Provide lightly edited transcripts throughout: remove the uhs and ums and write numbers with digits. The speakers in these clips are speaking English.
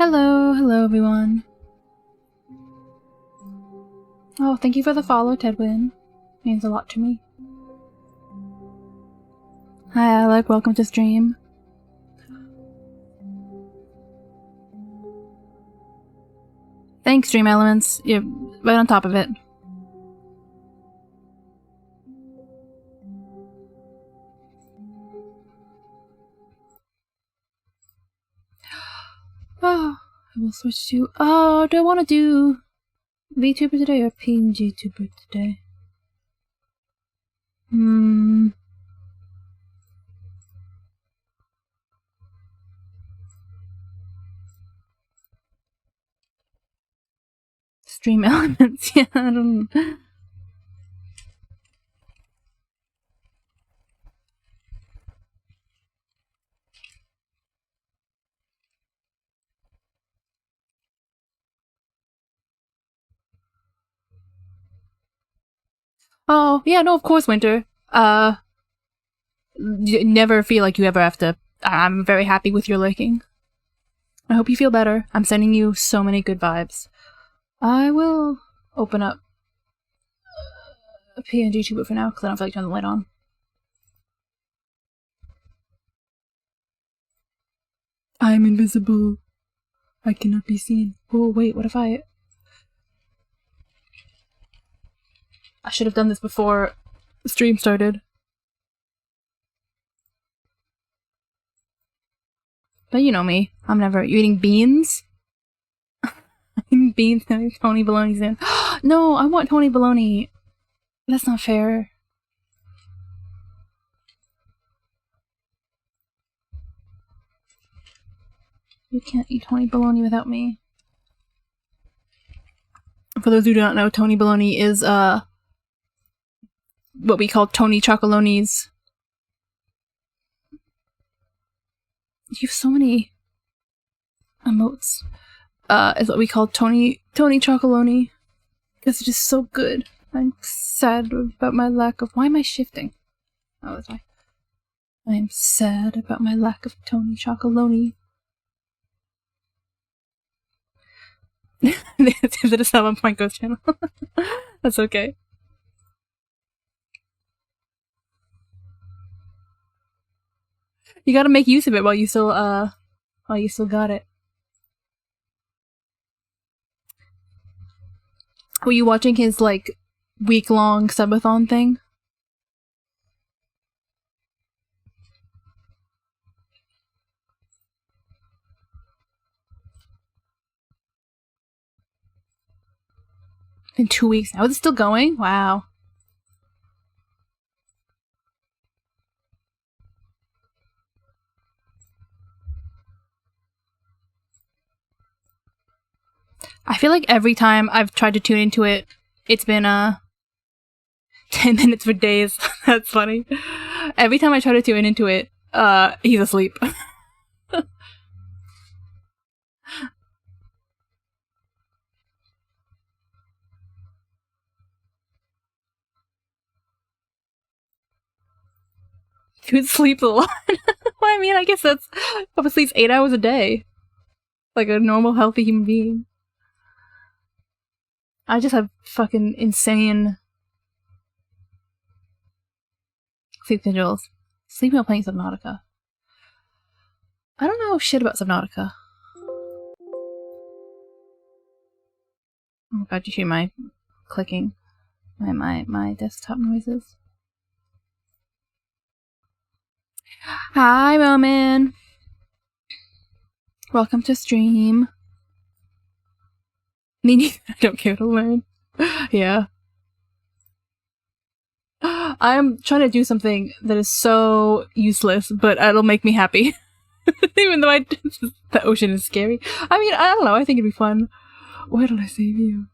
Hello everyone. Oh, thank you for the follow, Tedwin. Means a lot to me. Hi Alec, welcome to stream. Thanks, Stream Elements. You're right on top of it. Oh, I will switch to... Oh, do I want to do VTuber today or PNG Tuber today? Stream Elements, yeah, I don't know. Oh, yeah, no, of course, Winter. You never feel like you ever have to... I'm very happy with your lurking. I hope you feel better. I'm sending you so many good vibes. I will open up a PNG tuber for now, because I don't feel like turning the light on. I'm invisible. I cannot be seen. Oh, wait, what if I should have done this before the stream started. But you know me. I'm never... You eating beans? Eating beans and Tony Baloney's in. No, I want Tony Baloney. That's not fair. You can't eat Tony Baloney without me. For those who do not know, Tony Baloney is, what we call Tony Chocolonies. You have so many emotes. Is what we call Tony Chocoloni. Because it's just so good. I'm sad about my lack of... Why am I shifting? Oh, that's why. I'm sad about my lack of Tony Chocoloni. Is it a 7-point ghost channel? That's okay. You gotta make use of it while you still got it. Were you watching his, like, week-long subathon thing? In 2 weeks now. Is it still going? Wow. I feel like every time I've tried to tune into it, it's been 10 minutes for days. That's funny. Every time I try to tune into it, he's asleep. Dude sleeps a lot. Well, I mean, I guess that's obviously it's 8 hours a day. Like a normal, healthy human being. I just have fucking insane sleep schedules. Sleeping while playing Subnautica. I don't know shit about Subnautica. Oh god, you hear my clicking. My desktop noises. Hi, Roman! Welcome to stream. Me neither. I don't care to learn. Yeah. I'm trying to do something that is so useless, but it'll make me happy. Even though the ocean is scary. I mean, I don't know, I think it'd be fun. Why don't I save you?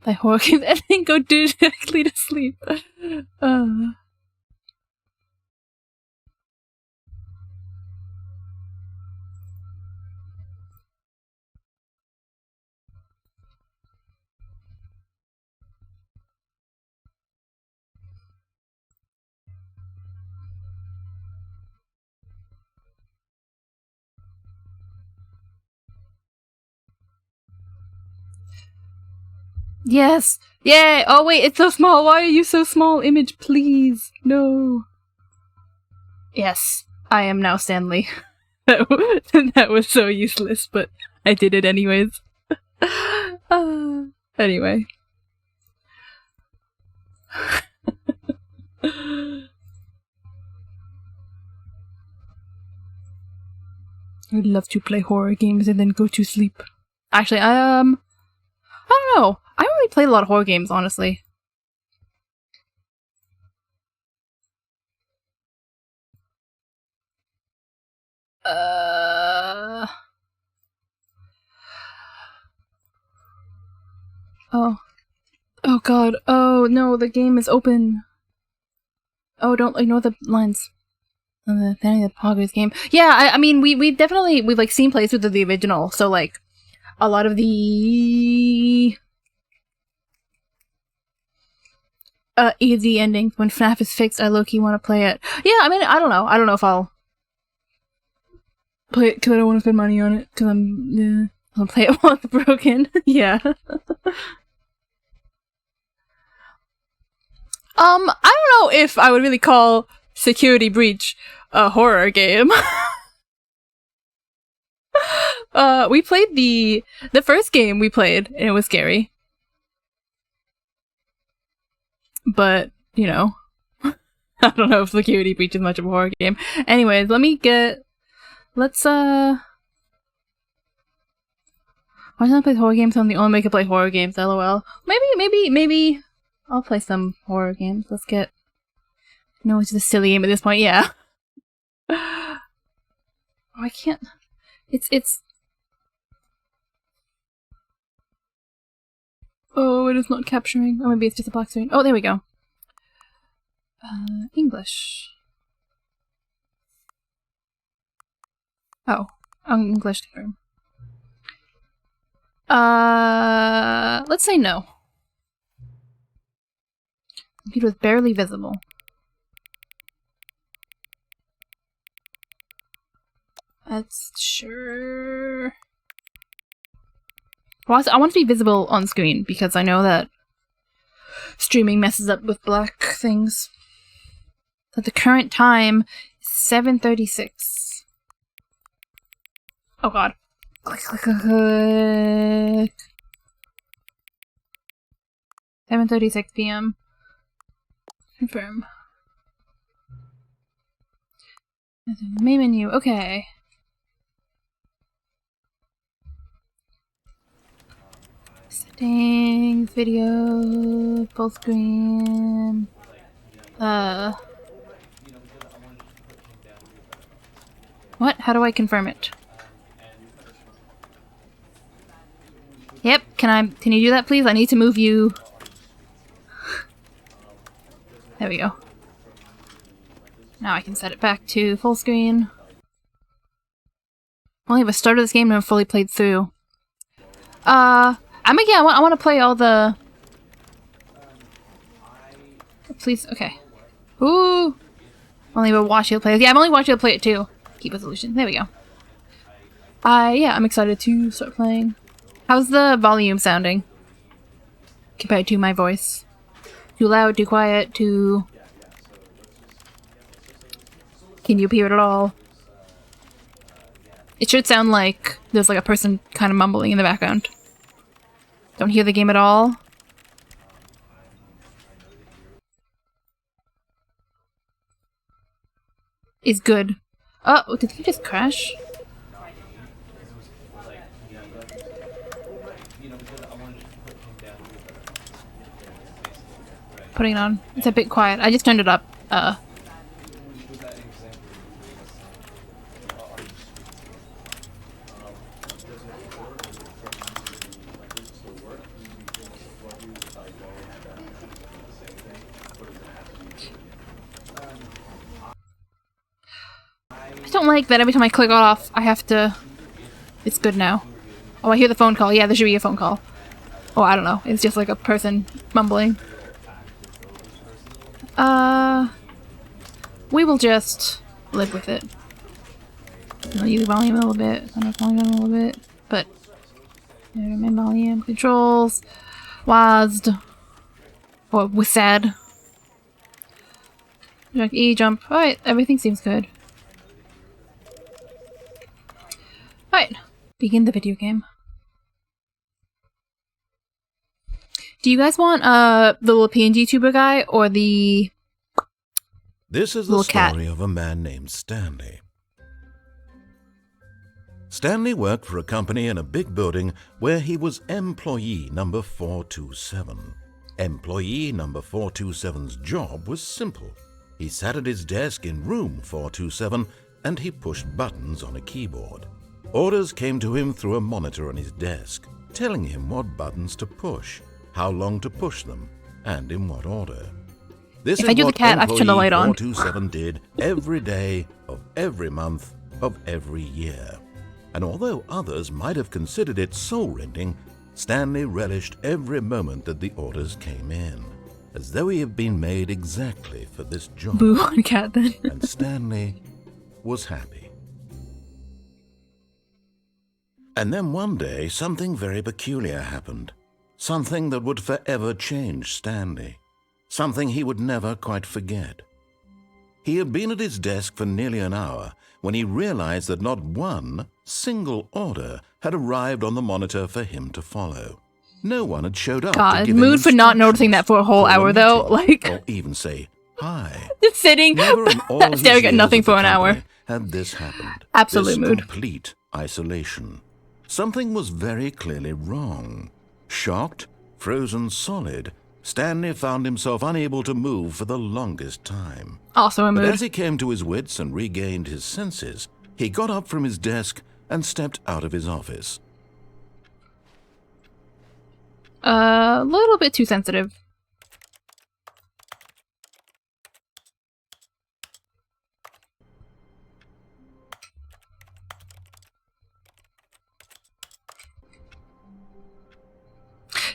My horror games and then go directly to sleep. Yes! Yay! Oh wait, it's so small! Why are you so small? Image, please! No! Yes, I am now Stanley. That was so useless, but I did it anyways. Anyway. I'd love to play horror games and then go to sleep. Actually, I don't know. I don't really play a lot of horror games, honestly. Oh. Oh god. Oh no, the game is open. Oh, don't ignore the lines. The Fanny the Poggers game. Yeah, I mean, we've like seen playthroughs of the original, so like a lot of the easy endings when FNAF is fixed, I low-key want to play it. Yeah, I mean, I don't know. I don't know if I'll play it because I don't want to spend money on it because I'll play it while it's broken. Yeah. I don't know if I would really call Security Breach a horror game. We played the first game we played, and it was scary. But, you know, I don't know if Security Breach is much of a horror game. Anyways, let's, why don't I play horror games? I'm the only way I can play horror games, lol. Maybe I'll play some horror games. Let's get... No, it's just a silly game at this point, yeah. Oh, I can't... It's... Oh, it is not capturing. Oh, maybe it's just a black screen. Oh, there we go. English. Oh, English confirm. Let's say no. Computer was barely visible. That's sure. Well, I want to be visible on screen because I know that streaming messes up with black things. At the current time, 7:36. Oh god. Click, click, click, click. 7:36 p.m. Confirm. Main menu, okay. Settings, video, full screen. What? How do I confirm it? Yep, can you do that please? I need to move you. There we go. Now I can set it back to full screen. I only have a start of this game and I've fully played through. I want to play all the... Please, okay. Ooh! Only have watch you play it. Yeah, I've only watched you play it too. Keep resolution. There we go. Yeah, I'm excited to start playing. How's the volume sounding? Compared to my voice? Too loud, too quiet, too... Can you hear it at all? It should sound like there's like a person kind of mumbling in the background. Don't hear the game at all? Is good. Oh, did he just crash? Putting it on. It's a bit quiet. I just turned it up. I don't like that every time I click off, I have to... It's good now. Oh, I hear the phone call. Yeah, there should be a phone call. Oh, I don't know. It's just like a person mumbling. We will just live with it. I'll use the volume a little bit. I'm not volume down a little bit, but main volume controls. Wazd. Or wizard. E, jump. Alright, everything seems good. Alright, begin the video game. Do you guys want the little PNG tuber guy or the This is the story of a man named Stanley. Stanley worked for a company in a big building where he was employee number 427. Employee number 427's job was simple. He sat at his desk in room 427 and he pushed buttons on a keyboard. Orders came to him through a monitor on his desk, telling him what buttons to push, how long to push them, and in what order. This if is I do what the cat, I have to turn the light on. 427 did every day of every month of every year. And although others might have considered it soul-rending, Stanley relished every moment that the orders came in, as though he had been made exactly for this job. Boo on cat then. And Stanley was happy. And then one day, something very peculiar happened. Something that would forever change Stanley. Something he would never quite forget. He had been at his desk for nearly an hour when he realized that not one single order had arrived on the monitor for him to follow. No one had showed up. God, to give mood him for not noticing that for a whole hour though. Like, or even say hi. Just sitting, staring at nothing for an hour. Had this happened? Absolute mood. Complete isolation. Something was very clearly wrong. Shocked, frozen solid, Stanley found himself unable to move for the longest time. Also a mood. But as he came to his wits and regained his senses, he got up from his desk and stepped out of his office. A little bit too sensitive.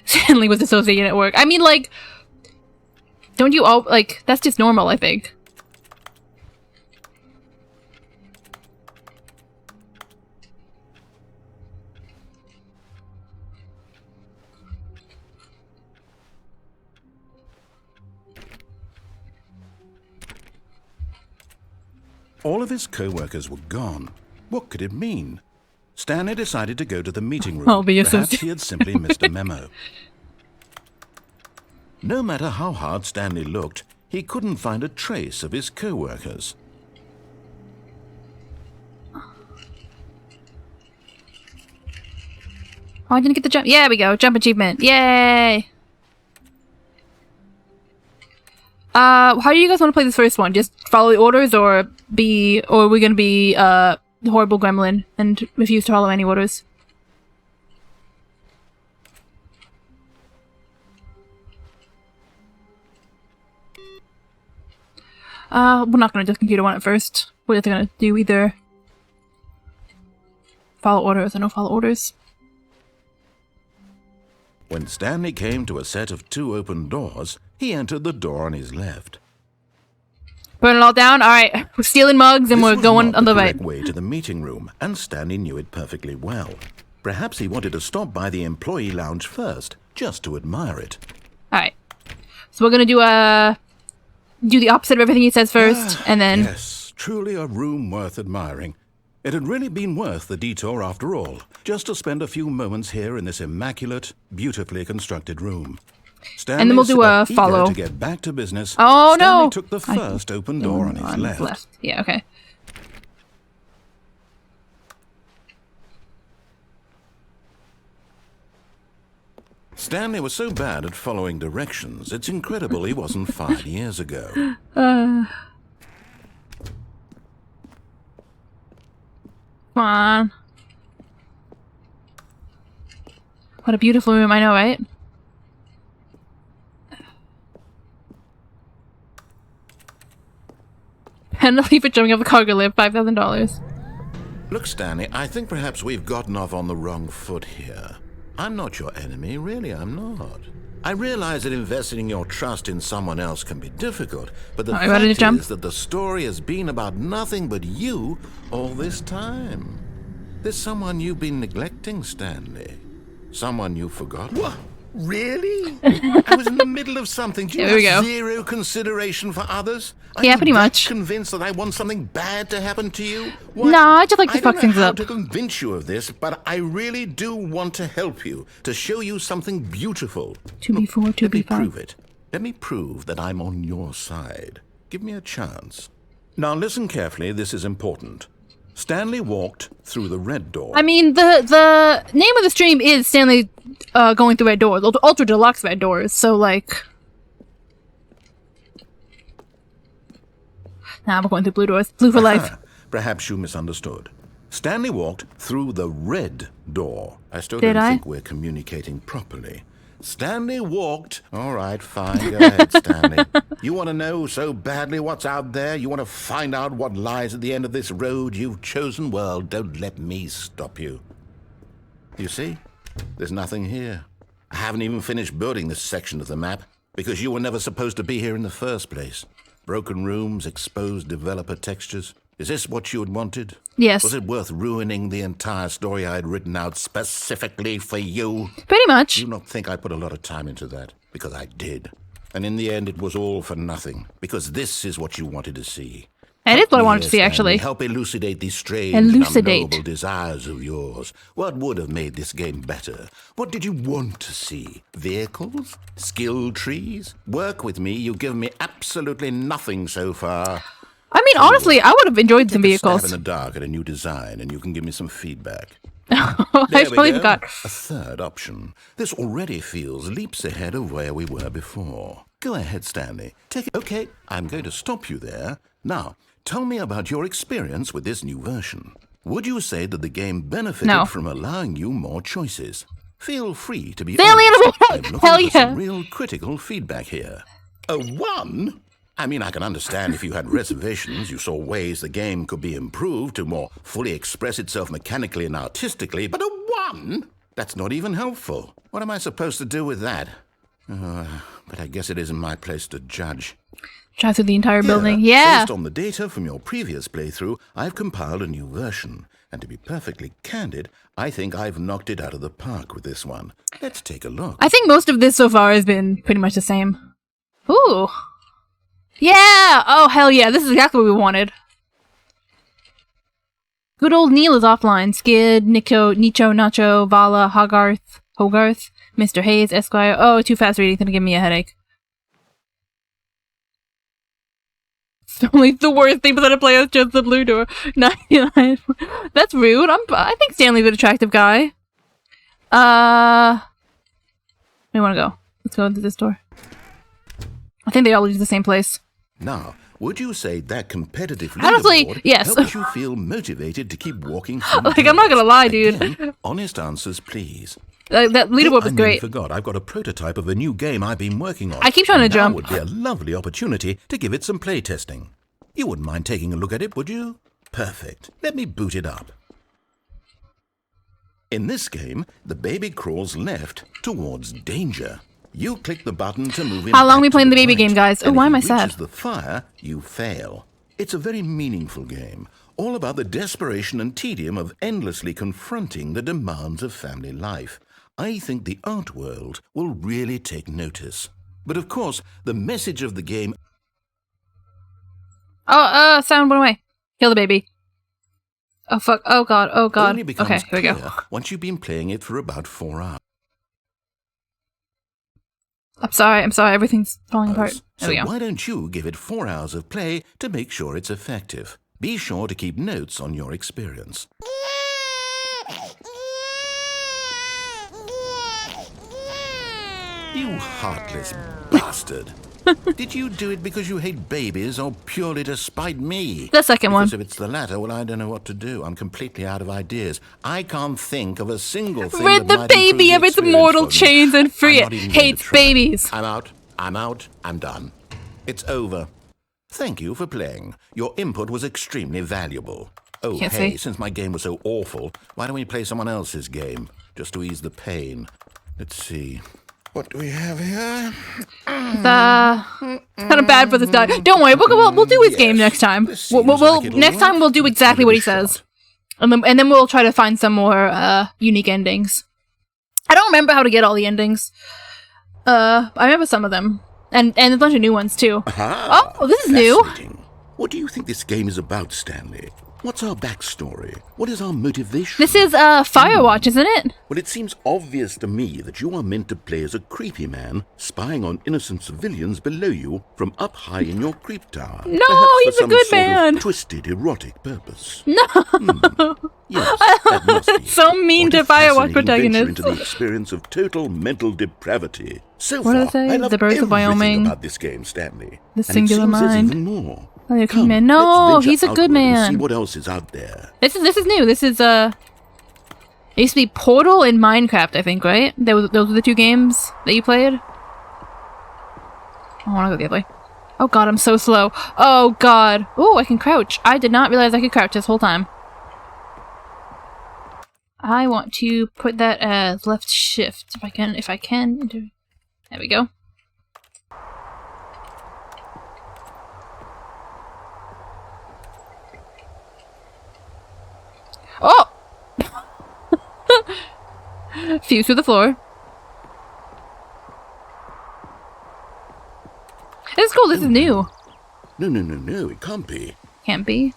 Stanley was associated at work. I mean, like, don't you all, like, that's just normal, I think. All of his co-workers were gone. What could it mean? Stanley decided to go to the meeting room. Perhaps he had simply missed a memo. No matter how hard Stanley looked, he couldn't find a trace of his co-workers. Oh, I didn't get the jump. Yeah, we go. Jump achievement. Yay! How do you guys want to play this first one? Just follow the orders or are we gonna be, the horrible gremlin and refuse to follow any orders? We're not gonna do the computer one at first. We're either gonna do either follow orders or no follow orders. When Stanley came to a set of 2 open doors, he entered the door on his left. Burn it all down? Alright, we're stealing mugs and we're going on the right. This was not the correct way to the meeting room, and Stanley knew it perfectly well. Perhaps he wanted to stop by the employee lounge first, just to admire it. Alright. So we're gonna do the opposite of everything he says first, and then... Yes, truly a room worth admiring. It had really been worth the detour after all, just to spend a few moments here in this immaculate, beautifully constructed room. Stanley, and then we'll do a follow. To get back to business, oh Stanley no! took the first open door on his left. Yeah, okay. Stanley was so bad at following directions, it's incredible he wasn't 5 years ago. Come on. What a beautiful room, I know, right? Penalty for jumping off the cargo lift, $5,000. Look, Stanley, I think perhaps we've gotten off on the wrong foot here. I'm not your enemy, really, I'm not. I realize that investing your trust in someone else can be difficult, but the fact is that the story has been about nothing but you all this time. There's someone you've been neglecting, Stanley. Someone you've forgotten. Really? I was in the middle of something. Do you There we have go. zero consideration for others? Yeah, Are pretty you that much. convinced that I want something bad to happen to you? What? Nah, I just like to I fuck don't know things how up. to convince you of this, but I really do want to help you, to show you something beautiful. 2b4, Let me 2b5. prove it. Let me prove that I'm on your side. Give me a chance. Now listen carefully, this is important. Stanley walked through the red door. I mean, the name of the stream is Stanley going through red doors, ultra deluxe red doors. So like, nah, we're going through blue doors, blue for life. Perhaps you misunderstood. Stanley walked through the red door. I still Did don't I? think we're communicating properly. Stanley walked... All right, fine, go ahead, Stanley. You want to know so badly what's out there? You want to find out what lies at the end of this road you've chosen? Well, don't let me stop you. You see? There's nothing here. I haven't even finished building this section of the map, because you were never supposed to be here in the first place. Broken rooms, exposed developer textures. Is this what you had wanted? Yes. Was it worth ruining the entire story I had written out specifically for you? Pretty much. Do not think I put a lot of time into that, because I did. And in the end, it was all for nothing, because this is what you wanted to see. That is what I wanted to Yes, see, Stanley, actually. help elucidate these strange Elucidate. and unknowable desires of yours. What would have made this game better? What did you want to see? Vehicles? Skill trees? Work with me. You've given me absolutely nothing so far. I mean, honestly, I would have enjoyed some Take a stab vehicles. in the dark at a new design, and you can give me some feedback. I There we totally go. forgot. A third option. This already feels leaps ahead of where we were before. Go ahead, Stanley. Take it. Okay, I'm going to stop you there. Now, tell me about your experience with this new version. Would you say that the game benefited No. from allowing you more choices? Feel free to be Stanley honest. in a I'm looking Hell for yeah. some real critical feedback here. A 1? I mean, I can understand if you had reservations, you saw ways the game could be improved to more fully express itself mechanically and artistically, but a 1? That's not even helpful. What am I supposed to do with that? But I guess it isn't my place to judge. Drive through the entire building. Here, Yeah. Based on the data from your previous playthrough, I've compiled a new version. And to be perfectly candid, I think I've knocked it out of the park with this one. Let's take a look. I think most of this so far has been pretty much the same. Ooh. Yeah! Oh, hell yeah. This is exactly what we wanted. Good old Neil is offline. Skid, Nicho, Nacho, Vala, Hogarth, Mr. Hayes, Esquire. Oh, too fast reading. It's gonna give me a headache. It's only the worst thing about to play is just the blue door. 99. That's rude. I think Stanley's an attractive guy. Where do you want to go? Let's go into this door. I think they all lead to the same place. Now, would you say that competitive Honestly, leaderboard yes. helps you feel motivated to keep walking through Like, I'm not gonna lie, dude. Again, honest answers, please. That leaderboard was I nearly great. forgot. I've got a prototype of a new game I've been working on. I keep trying to And jump. Now would be a lovely opportunity to give it some play testing. You wouldn't mind taking a look at it, would you? Perfect. Let me boot it up. In this game, the baby crawls left towards danger. You click the button to move him How long back we to playing the baby right, game, guys? Oh, and why if am he I sad? reaches the fire, you fail. It's a very meaningful game, all about the desperation and tedium of endlessly confronting the demands of family life. I think the art world will really take notice. But of course, the message of the game Sound went away. Kill the baby. Oh, fuck. Oh, God. Oh, God. only becomes Okay, here we clear go. once you've been playing it for about 4 hours. I'm sorry. Everything's falling apart. There So we go. why don't you give it 4 hours of play to make sure it's effective? Be sure to keep notes on your experience. You heartless bastard. Did you do it because you hate babies or purely to spite me? The second one. Because if it's the latter, well, I don't know what to do. I'm completely out of ideas. I can't think of a single thing Rid that the might improve baby the of its experience mortal for me. chains and free I'm it. not even going to Hates try. babies. I'm out. I'm done. It's over. Thank you for playing. Your input was extremely valuable. Oh, Can't hey, see. since my game was so awful, why don't we play someone else's game? Just to ease the pain. Let's see. What do we have here? It's kind of bad for this guy. Don't worry, we'll do his game next time. This seems We'll like it'll next time work. we'll do Let's exactly give what it he a says, shot. and then we'll try to find some more unique endings. I don't remember how to get all the endings. I remember some of them. And a bunch of new ones, too. Aha, oh, this is new. What do you think this game is about, Stanley? What's our backstory? What is our motivation? This is, Firewatch, isn't it? Well, it seems obvious to me that you are meant to play as a creepy man, spying on innocent civilians below you from up high in your creep tower. No, Perhaps he's for a good some sort man. of twisted, erotic purpose. No. Yes, that must be. So mean to Firewatch protagonists. Into the experience of total mental depravity. So What do far, they say? I love The birds of everything Wyoming. about this game, Stanley. The And singular it seems there's mind. even more. Oh, you're a good Come, man. No, let's he's a venture good outward and man. see what else is out there. This is new. This is, it used to be Portal and Minecraft, I think, right? Those were the two games that you played? I want to go the other way. Oh god, I'm so slow. Oh god. Oh, I can crouch. I did not realize I could crouch this whole time. I want to put that as left shift if I can. There we go. Oh! Fuse through the floor. This is cool. This is new. No, it can't be. Can't be.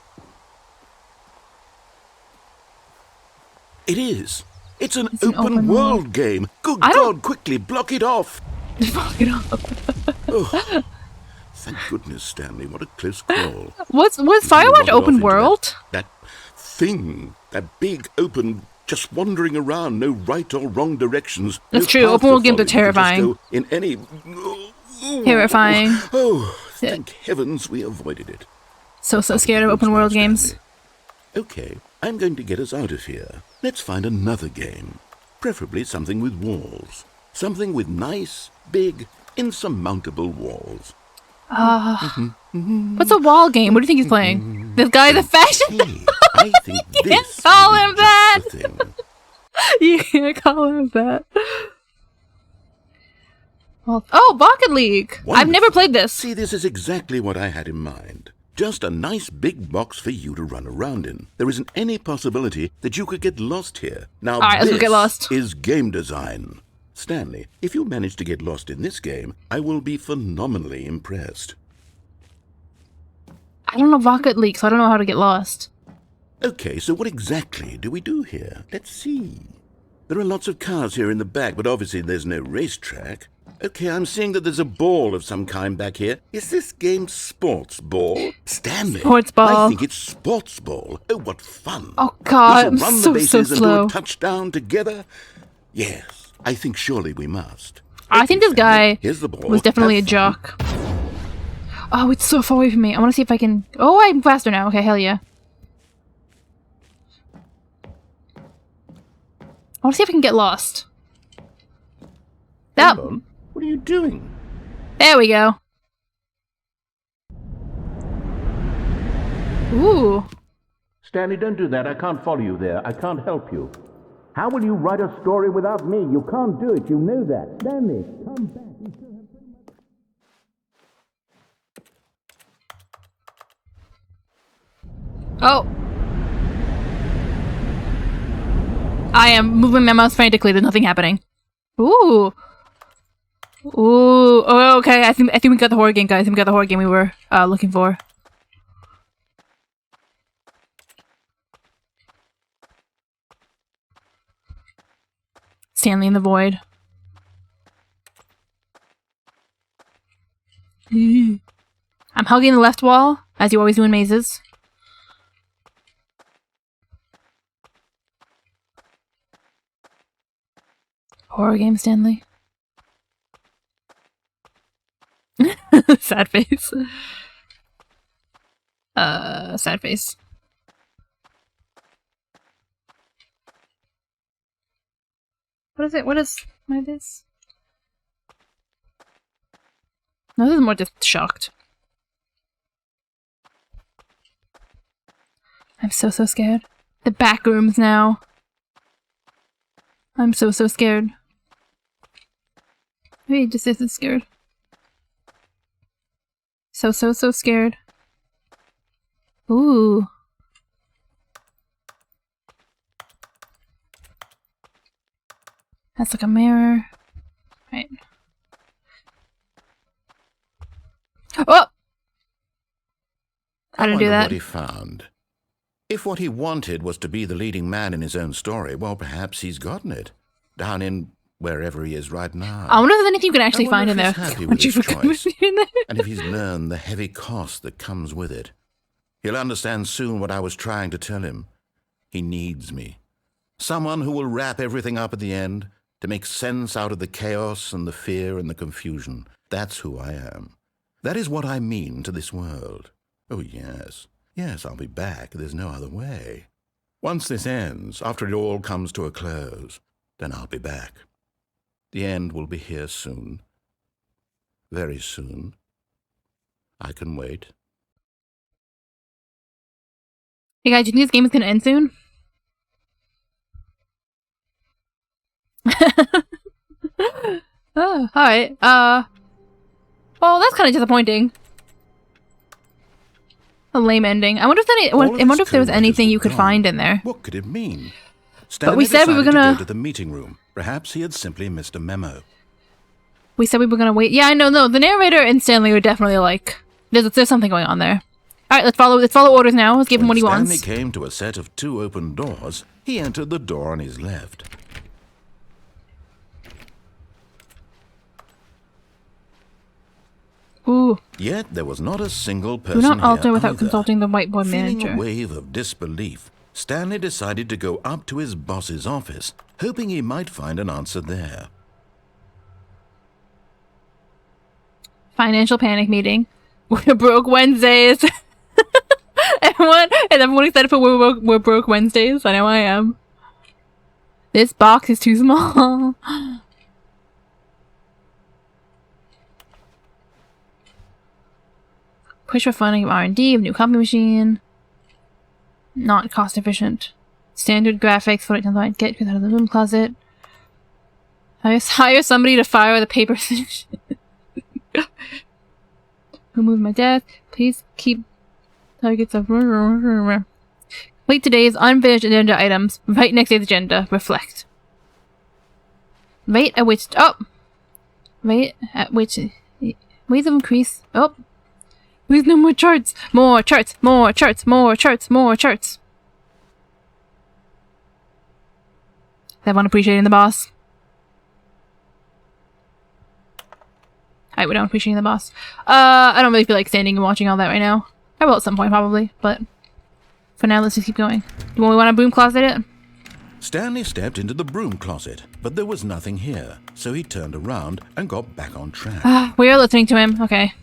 It is. It's an an open open world game. Good I don't- God, quickly block it off. Fuck it up. Oh, thank goodness, Stanley. What a close call. Was You really Firewatch wandered off open into world? That thing. That big open, just wandering around, no right or wrong directions. That's no true. path Open to world games are follow. You can just terrifying. go in any... Terrifying. Oh, thank heavens we avoided it. So scared of open world games. Stanley. Okay, I'm going to get us out of here. Let's find another game. Preferably something with walls. Something with nice, big, insurmountable walls. What's a wall game? What do you think he's playing? This guy, the fashion. Hey, I think You can't this call is him just that. the thing. You can't call him that. Well, oh, Rocket League. I've Wonderful. never played this. See, this is exactly what I had in mind. Just a nice big box for you to run around in. There isn't any possibility that you could get lost here. Now, All right, let's go this get lost. is game design. Stanley, if you manage to get lost in this game, I will be phenomenally impressed. I don't know Rocket League, so I don't know how to get lost. Okay, so what exactly do we do here? Let's see. There are lots of cars here in the back, but obviously there's no racetrack. Okay, I'm seeing that there's a ball of some kind back here. Is this game sports ball? Stanley, Sports ball. I think it's sports ball. Oh, what fun. Oh god, We I'm shall run the so bases and do slow. a touchdown together? Yes, I think surely we must. I think this Stanley, guy here's the ball. was definitely a Have fun. jock. Oh, it's so far away from me. I want to see if I can... Oh, I'm faster now. Okay, hell yeah. I want to see if I can get lost. That... Hold on. What are you doing? There we go. Ooh. Stanley, don't do that. I can't follow you there. I can't help you. How will you write a story without me? You can't do it. You know that. Stanley, come back. You still have so much... Oh. I am moving my mouse frantically. There's nothing happening. Ooh. Ooh. Oh, okay. I think we got the horror game, guys. I think we got the horror game we were looking for. Stanley in the void. I'm hugging the left wall, as you always do in mazes. Horror game, Stanley. Sad face. Sad face. What is it? What is this? No, this is more just shocked. I'm so scared. The back rooms now. I'm so scared. Maybe it just isn't scared. So scared. Ooh. That's like a mirror. Right. Oh! I didn't do wonder that. what he found. If what he wanted was to be the leading man in his own story, well, perhaps he's gotten it. Down in wherever he is right now. I wonder if there's anything you can actually I find wonder in if there. he's happy Would with you his forget choice, in there? and if he's learned the heavy cost that comes with it. He'll understand soon what I was trying to tell him. He needs me. Someone who will wrap everything up at the end, to make sense out of the chaos and the fear and the confusion. That's who I am. That is what I mean to this world. Oh, yes. Yes, I'll be back. There's no other way. Once this ends, after it all comes to a close, then I'll be back. The end will be here soon. Very soon. I can wait. Hey guys, do you think this game is gonna end soon? Oh, alright. Well, that's kind of disappointing. A lame ending. I wonder if there was anything you could find in there. What could it mean? But we said we were gonna go to the meeting room. Perhaps he had simply missed a memo. We said we were gonna wait. Yeah, I know. No, the narrator and Stanley were definitely like, there's something going on there. All right, let's follow orders now. Let's give him what he wants. When Stanley came to a set of 2 open doors, he entered the door on his left. Ooh. Yet there was not a single person Do not alter here without either. consulting the whiteboard Feeling manager. a wave of disbelief, Stanley decided to go up to his boss's office, hoping he might find an answer there. Financial panic meeting. We're broke Wednesdays. everyone excited for we're broke Wednesdays. I know I am. This box is too small. Push for funding of R&D of new copy machine. Not cost efficient. Standard graphics. Put it down the right. Get out of the room closet. Hire somebody to fire the paper. Who moved my desk? Please keep targets of. Complete today's unfinished agenda items. Right next day's agenda. Reflect. Rate at which. Oh! Rate at which. Ways of increase. Oh! Please, no more charts! More charts! More charts! More charts! More charts! Is everyone appreciating the boss? Alright, we don't appreciate the boss. I don't really feel like standing and watching all that right now. I will at some point, probably, but for now, let's just keep going. Do we want to broom closet it? Stanley stepped into the broom closet, but there was nothing here, so he turned around and got back on track. We are listening to him. Okay.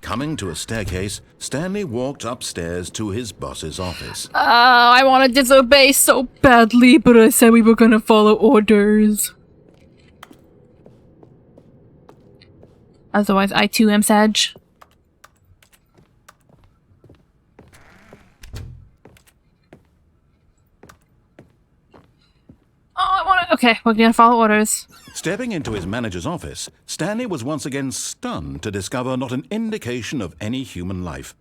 Coming to a staircase, Stanley walked upstairs to his boss's office. I want to disobey so badly, but I said we were gonna follow orders. Otherwise, I too am Sag. Okay, we're gonna follow orders. Stepping into his manager's office, Stanley was once again stunned to discover not an indication of any human life.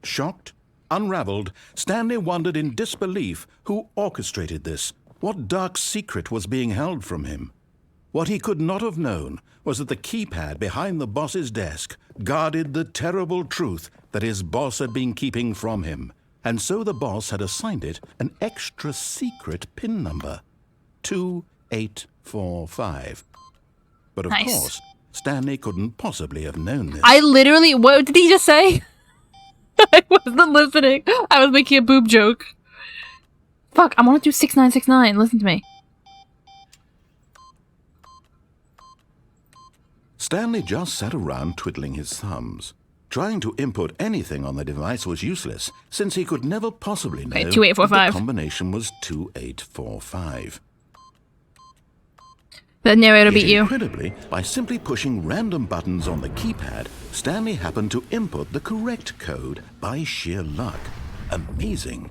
Shocked, unraveled, Stanley wondered in disbelief who orchestrated this. What dark secret was being held from him? What he could not have known was that the keypad behind the boss's desk guarded the terrible truth that his boss had been keeping from him, and so the boss had assigned it an extra secret PIN number. 2845. But of course, Stanley couldn't possibly have known this. I literally, what did he just say? I wasn't listening. I was making a boob joke. Fuck, I want to do 6969. Listen to me. Stanley just sat around twiddling his thumbs. Trying to input anything on the device was useless, since he could never possibly know that 2845. the combination was 2845. The narrator beat you. Incredibly, by simply pushing random buttons on the keypad, Stanley happened to input the correct code by sheer luck. Amazing.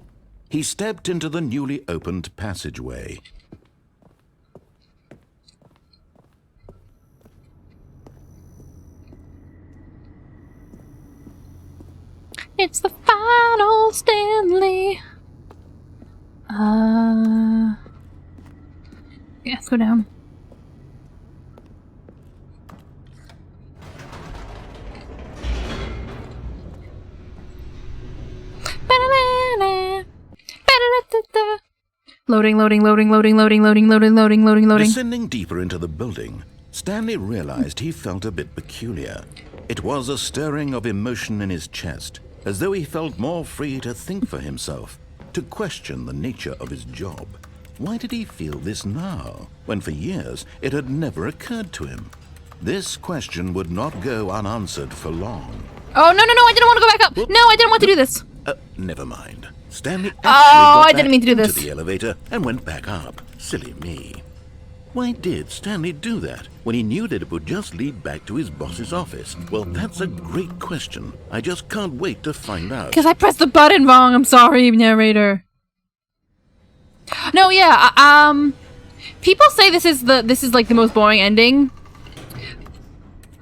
He stepped into the newly opened passageway. It's the final Stanley. Yeah, let's go down. Loading, loading, loading, loading, loading, loading, loading, loading, loading, loading. Descending deeper into the building, Stanley realized he felt a bit peculiar. It was a stirring of emotion in his chest, as though he felt more free to think for himself, to question the nature of his job. Why did he feel this now, when for years it had never occurred to him? This question would not go unanswered for long. Oh, no, no, no, I didn't want to go back up. No, I didn't want to do this. Never mind. Stanley actually got I didn't mean to do into this. the elevator and went back up. Silly me. Why did Stanley do that when he knew that it would just lead back to his boss's office? Well, that's a great question. I just can't wait to find out. Because I pressed the button wrong. I'm sorry, narrator. No, yeah. People say this is like the most boring ending.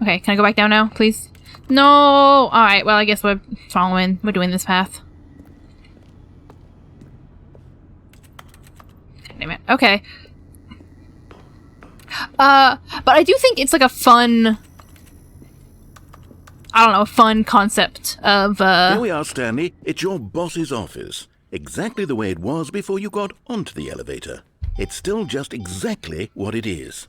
Okay, can I go back down now, please? No. All right. Well, I guess we're following. We're doing this path. Damn it. Okay. But I do think it's like a fun, I don't know, a fun concept of, Here we are, Stanley. It's your boss's office. Exactly the way it was before you got onto the elevator. It's still just exactly what it is.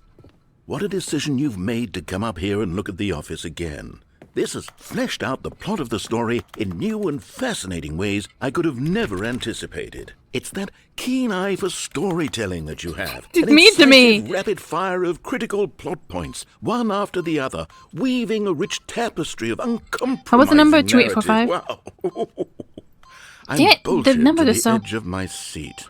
What a decision you've made to come up here and look at the office again. This has fleshed out the plot of the story in new and fascinating ways I could have never anticipated. It's that keen eye for storytelling that you have. It's mean to me. Rapid fire of critical plot points, one after the other, weaving a rich tapestry of uncompromising What was the number? narrative. 2845? Wow. I'm Damn it, the bolted number to is the so- edge of my seat.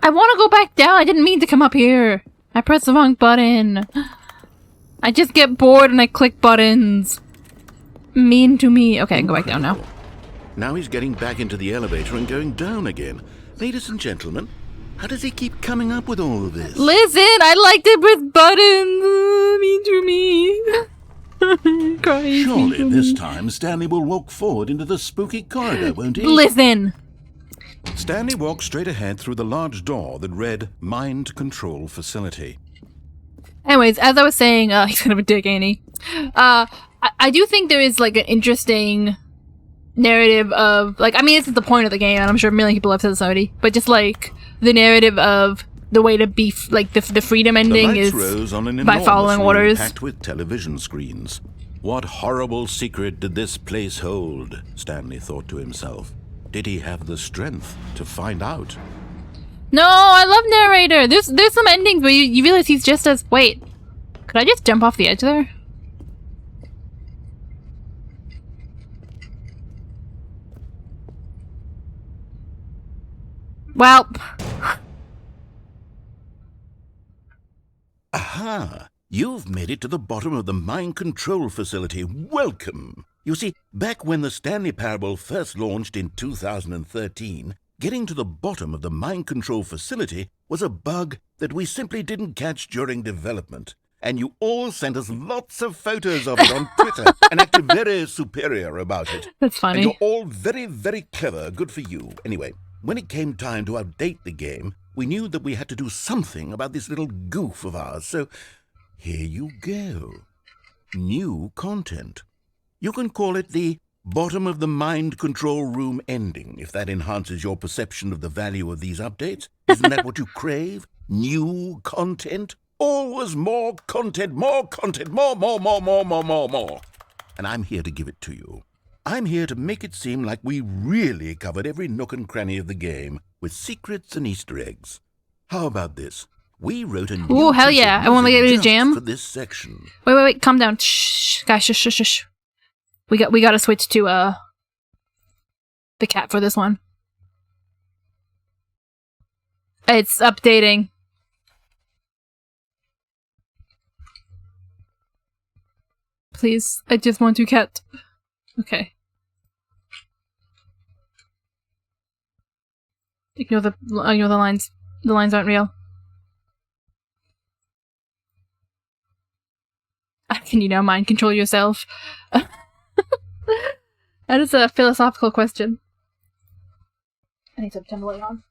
I want to go back down. I didn't mean to come up here. I pressed the wrong button. I just get bored and I click buttons. Mean to me. Okay, I can go back down now. Now he's getting back into the elevator and going down again. Ladies and gentlemen, how does he keep coming up with all of this? Listen, I liked it with buttons. Mean to me. Crying. Surely this time Stanley will walk forward into the spooky corridor, won't he? Listen. Stanley walked straight ahead through the large door that read Mind Control Facility. Anyways, as I was saying, he's kind of a dick, ain't he? I do think there is, like, an interesting narrative of, like, I mean, this is the point of the game, and I'm sure a million people have said this already, but just, like, the narrative of the way to be, like, the freedom ending The lights is rose on an by following enormous room orders. packed with television screens. What horrible secret did this place hold? Stanley thought to himself. Did he have the strength to find out? No, I love narrator. There's some endings where you realize he's just as... Wait, could I just jump off the edge there? Well... Aha! You've made it to the bottom of the mind control facility. Welcome! You see, back when the Stanley Parable first launched in 2013, getting to the bottom of the mind control facility was a bug that we simply didn't catch during development. And you all sent us lots of photos of it on Twitter and acted very superior about it. That's funny. And you're all very, very clever. Good for you. Anyway, when it came time to update the game, we knew that we had to do something about this little goof of ours. So here you go. New content. You can call it the bottom of the mind control room ending, if that enhances your perception of the value of these updates. Isn't that what you crave? New content? Always more content, more content, more. And I'm here to give it to you. I'm here to make it seem like we really covered every nook and cranny of the game with secrets and Easter eggs. How about this? We wrote a new Ooh, hell piece of yeah. I wanna music get a just jam. for this section. Wait, calm down. Shh, guys, shush. We gotta switch to, the cat for this one. It's updating. Please, I just want to cat. Okay. Ignore the lines. The lines aren't real. Can you now mind control yourself? That is a philosophical question. I need to turn the light on.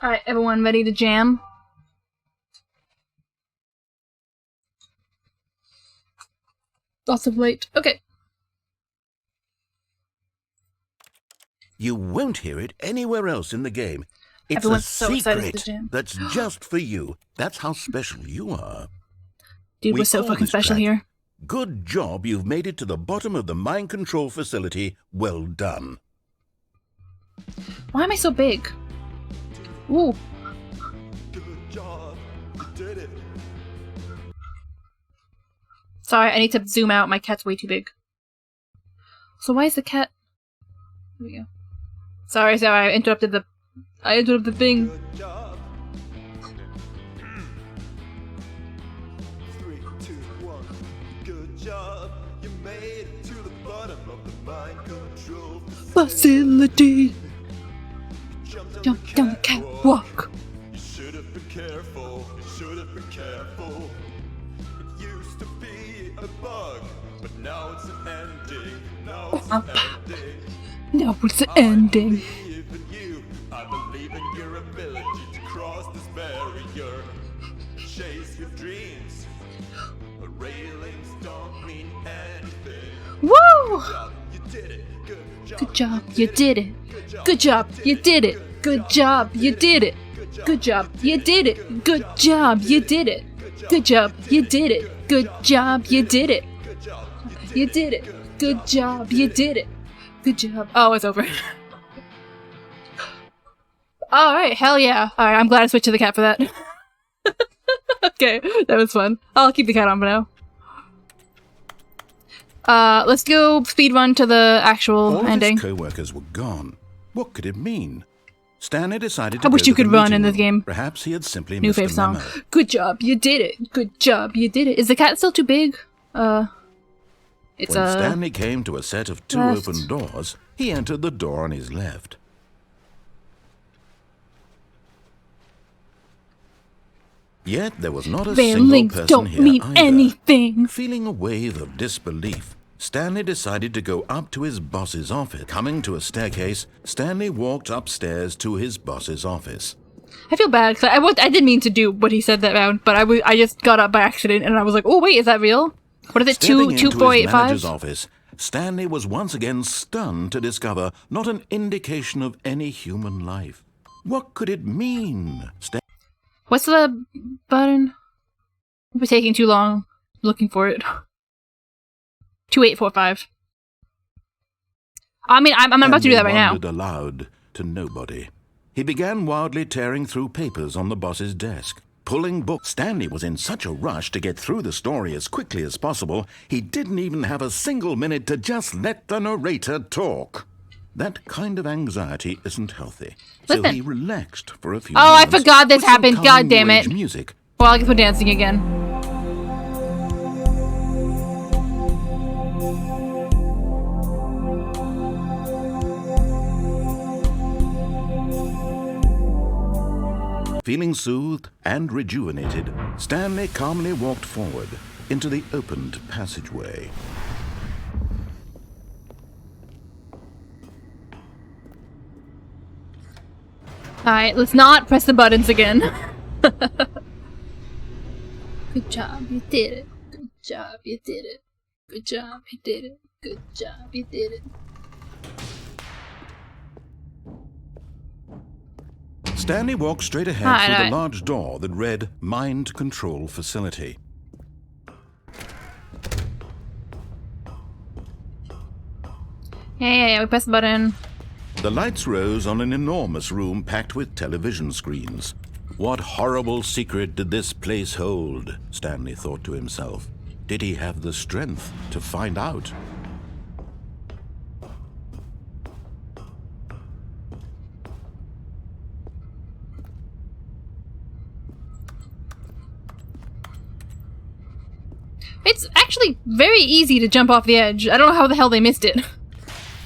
Alright, everyone ready to jam? Lots of light. Okay. You won't hear it anywhere else in the game. It's Everyone's a so excited to secret jam. that's just for you. That's how special you are. Dude, We we're so call fucking this special track, here. Good job, you've made it to the bottom of the mind control facility. Well done. Why am I so big? Ooh. Good job. You did it. Sorry, I need to zoom out. My cat's way too big. So why is the cat... There we go. Sorry, I interrupted the thing. Good job. 3, 2, 1. Good job. You made it to the bottom of the mind control Facility. Jumped Jump down the catwalk. You should have been careful. You should have been careful. It used to be a bug, but now it's an ending. Now it's an ending. Now it's the ending. I believe in you. I believe in your ability to cross this barrier. Chase your dreams. But railings don't mean anything. Woo! You did it. Good job, you did it. Good job, you did it. Good job, you did it. Good job, you did it. Good job, you did it. Good job, you did it. Good job, you did it. You did it. Good job, you did it. Good job. Oh, it's over. Alright, hell yeah. Alright, I'm glad I switched to the cat for that. Okay, that was fun. I'll keep the cat on for now. Let's go speedrun to the actual All ending. of his co-workers were gone. What could it mean? Stanley decided to I wish go you to the could run meeting in this room. game. Perhaps he had simply New missed fave a song. memo. Good job, you did it. Good job, you did it. Is the cat still too big? It's When Stanley came to a set of 2 left. open doors, he entered the door on his left. Yet there was not a Their single links person don't here mean either. anything. Feeling a wave of disbelief, Stanley decided to go up to his boss's office. Coming to a staircase, Stanley walked upstairs to his boss's office. I feel bad because I didn't mean to do what he said that round, but I just got up by accident and I was like, oh wait, is that real? What is it? Stepping into his 2.85? manager's office, Stanley was once again stunned to discover not an indication of any human life. What could it mean? What's the button? We're taking too long looking for it. 2845. I mean, I'm about to do that right now. Wondered aloud to nobody. He began wildly tearing through papers on the boss's desk, pulling books. Stanley was in such a rush to get through the story as quickly as possible, he didn't even have a single minute to just let the narrator talk. That kind of anxiety isn't healthy. So Listen. he relaxed for a few Oh, I moments forgot this with some happened. calming God damn New Age it. music. Well, I guess we're dancing again. Feeling soothed and rejuvenated, Stanley calmly walked forward into the opened passageway. Alright, let's not press the buttons again. Good job, you did it. Good job, you did it. Good job, you did it. Good job, you did it. Stanley walked straight ahead Alright, through alright. the large door that read Mind Control Facility. Yeah, we press the button. The lights rose on an enormous room packed with television screens. What horrible secret did this place hold? Stanley thought to himself. Did he have the strength to find out? It's actually very easy to jump off the edge. I don't know how the hell they missed it.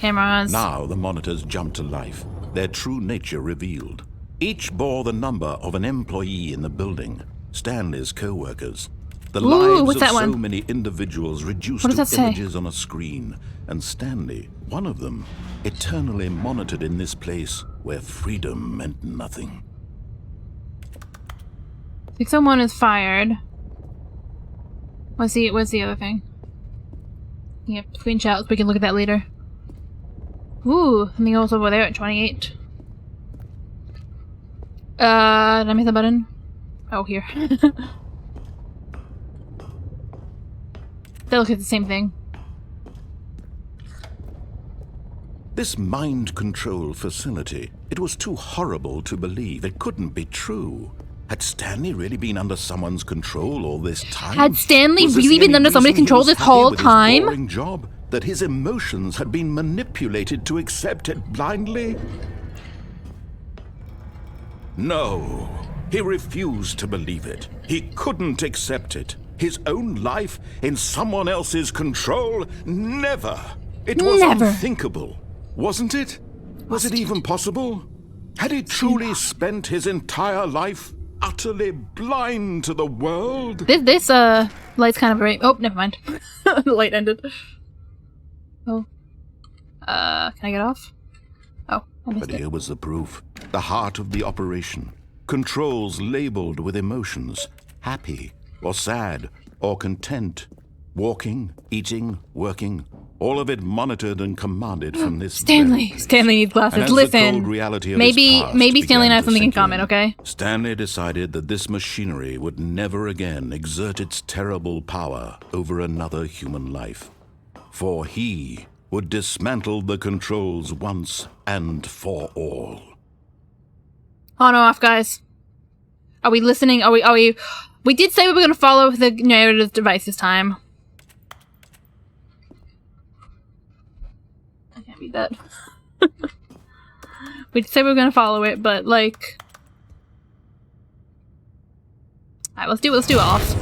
Cameras. Now the monitors jumped to life, their true nature revealed. Each bore the number of an employee in the building, Stanley's co-workers. The lives what's of that so one? many individuals reduced What does to that say? images on a screen, and Stanley, one of them, eternally monitored in this place where freedom meant nothing. 601 is fired. What's the other thing? Yeah, screenshots. We can look at that later. Ooh, something else over there at 28. Did I miss a button? Oh, here. They look at the same thing. This mind control facility, it was too horrible to believe. It couldn't be true. Had Stanley really been under someone's control all this time? Had Stanley Was this really the been only under somebody's reason he control was this happy whole with his time? boring job? That his emotions had been manipulated to accept it blindly? No, he refused to believe it. He couldn't accept it. His own life in someone else's control? Never. It was Never. unthinkable, wasn't it? Was it even possible? Had he truly spent his entire life utterly blind to the world? This light's kind of bright. Oh, never mind. The light ended. Oh. Can I get off? Oh, I missed But it. here was the proof. The heart of the operation. Controls labeled with emotions. Happy, or sad, or content. Walking, eating, working. All of it monitored and commanded from this Stanley! very place. Stanley needs And glasses. as the Listen. cold reality of Maybe his past maybe Stanley and I began have to something in sink common, okay? Stanley decided that this machinery would never again exert its terrible power over another human life. For he would dismantle the controls once and for all. On or off, guys? Are we listening? Are we... We did say we were going to follow the narrative device this time. I can't read that. We did say we were going to follow it, but, like... Alright, let's do off.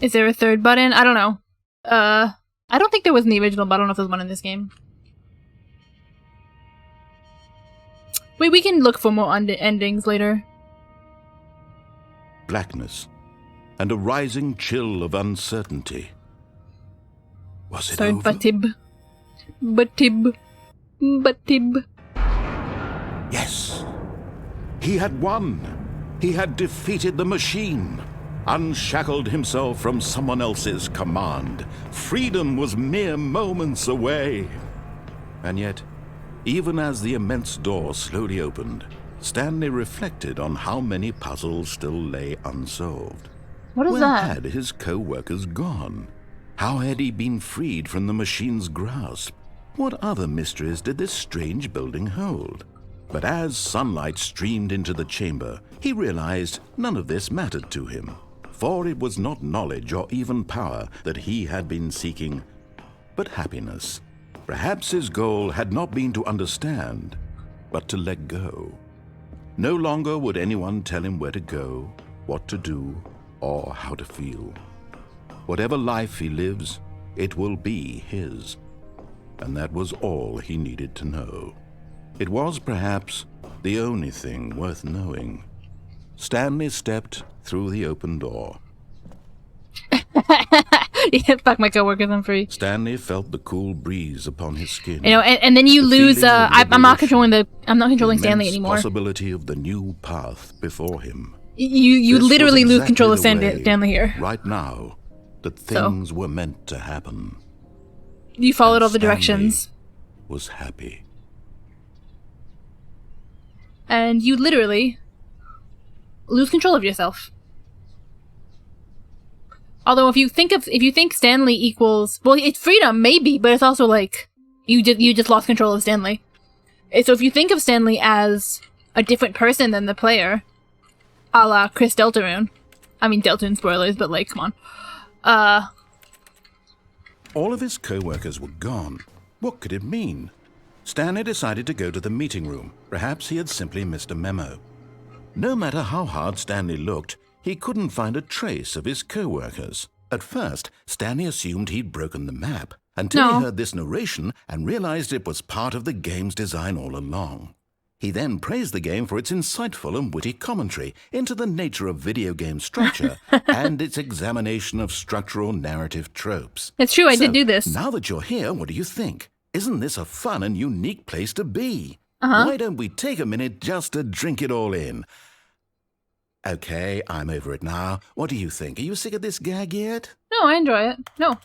Is there a third button? I don't know. I don't think there was in the original, but I don't know if there's one in this game. Wait, we can look for more endings later. Blackness and a rising chill of uncertainty. Was it Sorry, over? Batib. Yes. He had won. He had defeated the machine. Unshackled himself from someone else's command. Freedom was mere moments away. And yet, even as the immense door slowly opened, Stanley reflected on how many puzzles still lay unsolved. What is Where that? had his co-workers gone? How had he been freed from the machine's grasp? What other mysteries did this strange building hold? But as sunlight streamed into the chamber, he realized none of this mattered to him. For it was not knowledge or even power that he had been seeking, but happiness. Perhaps his goal had not been to understand, but to let go. No longer would anyone tell him where to go, what to do, or how to feel. Whatever life he lives, it will be his. And that was all he needed to know. It was perhaps the only thing worth knowing. Stanley stepped through the open door. Yeah, fuck my coworkers, I'm free. Stanley felt the cool breeze upon his skin. You know, and then you The lose. feeling of I'm not liberation. controlling The Stanley immense anymore. possibility of the new path before him. You This was literally lose exactly control of the way, Stanley here. Right now, that things were meant to happen. You followed And all the Stanley directions, was happy. and you literally lose control of yourself. Although if you think Stanley equals, well, it's freedom maybe, but it's also like you just lost control of Stanley. So if you think of Stanley as a different person than the player, a la Chris Deltarune. I mean Deltarune spoilers, but like, come on. All of his co-workers were gone. What could it mean? Stanley decided to go to the meeting room. Perhaps he had simply missed a memo. No matter how hard Stanley looked, he couldn't find a trace of his co-workers. At first, Stanley assumed he'd broken the map, until No. he heard this narration and realized it was part of the game's design all along. He then praised the game for its insightful and witty commentary into the nature of video game structure and its examination of structural narrative tropes. It's true, I So, did do this. Now that you're here, what do you think? Isn't this a fun and unique place to be? Why don't we take a minute just to drink it all in? Okay, I'm over it now. What do you think? Are you sick of this gag yet? No, I enjoy it. No.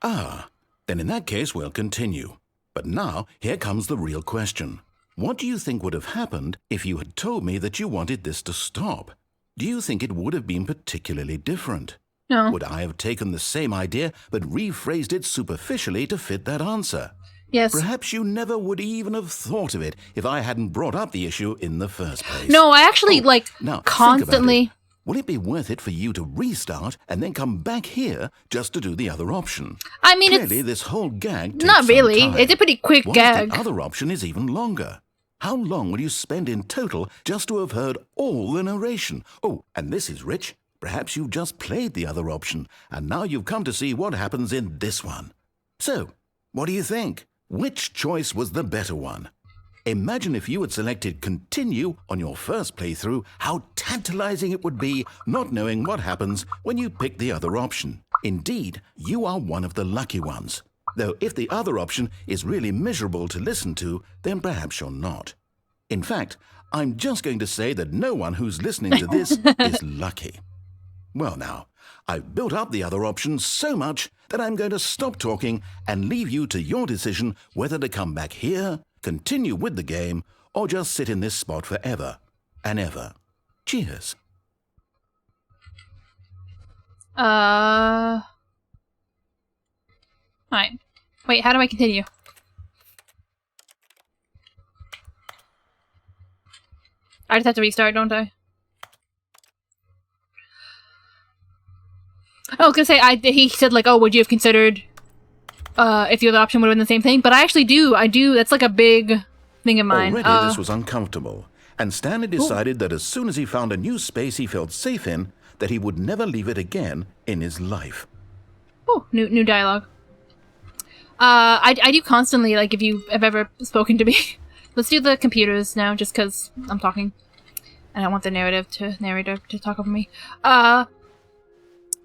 Ah, then in that case we'll continue. But now, here comes the real question. What do you think would have happened if you had told me that you wanted this to stop? Do you think it would have been particularly different? No. Would I have taken the same idea but rephrased it superficially to fit that answer? Yes. Perhaps you never would even have thought of it if I hadn't brought up the issue in the first place. No, I actually, Now, think about constantly... it. Will it be worth it for you to restart and then come back here just to do the other option? I mean, Clearly, it's... this whole gag takes Not some really. time. It's a pretty quick What gag. if the other option is even longer? How long will you spend in total just to have heard all the narration? Oh, and this is rich. Perhaps you've just played the other option, and now you've come to see what happens in this one. So, what do you think? Which choice was the better one? Imagine if you had selected continue on your first playthrough, how tantalizing it would be not knowing what happens when you pick the other option. Indeed, you are one of the lucky ones. Though if the other option is really miserable to listen to, then perhaps you're not. In fact, I'm just going to say that no one who's listening to this is lucky. Well now, I've built up the other option so much that I'm going to stop talking and leave you to your decision whether to come back here, continue with the game, or just sit in this spot forever and ever. Cheers. Alright. Wait, how do I continue? I just have to restart, don't I? Oh, I was gonna say, he said, like, oh, would you have considered, if the other option would have been the same thing? But I actually do, that's like a big thing of mine. Already this was uncomfortable, and Stanley decided that as soon as he found a new space he felt safe in, that he would never leave it again in his life. Oh, new dialogue. I do constantly, like, if you have ever spoken to me. Let's do the computers now, just because I'm talking. And I want the narrator to talk over me.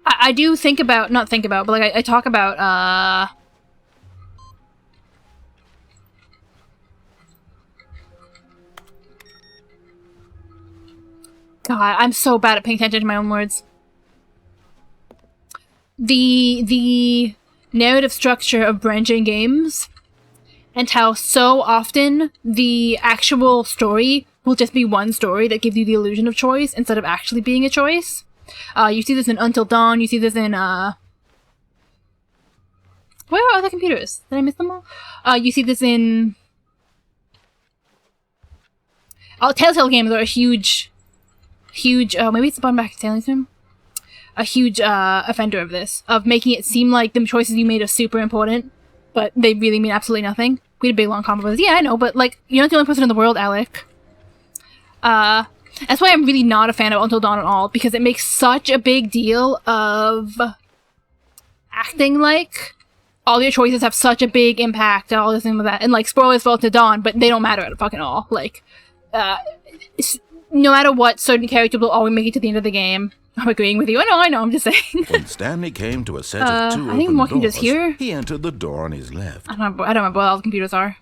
I do think about, not think about, but, like, I talk about, God, I'm so bad at paying attention to my own words. The narrative structure of branching games, and how so often the actual story will just be one story that gives you the illusion of choice instead of actually being a choice. You see this in Until Dawn, you see this in, where are the computers? Did I miss them all? You see this in... Telltale games are a huge, maybe it's the bottom back of Stanley's room? A huge, offender of this. Of making it seem like the choices you made are super important, but they really mean absolutely nothing. We had a big long convo with this. Yeah, I know, but, like, you're not the only person in the world, Alec. That's why I'm really not a fan of Until Dawn at all, because it makes such a big deal of acting like all your choices have such a big impact and all this thing with that. And, like, spoilers for Until Dawn, but they don't matter at fucking all. Like, no matter what, certain characters will always make it to the end of the game. I'm agreeing with you. I know, I'm just saying. When Stanley came to a set of two I think I'm open walking doors, just here. he entered the door on his left. I don't remember what all the computers are.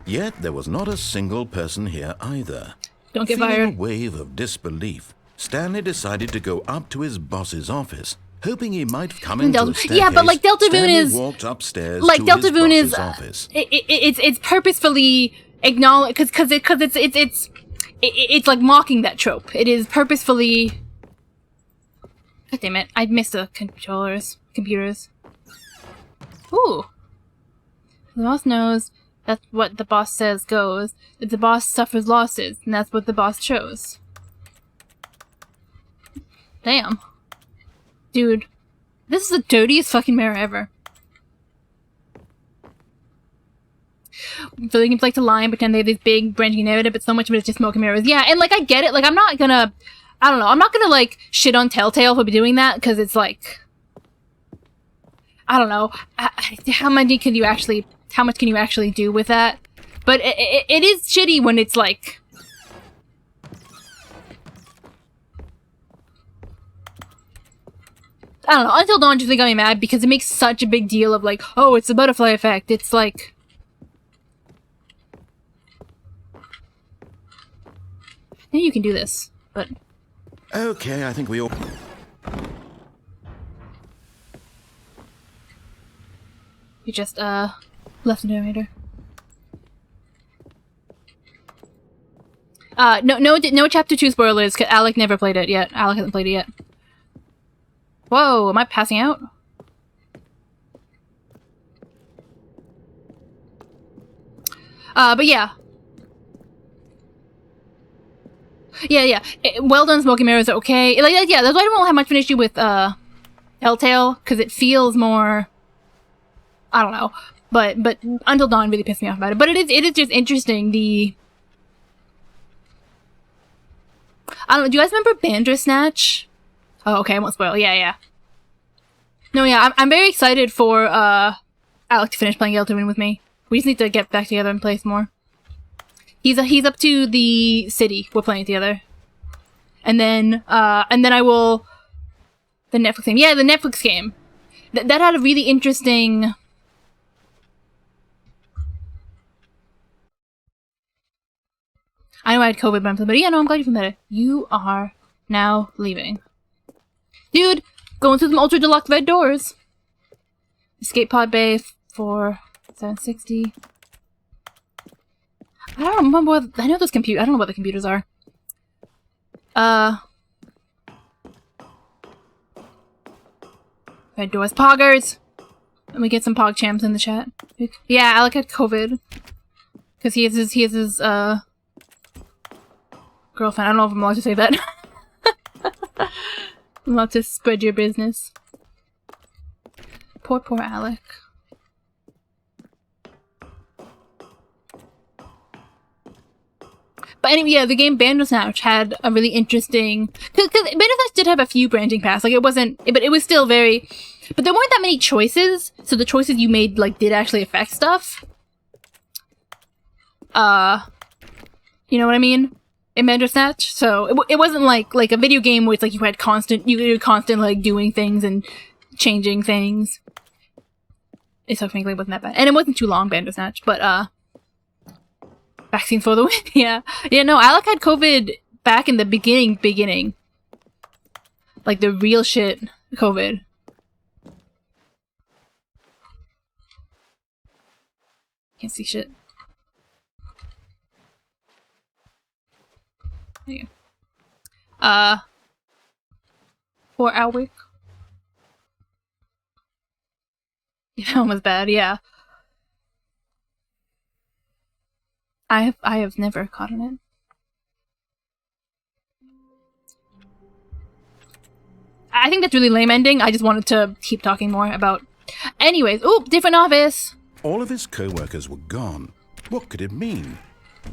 Yet there was not a single person here either. Don't get Feeling fired. a wave of disbelief, Stanley decided to go up to his boss's office, hoping he might come into a staircase. Yeah, but, like, Delta Boon is... walked upstairs like, to Delta his Boon boss's is... office. It's purposefully acknowledged... Because it's like mocking that trope. It is purposefully... God damn it. I missed the computers. Ooh. The boss knows that's what the boss says goes. That the boss suffers losses, and that's what the boss chose. Damn. Dude. This is the dirtiest fucking mirror ever. So they can like to lie and pretend they have this big branching narrative, but so much of it is just smoke and mirrors. Yeah, and like I get it. Like I'm not gonna I don't know. I'm not gonna like shit on Telltale for doing that because it's like, I don't know. How much can you actually do with that? But it is shitty when it's like, I don't know. Until Dawn just got me mad because it makes such a big deal of like, oh, it's the butterfly effect. It's like, I think you can do this, but Okay, I think we all... you just left the narrator. No chapter 2 spoilers, because Alec never played it yet. Alec hasn't played it yet. Whoa, am I passing out? But yeah. Yeah. Well done, Smoky Mirrors are okay. Like, yeah, that's why I don't have much of an issue with, Telltale, because it feels more... I don't know. But Until Dawn really pissed me off about it. But it is just interesting, the... I don't know, do you guys remember Bandersnatch? Oh, okay, I won't spoil. Yeah. No, yeah, I'm very excited for, Alec to finish playing Elderman with me. We just need to get back together and play some more. He's up to the city. We're playing it together. And then I will... The Netflix game. Yeah, the Netflix game. That had a really interesting... I know I had COVID, but yeah, no, I'm glad you're feeling better. You are now leaving. Dude, going through some ultra deluxe red doors. Escape pod bay for 760. I don't remember what, I know those I don't know what the computers are. Red doors. Poggers! Let me get some Pog champs in the chat. Yeah, Alec had COVID. Because he has his, girlfriend. I don't know if I'm allowed to say that. I'm allowed to spread your business. Poor Alec. But anyway, yeah, the game Bandersnatch had a really interesting... Because Bandersnatch did have a few branching paths. Like, it wasn't... But it was still very... But there weren't that many choices, so the choices you made, like, did actually affect stuff. You know what I mean? In Bandersnatch? So, it wasn't like a video game where it's like you had constant, like, doing things and changing things. It's technically wasn't that bad. And it wasn't too long, Bandersnatch, but, vaccine for the win. Yeah. Yeah, no, Alec had COVID back in the beginning. Like, the real shit COVID. Can't see shit. There you go. 4-hour week. Yeah, that one was bad, yeah. I have never caught on it. I think that's really lame ending. I just wanted to keep talking more about... Anyways, oop, different office! All of his co-workers were gone. What could it mean?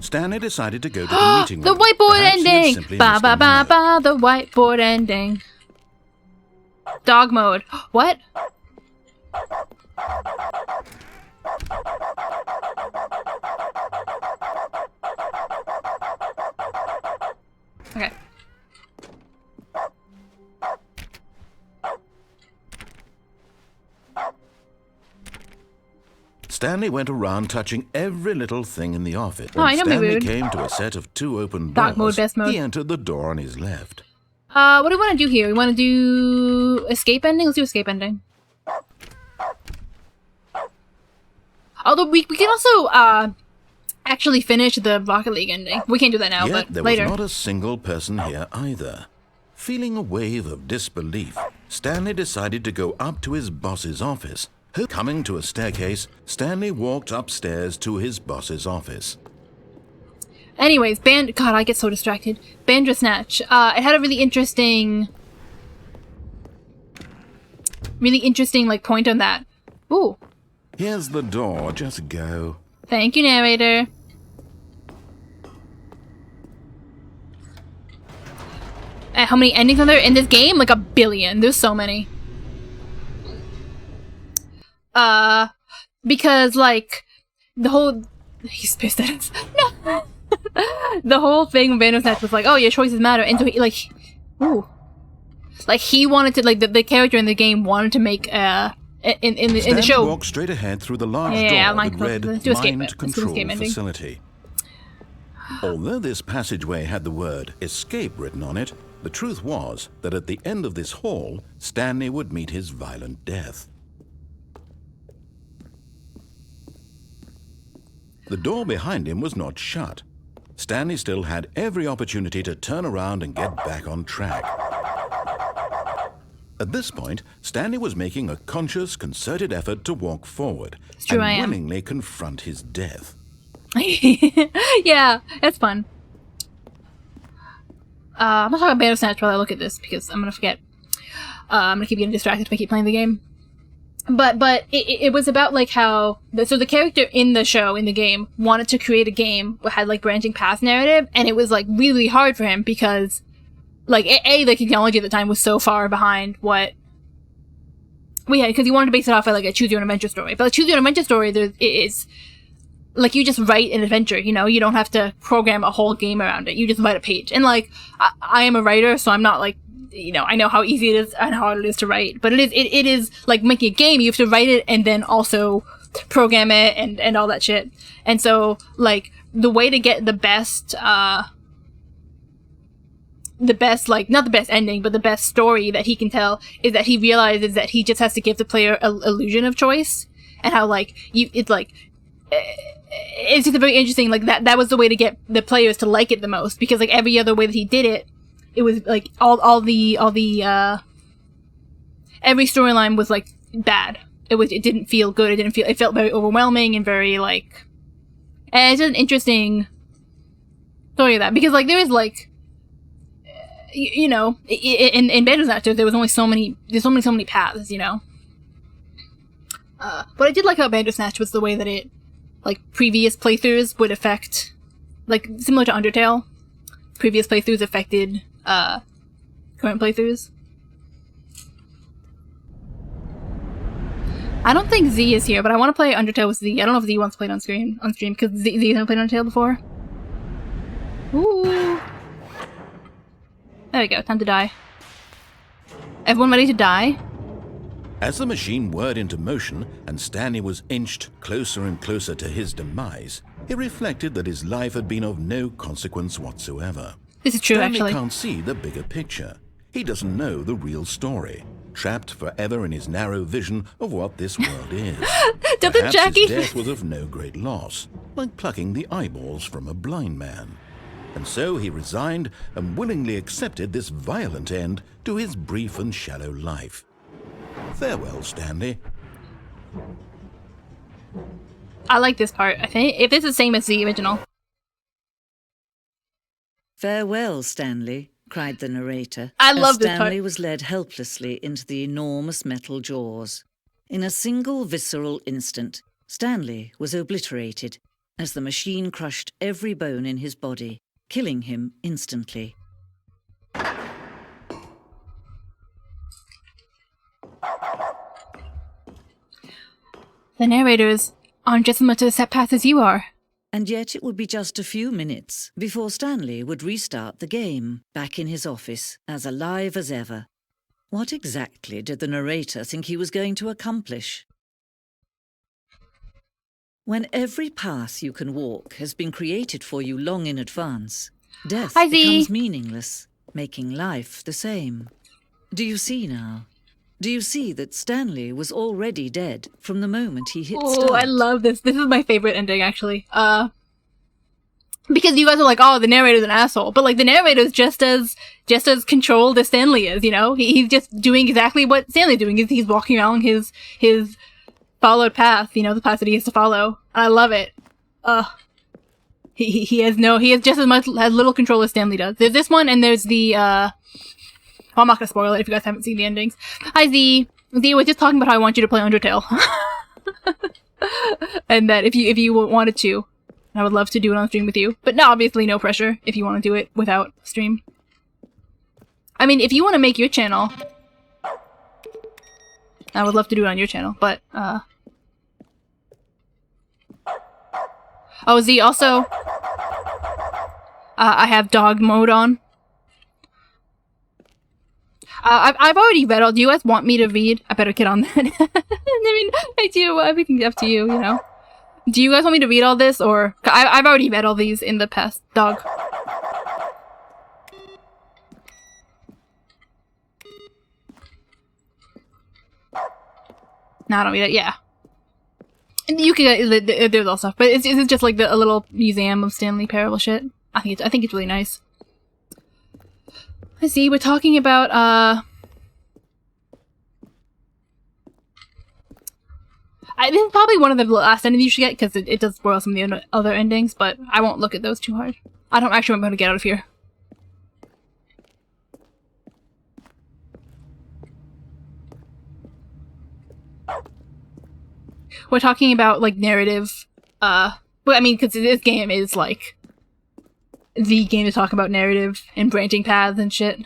Stanley decided to go to the meeting room. The whiteboard Perhaps he had ending! simply Ba missed ba a ba memo. ba, the whiteboard ending. Dog mode. What? Okay. Stanley went around touching every little thing in the office. Oh, I know, Stanley rude. came to a set of 2 open Dark doors. mode, best mode. He entered the door on his left. What do we want to do here? We want to do escape ending? Let's do escape ending. Although we can also actually finish the Rocket League ending. We can't do that now, Yet but there later. was not a single person here either. Feeling a wave of disbelief, Stanley decided to go up to his boss's office. Coming to a staircase, Stanley walked upstairs to his boss's office. Anyways, God, I get so distracted. Bandersnatch. It had a really interesting, like, point on that. Ooh. Here's the door, just go. Thank you, narrator. how many endings are there in this game? Like 1 billion. There's so many. Because, like, the whole... He's pissed at us. No! The whole thing with Bandersnatch was like, oh, your choices matter. And so he, like... Ooh. Like, he wanted to, like, the character in the game wanted to make, in the show... walked straight ahead through the large door that read Mind Control Facility. Although this passageway had the word escape written on it, the truth was that at the end of this hall, Stanley would meet his violent death. The door behind him was not shut. Stanley still had every opportunity to turn around and get back on track. At this point, Stanley was making a conscious, concerted effort to walk forward and willingly confront his death. Yeah, it's fun. I'm not talking about Bandersnatch while I look at this because I'm gonna forget. I'm gonna keep getting distracted if I keep playing the game. But it was about like how so the character in the show, in the game, wanted to create a game that had like branching path narrative, and it was like really hard for him because like the technology at the time was so far behind what we had, because he wanted to base it off of like a choose your own adventure story. But like choose your own adventure story, there is like you just write an adventure, you know, you don't have to program a whole game around it. You just write a page. And like I am a writer, so I'm not like, you know, I know how easy it is and how hard it is to write, but it is like making a game. You have to write it and then also program it and all that shit. And so like the way to get the best like not the best ending, but the best story that he can tell is that he realizes that he just has to give the player an illusion of choice, and how like it's just very interesting. Like that was the way to get the players to like it the most, because like every other way that he did it, it was like all the every storyline was like bad. It didn't feel good. It felt very overwhelming and very like, and it's just an interesting story of that, because like there is like, you know, in Bandersnatch there was only so many paths, you know. But I did like how Bandersnatch was the way that it, like, previous playthroughs would affect, like, similar to Undertale, previous playthroughs affected current playthroughs. I don't think Z is here, but I want to play Undertale with Z. I don't know if Z wants to play it on stream, because Z hasn't played Undertale before. Ooh. There we go, time to die. Everyone ready to die? As the machine whirred into motion and Stanley was inched closer and closer to his demise, he reflected that his life had been of no consequence whatsoever. This is true, Stanley actually. can't see the bigger picture. He doesn't know the real story, trapped forever in his narrow vision of what this world is. Doesn't Jackie? His death was of no great loss, like plucking the eyeballs from a blind man. And so he resigned and willingly accepted this violent end to his brief and shallow life. Farewell, Stanley. I like this part, I think. If it's the same as the original. Farewell, Stanley, cried the narrator. I love this part. Stanley was led helplessly into the enormous metal jaws. In a single visceral instant, Stanley was obliterated as the machine crushed every bone in his body, killing him instantly. The narrators aren't just as much of a set path as you are. And yet it would be just a few minutes before Stanley would restart the game, back in his office, as alive as ever. What exactly did the narrator think he was going to accomplish? When every path you can walk has been created for you long in advance, death becomes meaningless, making life the same. Do you see now? Do you see that Stanley was already dead from the moment he hit start? Oh, I love this. This is my favorite ending, actually. Because you guys are like, oh, the narrator's an asshole. But, like, the narrator's just as controlled as Stanley is, you know? He's just doing exactly what Stanley's doing. He's walking along his followed path, you know, the path that he has to follow. I love it. He has just as little control as Stanley does. There's this one, and there's the, well, I'm not gonna spoil it if you guys haven't seen the endings. Hi, Z. Z was just talking about how I want you to play Undertale. And that if you wanted to, I would love to do it on stream with you. But no, obviously no pressure if you want to do it without stream. I mean, if you want to make your channel, I would love to do it on your channel, but, Oh, Z, also, I have dog mode on. I've already read all. Do you guys want me to read? I better get on that. I mean, I do. Everything's up to you, you know. Do you guys want me to read all this, or... I've already read all these in the past. Dog. No, I don't read it. Yeah. And you can there's all stuff, but it's just like a little museum of Stanley Parable shit. I think it's really nice. I see. We're talking about this is probably one of the last endings you should get because it does spoil some of the other endings, but I won't look at those too hard. I don't actually remember how to get out of here. We're talking about, like, narrative, well, I mean, because this game is, like, the game to talk about narrative and branching paths and shit.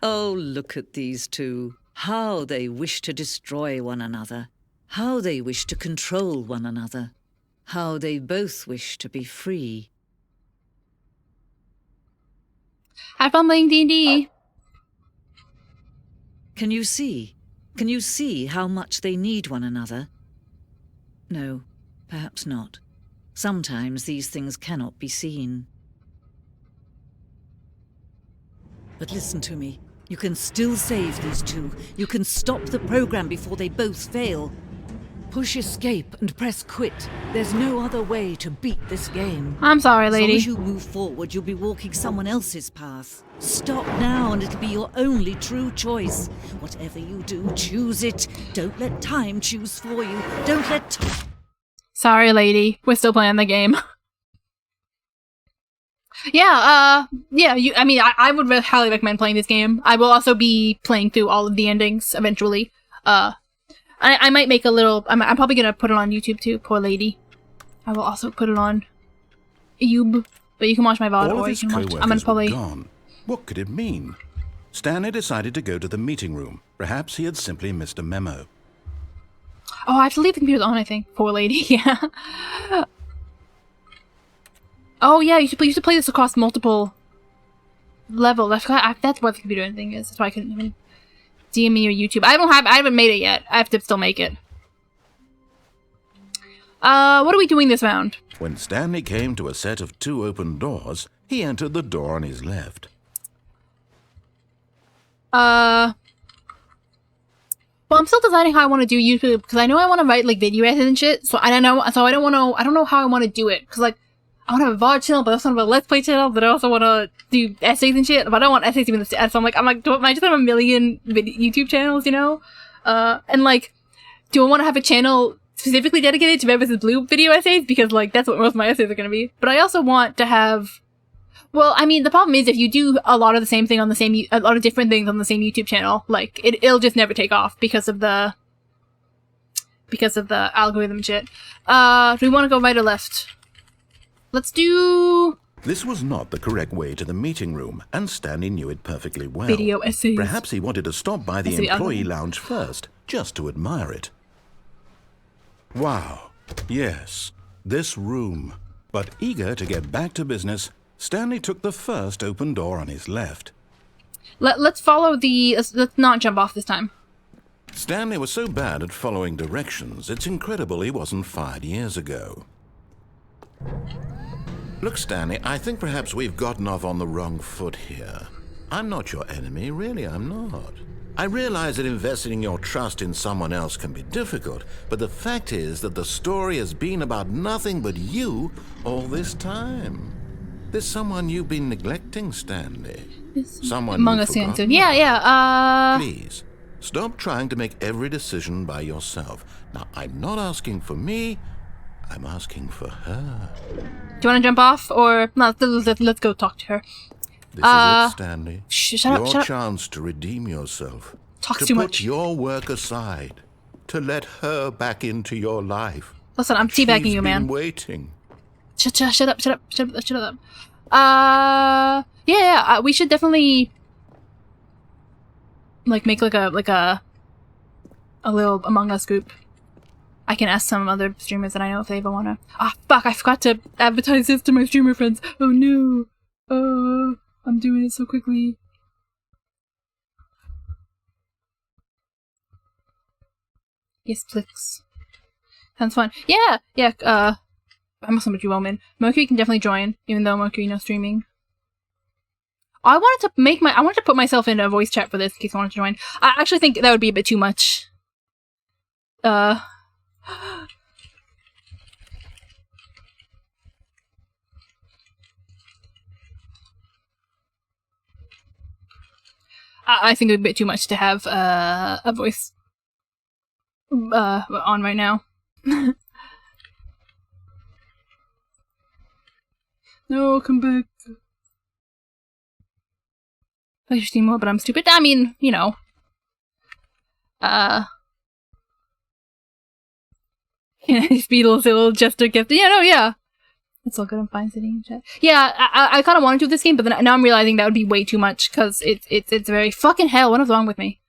Oh, look at these two. How they wish to destroy one another. How they wish to control one another. How they both wish to be free. Have fun playing D&D. Can you see? Can you see how much they need one another? No, perhaps not. Sometimes these things cannot be seen. But listen to me. You can still save these two. You can stop the program before they both fail. Push escape and press quit. There's no other way to beat this game. I'm sorry, lady. As long as you move forward, you'll be walking someone else's path. Stop now and it'll be your only true choice. Whatever you do, choose it. Don't let time choose for you. Don't let time... Sorry, lady. We're still playing the game. Yeah, I mean, I would highly recommend playing this game. I will also be playing through all of the endings eventually. I might make a little... I'm probably gonna put it on YouTube too, poor lady. I will also put it on YouTube, but you can watch my VOD All or of you his can watch... co-workers I'm gonna probably... were gone. What could it mean? Stanley decided to go to the meeting room. Perhaps he had simply missed a memo. Oh, I have to leave the computers on, I think. Poor lady, yeah. Oh, yeah, you should play this across multiple levels. That's what the computer ending is. That's why I couldn't even... DM me or YouTube. I haven't made it yet. I have to still make it. What are we doing this round? When Stanley came to a set of 2 open doors, he entered the door on his left. Well, I'm still deciding how I want to do YouTube because I know I want to write like video essays and shit. So I don't know how I want to do it because like I want to have a VOD channel, but I also want to have a Let's Play channel, but I also want to do essays and shit. But I don't want essays to be in the so I'm like, do I just have a million YouTube channels, you know? And like, do I want to have a channel specifically dedicated to Red vs. Blue video essays? Because like, that's what most of my essays are going to be. But I also want to have, well, I mean, the problem is if you do a lot of the same thing on the same, a lot of different things on the same YouTube channel, like, it'll just never take off because of the algorithm shit. Do we want to go right or left? Let's do... This was not the correct way to the meeting room, and Stanley knew it perfectly well. Video essays. Perhaps he wanted to stop by the employee lounge first, just to admire it. Wow. Yes, this room. But eager to get back to business, Stanley took the first open door on his left. Let's follow the... Let's not jump off this time. Stanley was so bad at following directions, it's incredible he wasn't fired years ago. Look, Stanley, I think perhaps we've gotten off on the wrong foot here. I'm not your enemy, really, I'm not. I realize that investing your trust in someone else can be difficult, but the fact is that the story has been about nothing but you all this time. There's someone you've been neglecting, Stanley. Someone Among Us answered. Yeah. Please, stop trying to make every decision by yourself. Now, I'm not asking for me, I'm asking for her. Do you want to jump off, or... No, let's go talk to her. This is it, Stanley. Shut up. Your chance to redeem yourself. Talks too much. To put your work aside. To let her back into your life. Listen, I'm teabagging you, man. She's been waiting. Shut up. Yeah, we should definitely like make like a little Among Us group. I can ask some other streamers that I know if they ever wanna. Ah, fuck! I forgot to advertise this to my streamer friends. Oh no! I'm doing it so quickly. Yes, please. Sounds fun. Yeah. I must have you, Roman. Mercury can definitely join, even though Mercury no streaming. I wanted to put myself in a voice chat for this in case I wanted to join. I actually think that would be a bit too much. I think it would be a bit too much to have a voice on right now. No, come back. I should steam more, but I'm stupid. I mean, you know. These Beatles, a little jester gift. Yeah, no, yeah. It's all good. I'm fine sitting in chat. Yeah, I kind of wanted to do this game, but then now I'm realizing that would be way too much because it's very fucking hell. What is wrong with me?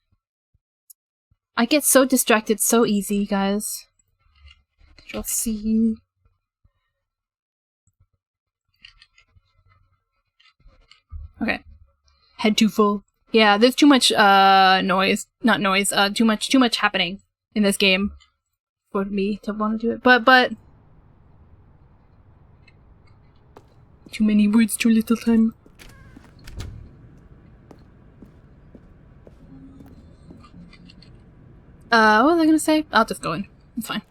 I get so distracted so easy, guys. Control C. Okay. Head too full. Yeah, there's too much noise. Not noise. Too much happening in this game for me to want to do it. But too many words, too little time. What was I gonna say? I'll just go in. It's fine.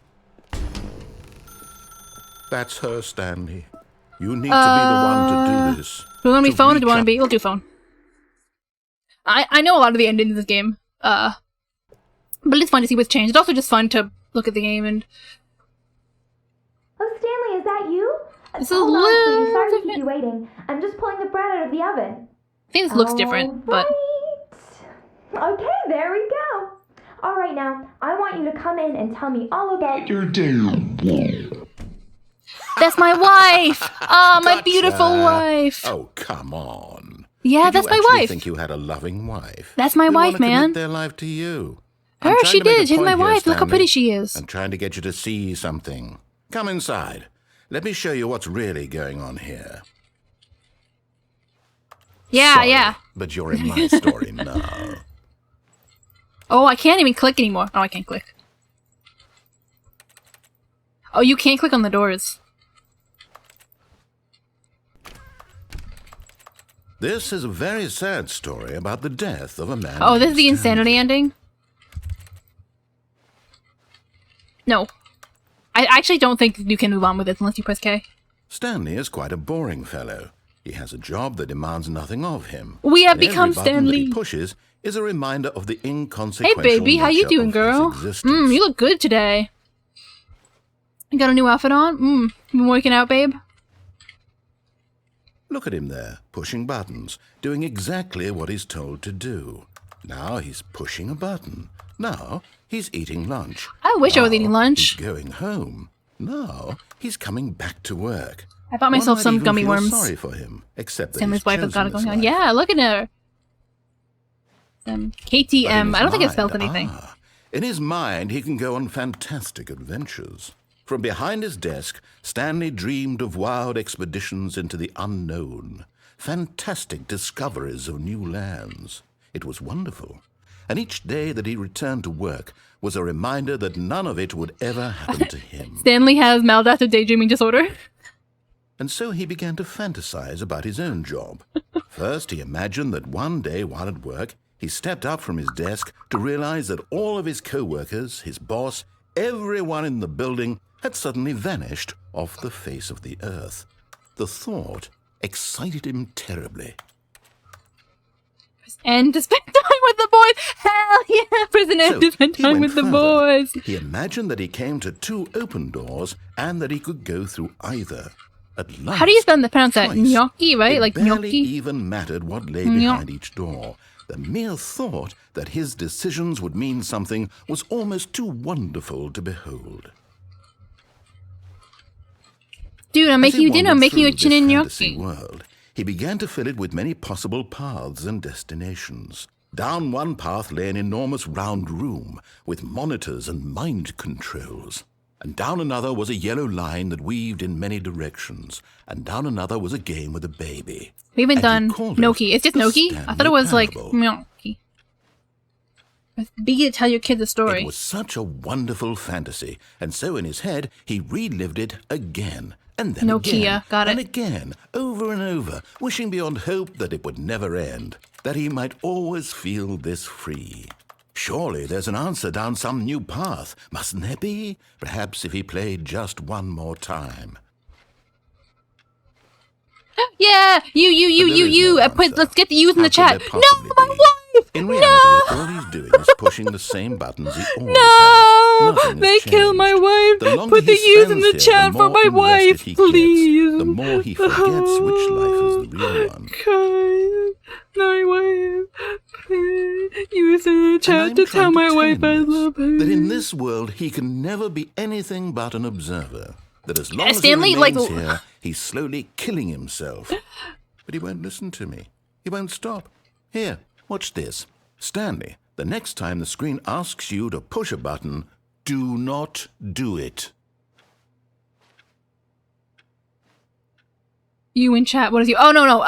That's her, Stanley. You need to be the one to do this. Do you want to be phone or do you want to be? We'll do phone. I know a lot of the endings of this game. But it's fun to see what's changed. It's also just fun to look at the game and... Oh, Stanley, is that you? This is a little Sorry to different. keep you waiting. I'm just pulling the bread out of the oven. I think this looks different, but... Okay, there we go. All right, now, I want you to come in and tell me all about your day. That's my wife! Ah, my beautiful wife! Oh, come on. Yeah, that's my wife. I think you had a loving wife. That's my wife, man. Commit their life to you. Her, she did. She's my wife. Look how pretty she is. I'm trying to get you to see something. Come inside. Let me show you what's really going on here. Yeah, Sorry, yeah. But you're in my story now. Oh, I can't even click anymore. Oh, I can't click. Oh, you can't click on the doors. This is a very sad story about the death of a man. Oh, this is the insanity ending? No. I actually don't think you can move on with it unless you press K. Stanley is quite a boring fellow. He has a job that demands nothing of him. We have And become every button that Stanley. he pushes is a reminder of the inconsequential Hey, baby, how you nature doing, of girl? his existence. You look good today. You got a new outfit on? You been working out, babe? Look at him there, pushing buttons, doing exactly what he's told to do. Now he's pushing a button. Now he's eating lunch. I wish I was eating lunch. He's going home. Now he's coming back to work. I bought myself One might some even gummy feel worms. Sorry for him, except that Stanley's he's wife has got it chosen going this on. life. Yeah, look at her. But in KTM. his I don't think it mind, spelled anything. In his mind, he can go on fantastic adventures. From behind his desk, Stanley dreamed of wild expeditions into the unknown, fantastic discoveries of new lands. It was wonderful. And each day that he returned to work was a reminder that none of it would ever happen to him. Stanley has maladaptive daydreaming disorder. And so he began to fantasize about his own job. First, he imagined that one day while at work, he stepped up from his desk to realize that all of his co-workers, his boss, everyone in the building had suddenly vanished off the face of the earth. The thought excited him terribly. And to spend time with the boys. Hell yeah, prison and to spend he time went with the further. boys. He imagined that he came to two open doors and that he could go through either. At last, How do you pronounce that? twice, Gnocchi, right? it Like barely gnocchi? even mattered what lay behind each door. The mere thought that his decisions would mean something was almost too wonderful to behold. Dude, I'm As making he you dinner. I'm wandered making you a through chin and this fantasy gnocchi. world, he began to fill it with many possible paths and destinations. Down one path lay an enormous round room with monitors and mind controls. And down another was a yellow line that weaved in many directions. And down another was a game with a baby. We haven't done Noki. It's just Noki? I thought it was like Noki. Be to tell your kid the story. It was such a wonderful fantasy. And so in his head, he relived it again. And then again. Got it. And again, over and over, wishing beyond hope that it would never end. That he might always feel this free. Surely there's an answer down some new path, mustn't there be? Perhaps if he played just one more time. Yeah, you. Let's get the U's in the chat. No, my wife! In reality, all he's doing is pushing the same buttons he always has. They killed my wife. Put the U's in the chat for my wife, please. The more he forgets which life is the real one. My wife, please. Use in the chat to tell my wife I love her. That in this world he can never be anything but an observer. That as long as Stanley, he remains here, he's slowly killing himself. But he won't listen to me. He won't stop. Here, watch this. Stanley, the next time the screen asks you to push a button, do not do it. You in chat, what is you? Oh, no.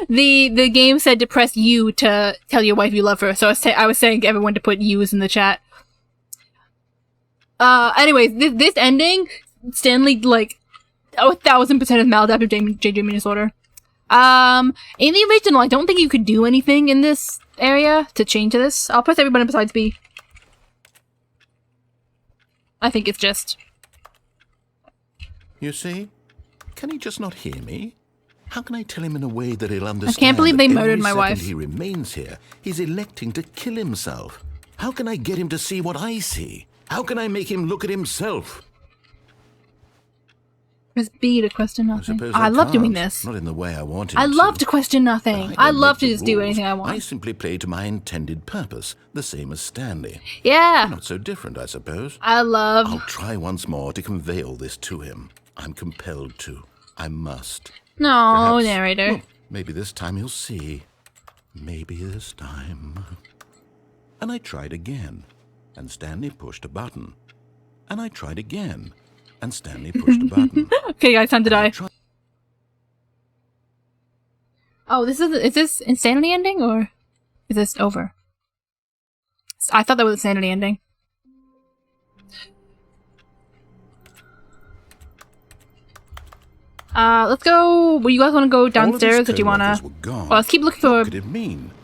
The game said to press U to tell your wife you love her, so I was saying to everyone to put U's in the chat. Anyways, this ending, Stanley, like, 1,000% is maladaptive daydreaming disorder. In the original, I don't think you could do anything in this area to change this. I'll press everybody besides B. I think it's just... You see? Can he just not hear me? How can I tell him in a way that he'll understand? I can't believe they murdered my wife. He remains here. He's electing to kill himself. How can I get him to see what I see? How can I make him look at himself? Press B to question nothing. I love doing this. Not in the way I want him I love to question nothing. I love to just do anything I want. I simply play to my intended purpose, the same as Stanley. Yeah. Not so different, I suppose. I'll try once more to convey all this to him. I'm compelled to. I must. No, perhaps, narrator. Well, maybe this time he'll see. Maybe this time. And I tried again. And Stanley pushed a button. And I tried again. And Stanley pushed a button. Okay, guys, time to die. Oh, is this Insanity Ending, or is this over? I thought that was Insanity Ending. Let's go. Well, you guys want to go downstairs, or do you want to... Well, let's keep looking for the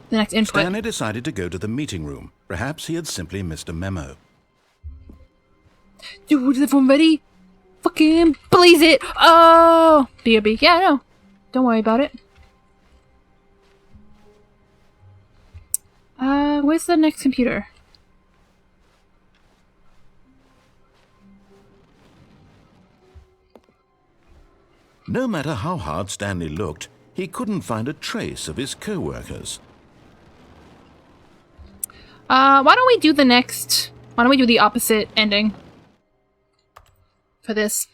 next input. Stanley decided to go to the meeting room. Perhaps he had simply missed a memo. Dude, is everyone ready? Fucking blaze it! Oh! B.O.B. Yeah, no. Don't worry about it. Where's the next computer? No matter how hard Stanley looked, he couldn't find a trace of his co-workers. Why don't we do the opposite ending for this?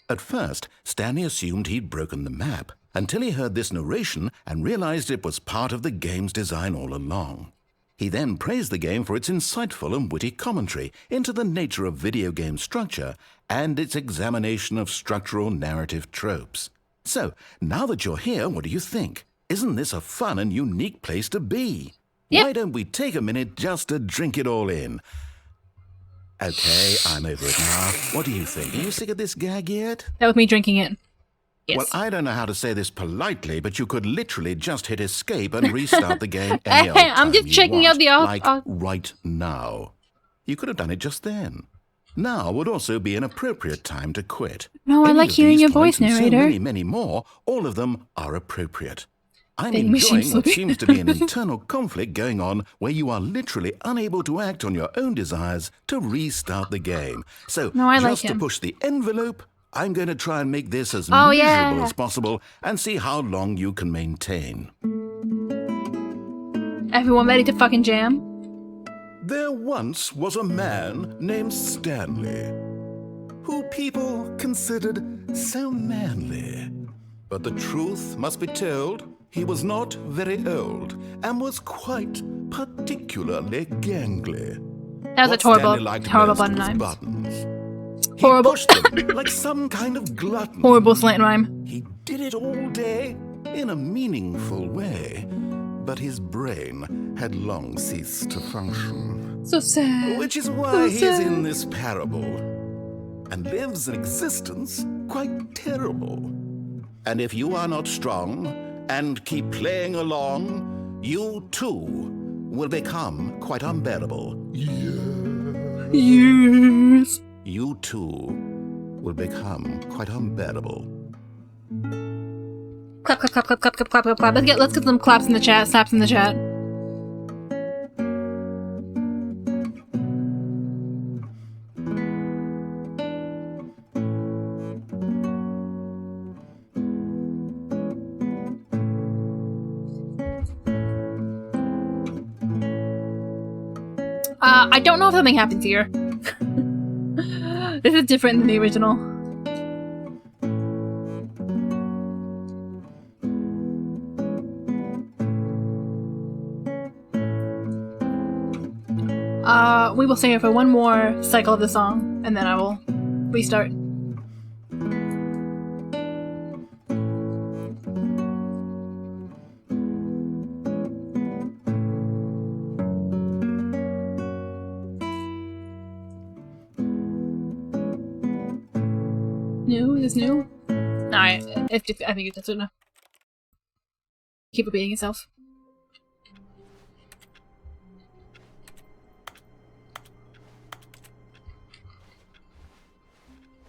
At first, Stanley assumed he'd broken the map, until he heard this narration and realized it was part of the game's design all along. He then praised the game for its insightful and witty commentary into the nature of video game structure and its examination of structural narrative tropes. So, now that you're here, what do you think? Isn't this a fun and unique place to be? Yep. Why don't we take a minute just to drink it all in? Okay, I'm over it now. What do you think? Are you sick of this gag yet? That was me drinking it. Yes. Well, I don't know how to say this politely, but you could literally just hit escape and restart the game any old time I'm just checking out the like right now. You could have done it just then. Now would also be an appropriate time to quit. No, I like hearing your voice, narrator. So many more, all of them are appropriate. I'm enjoying what seems to be an internal conflict going on where you are literally unable to act on your own desires to restart the game. So, just to push the envelope, I'm going to try and make this as miserable as possible and see how long you can maintain. Everyone ready to fucking jam? There once was a man named Stanley, who people considered so manly. But the truth must be told, he was not very old and was quite particularly gangly. That was a horrible button rhyme. He pushed them like some kind of glutton. Horrible slant rhyme. He did it all day in a meaningful way, but his brain had long ceased to function. So sad. Which is why he is in this parable and lives an existence quite terrible. And if you are not strong and keep playing along, you too will become quite unbearable. Yes. You too will become quite unbearable. Clap, clap, clap, clap, clap, clap, clap, clap, clap. Let's get some claps in the chat, snaps in the chat. I don't know if something happens here. This is different than the original. We will stay here for one more cycle of the song, and then I will restart. New? Is this new? Alright, I think it's just enough. Keep repeating yourself.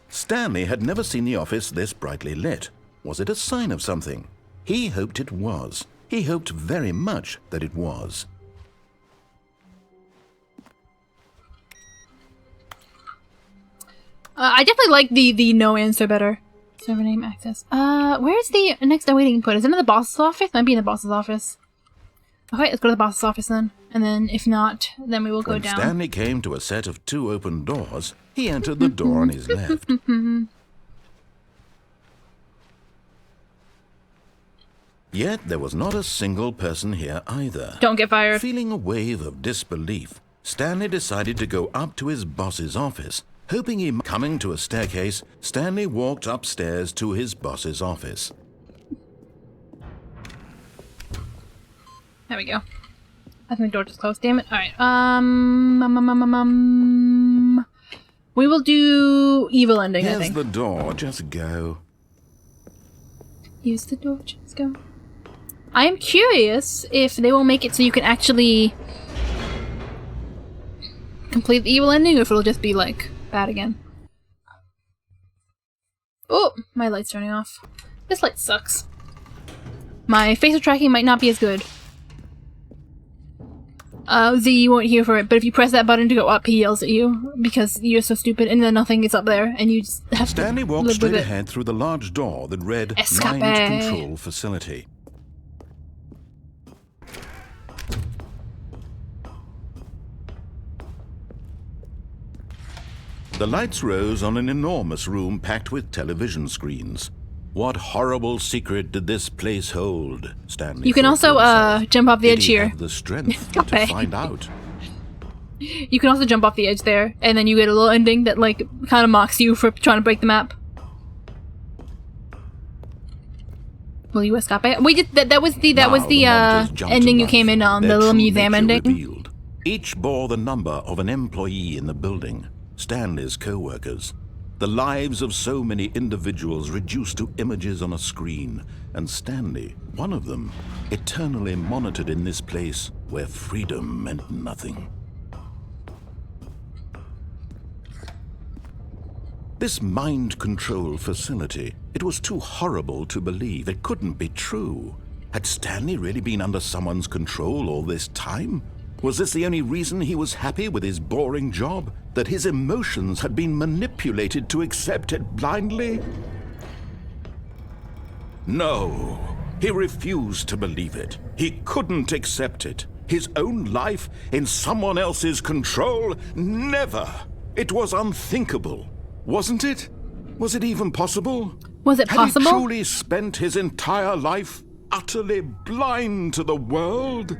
Stanley had never seen the office this brightly lit. Was it a sign of something? He hoped it was. He hoped very much that it was. I definitely like the no answer better. Server name access. Where's the next awaiting input? Is it in the boss's office? Might be in the boss's office. Okay, let's go to the boss's office then. And then, if not, then we will go down. When Stanley came to a set of 2 open doors, he entered the door on his left. Yet there was not a single person here either. Don't get fired. Feeling a wave of disbelief, Stanley decided to go up to his boss's office. Hoping he might coming to a staircase, Stanley walked upstairs to his boss's office. There we go. I think the door just closed, damn it. Alright, we will do evil ending, I think. Here's the door, just go. Use the door, just go. I am curious if they will make it so you can actually complete the evil ending, or if it'll just be, like, bad again. Oh, my light's turning off. This light sucks. My facial tracking might not be as good. Z, you weren't here for it, but if you press that button to go up, he yells at you because you're so stupid, and then nothing is up there, and you just have Stanley walked straight ahead through the large door that read Escape. Mind Control Facility. The lights rose on an enormous room packed with television screens. What horrible secret did this place hold? Stanley. You can also jump off the edge here. Have the strength to find out. You can also jump off the edge there, and then you get a little ending that like kind of mocks you for trying to break the map. Will you escape? We did that was the ending you came in on, the little museum ending. Revealed. Each bore the number of an employee in the building. Stanley's co-workers. The lives of so many individuals reduced to images on a screen, and Stanley, one of them, eternally monitored in this place where freedom meant nothing. This mind control facility, it was too horrible to believe. It couldn't be true. Had Stanley really been under someone's control all this time? Was this the only reason he was happy with his boring job? That his emotions had been manipulated to accept it blindly? No, he refused to believe it. He couldn't accept it. His own life in someone else's control? Never! It was unthinkable. Wasn't it? Was it even possible? Was it possible? Had he truly spent his entire life utterly blind to the world?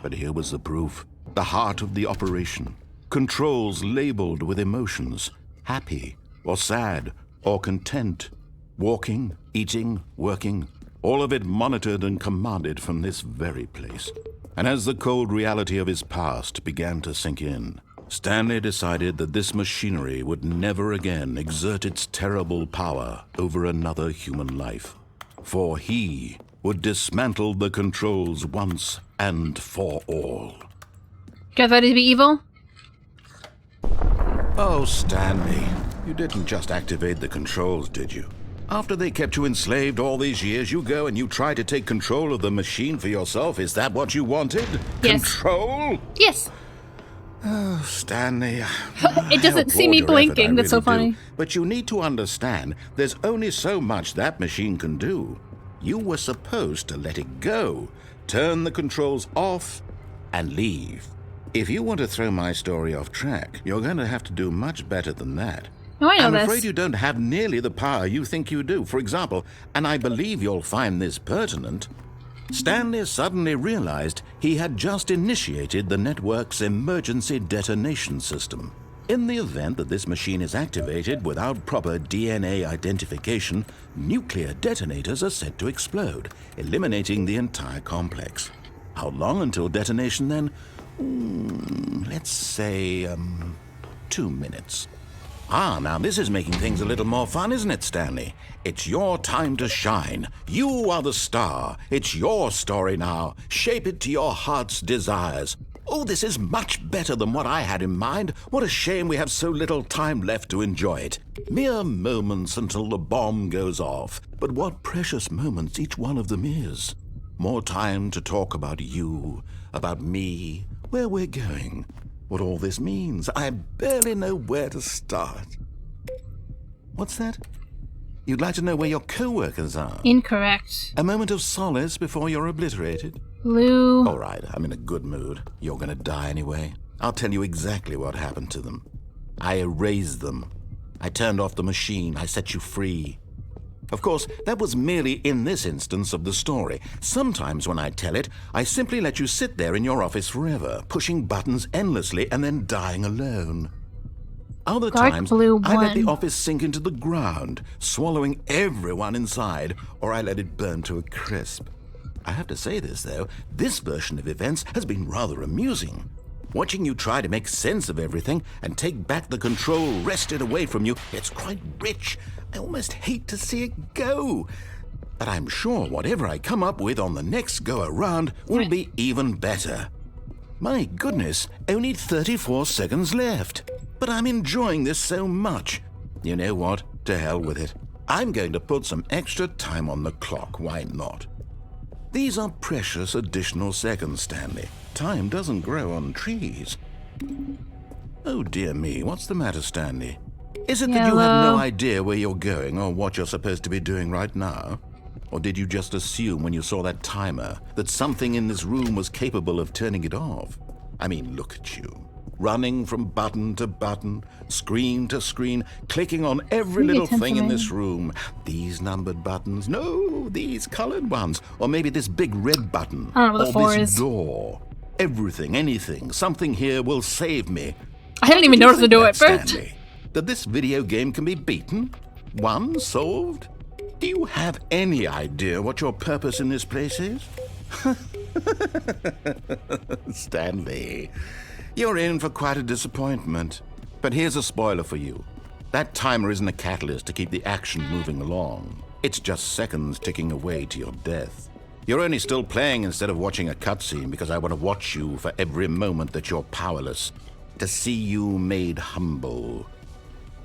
But here was the proof. The heart of the operation. Controls labeled with emotions. Happy, or sad, or content. Walking, eating, working. All of it monitored and commanded from this very place. And as the cold reality of his past began to sink in, Stanley decided that this machinery would never again exert its terrible power over another human life. For he would dismantle the controls once and for all. You guys ready to be evil? Oh, Stanley, you didn't just activate the controls, did you? After they kept you enslaved all these years, you go and you try to take control of the machine for yourself. Is that what you wanted? Yes. Control? Yes. Oh, Stanley. It doesn't see me blinking. That's so funny. But you need to understand, there's only so much that machine can do. You were supposed to let it go, turn the controls off, and leave. If you want to throw my story off track, you're going to have to do much better than that. No, I know I'm this. afraid you don't have nearly the power you think you do. For example, and I believe you'll find this pertinent, Stanley suddenly realized he had just initiated the network's emergency detonation system. In the event that this machine is activated without proper DNA identification, nuclear detonators are set to explode, eliminating the entire complex. How long until detonation then? Let's say, 2 minutes. Now this is making things a little more fun, isn't it, Stanley? It's your time to shine. You are the star. It's your story now. Shape it to your heart's desires. Oh, this is much better than what I had in mind. What a shame we have so little time left to enjoy it. Mere moments until the bomb goes off. But what precious moments each one of them is. More time to talk about you, about me, where we're going. What all this means. I barely know where to start. What's that? You'd like to know where your co-workers are? Incorrect. A moment of solace before you're obliterated? Blue. All right, I'm in a good mood. You're gonna die anyway. I'll tell you exactly what happened to them. I erased them. I turned off the machine. I set you free. Of course, that was merely in this instance of the story. Sometimes when I tell it, I simply let you sit there in your office forever, pushing buttons endlessly and then dying alone. Other times, I let the office sink into the ground, swallowing everyone inside, or I let it burn to a crisp. I have to say this, though, this version of events has been rather amusing. Watching you try to make sense of everything and take back the control wrested away from you, it's quite rich. I almost hate to see it go. But I'm sure whatever I come up with on the next go-around will be even better. My goodness, only 34 seconds left. But I'm enjoying this so much. You know what? To hell with it. I'm going to put some extra time on the clock. Why not? These are precious additional seconds, Stanley. Time doesn't grow on trees. Oh dear me, what's the matter, Stanley? Is it that you have no idea where you're going or what you're supposed to be doing right now? Or did you just assume when you saw that timer that something in this room was capable of turning it off? I mean, look at you. Running from button to button, screen to screen, clicking on every little thing in this room. These numbered buttons, no, these colored ones. Or maybe this big red button. I don't know what the 4 is. Door. Everything, anything, something here will save me. I didn't even notice to do it first. Stanley, that this video game can be beaten? Won? Solved? Do you have any idea what your purpose in this place is? Stanley, you're in for quite a disappointment. But here's a spoiler for you. That timer isn't a catalyst to keep the action moving along. It's just seconds ticking away to your death. You're only still playing instead of watching a cutscene because I want to watch you for every moment that you're powerless. To see you made humble.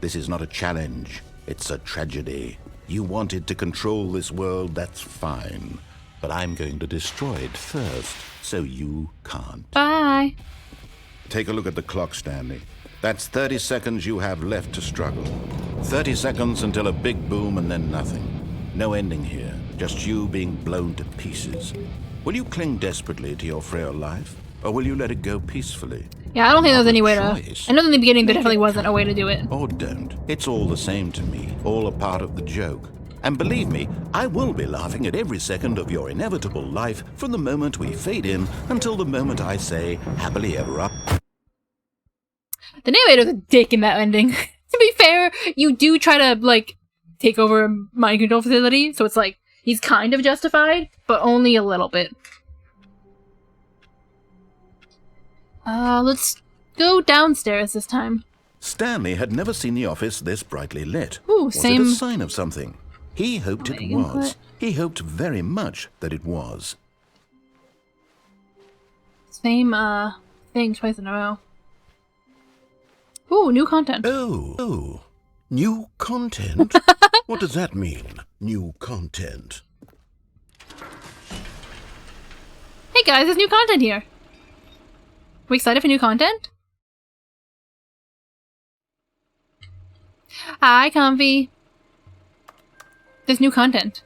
This is not a challenge. It's a tragedy. You wanted to control this world, that's fine. But I'm going to destroy it first, so you can't. Bye. Take a look at the clock, Stanley. That's 30 seconds you have left to struggle. 30 seconds until a big boom and then nothing. No ending here, just you being blown to pieces. Will you cling desperately to your frail life, or will you let it go peacefully? Yeah, I don't think there's any way choice. to... I know in the beginning there Make definitely it wasn't a way to count. do it. Or don't. It's all the same to me. All a part of the joke. And believe me, I will be laughing at every second of your inevitable life from the moment we fade in until the moment I say, happily ever after. The narrator's a dick in that ending. To be fair, you do try to, like, take over a mind control facility, so it's like, he's kind of justified, but only a little bit. Let's go downstairs this time. Stanley had never seen the office this brightly lit. Ooh, was same... it a sign of something? He hoped it was. Input. He hoped very much that it was. Same, thing twice in a row. Ooh, new content. Oh. New content? What does that mean, new content? Hey guys, there's new content here. We excited for new content? Hi, Comfy. There's new content.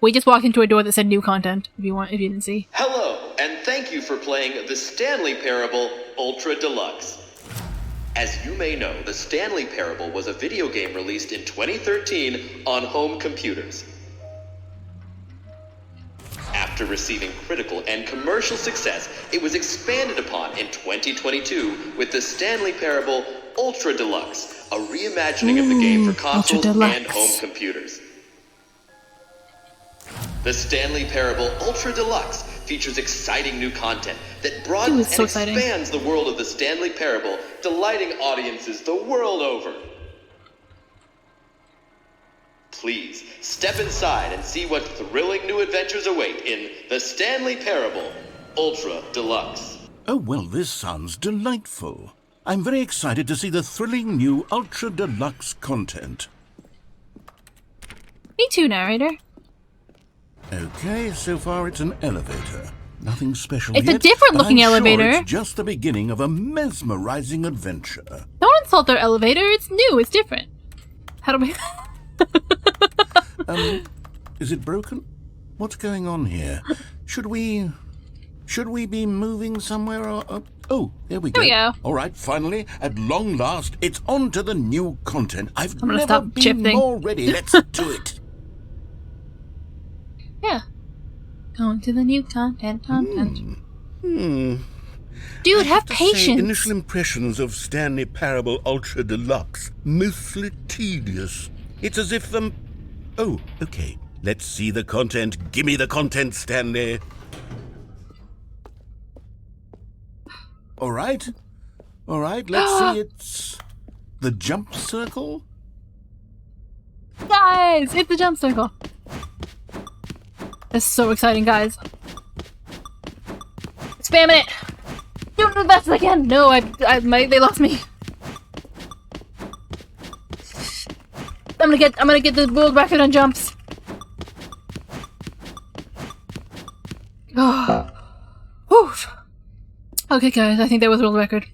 We just walked into a door that said new content, if you didn't see. Hello, and thank you for playing the Stanley Parable Ultra Deluxe. As you may know, the Stanley Parable was a video game released in 2013 on home computers. After receiving critical and commercial success, it was expanded upon in 2022 with the Stanley Parable Ultra Deluxe, a reimagining of the game for consoles and home computers. The Stanley Parable Ultra Deluxe features exciting new content that broadens and expands the world of the Stanley Parable, delighting audiences the world over. Please, step inside and see what thrilling new adventures await in the Stanley Parable Ultra Deluxe. Oh, well, this sounds delightful. I'm very excited to see the thrilling new Ultra Deluxe content. Me too, narrator. Okay, so far it's an elevator. Nothing special It's yet, a different looking but I'm elevator. Sure it's just the beginning of a mesmerizing adventure. Don't insult their elevator. It's new. It's different. How do we... Is it broken? What's going on here? Should we be moving somewhere or... Oh, there we go. There we go. All right, finally, at long last, it's on to the new content. I've I'm gonna never stop been shifting. more ready. Let's do it. Yeah. Going to the new content. Dude, have patience. Initial impressions of Stanley Parable Ultra Deluxe. Mostly tedious. It's as if Oh, okay. Let's see the content. Gimme the content, Stanley. All right, let's see. It's the jump circle? Guys, it's the jump circle. That's so exciting, guys. Spamming it. Doing the best I can. No, they lost me. I'm gonna get the world record on jumps. Oh. Oof. Okay, guys, I think that was world record.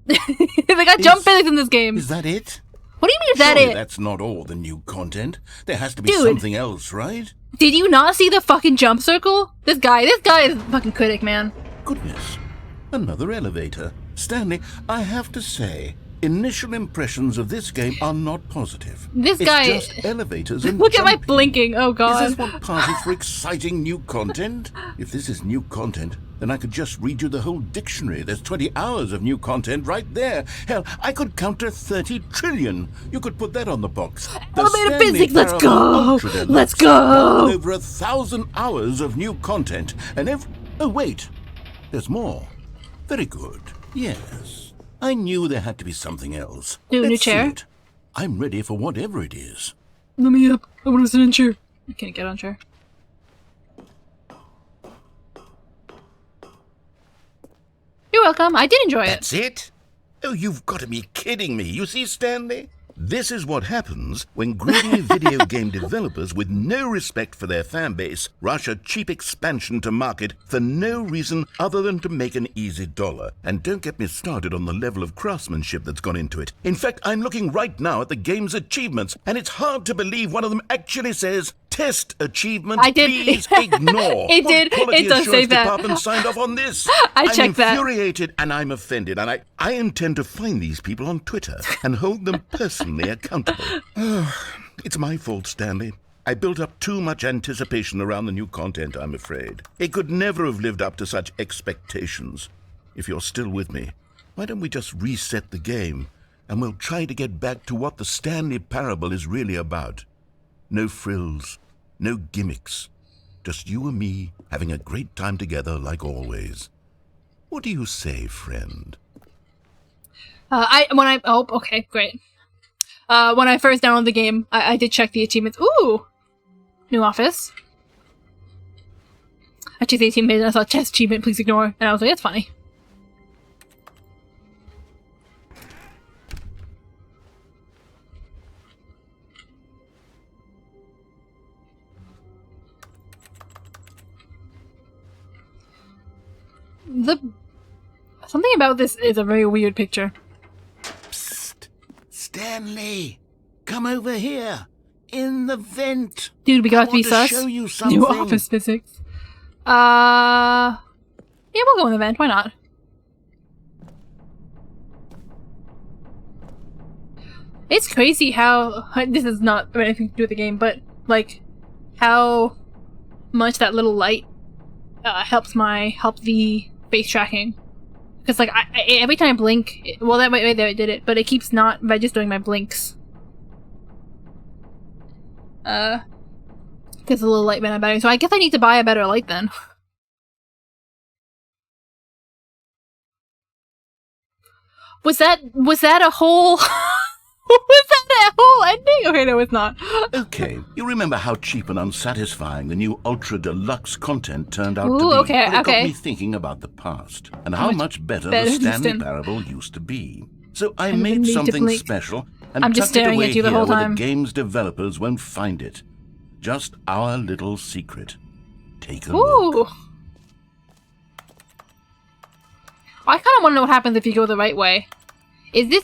They got jump physics in this game. Is that it? What do you mean, is that Surely it? that's not all the new content. There has to be Dude. something else, right? Did you not see the fucking jump circle? This guy is a fucking critic, man. Goodness. Another elevator. Stanley, I have to say, initial impressions of this game are not positive. This guy... It's just elevators and Look at my jumping. blinking, oh god. Is this what passes for exciting new content? If this is new content, then I could just read you the whole dictionary. There's 20 hours of new content right there. Hell, I could counter 30 trillion. You could put that on the box. The Elevator Stanley physics, let's Parable go! Ultra Deluxe. Let's go! Over 1,000 hours of new content. And oh, wait. There's more. Very good. Yes. I knew there had to be something else. New Let's chair? see it. I'm ready for whatever it is. Let me up. I want to sit in chair. I can't get on chair. You're welcome. I did enjoy it. That's it? Oh, you've got to be kidding me. You see, Stanley? This is what happens when greedy video game developers with no respect for their fan base rush a cheap expansion to market for no reason other than to make an easy dollar. And don't get me started on the level of craftsmanship that's gone into it. In fact, I'm looking right now at the game's achievements, and it's hard to believe one of them actually says test achievements. I did. Please ignore. It did. Quality It does say Assurance that. Department signed off on this. I checked that. I'm infuriated and I'm offended, and I intend to find these people on Twitter and hold them personally accountable. It's my fault, Stanley. I built up too much anticipation around the new content, I'm afraid. It could never have lived up to such expectations. If you're still with me, why don't we just reset the game, and we'll try to get back to what the Stanley Parable is really about. No frills, no gimmicks. Just you and me having a great time together like always. What do you say, friend? Okay, great. When I first downloaded the game, I did check the achievements. Ooh! New office. I checked the achievement and I saw chest achievement, please ignore. And I was like, that's funny. Something about this is a very weird picture. Psst! Stanley! Come over here! In the vent! Dude, we got to be I want sus. to show you something. New office physics. Yeah, we'll go in the vent, why not? It's crazy how, this is not anything to do with the game, but, like, how much that little light helps the face tracking. Because, like, every time I blink, well, that way there it did it, but it keeps not registering my blinks. Gets a little light man battery, so I guess I need to buy a better light then. Was that a whole... Was that a whole ending? Okay, no, it's not. Okay, you remember how cheap and unsatisfying the new Ultra Deluxe content turned out to be. Okay, but it okay. got me thinking about the past and how much better the than Stanley Stan- Parable used to be. So I didn't made need to something blink. special and I'm just tucked it staring away at you the here whole where time. the game's developers won't find it. Just our little secret. Take a look. Ooh. I kind of want to know what happens if you go the right way. Is this,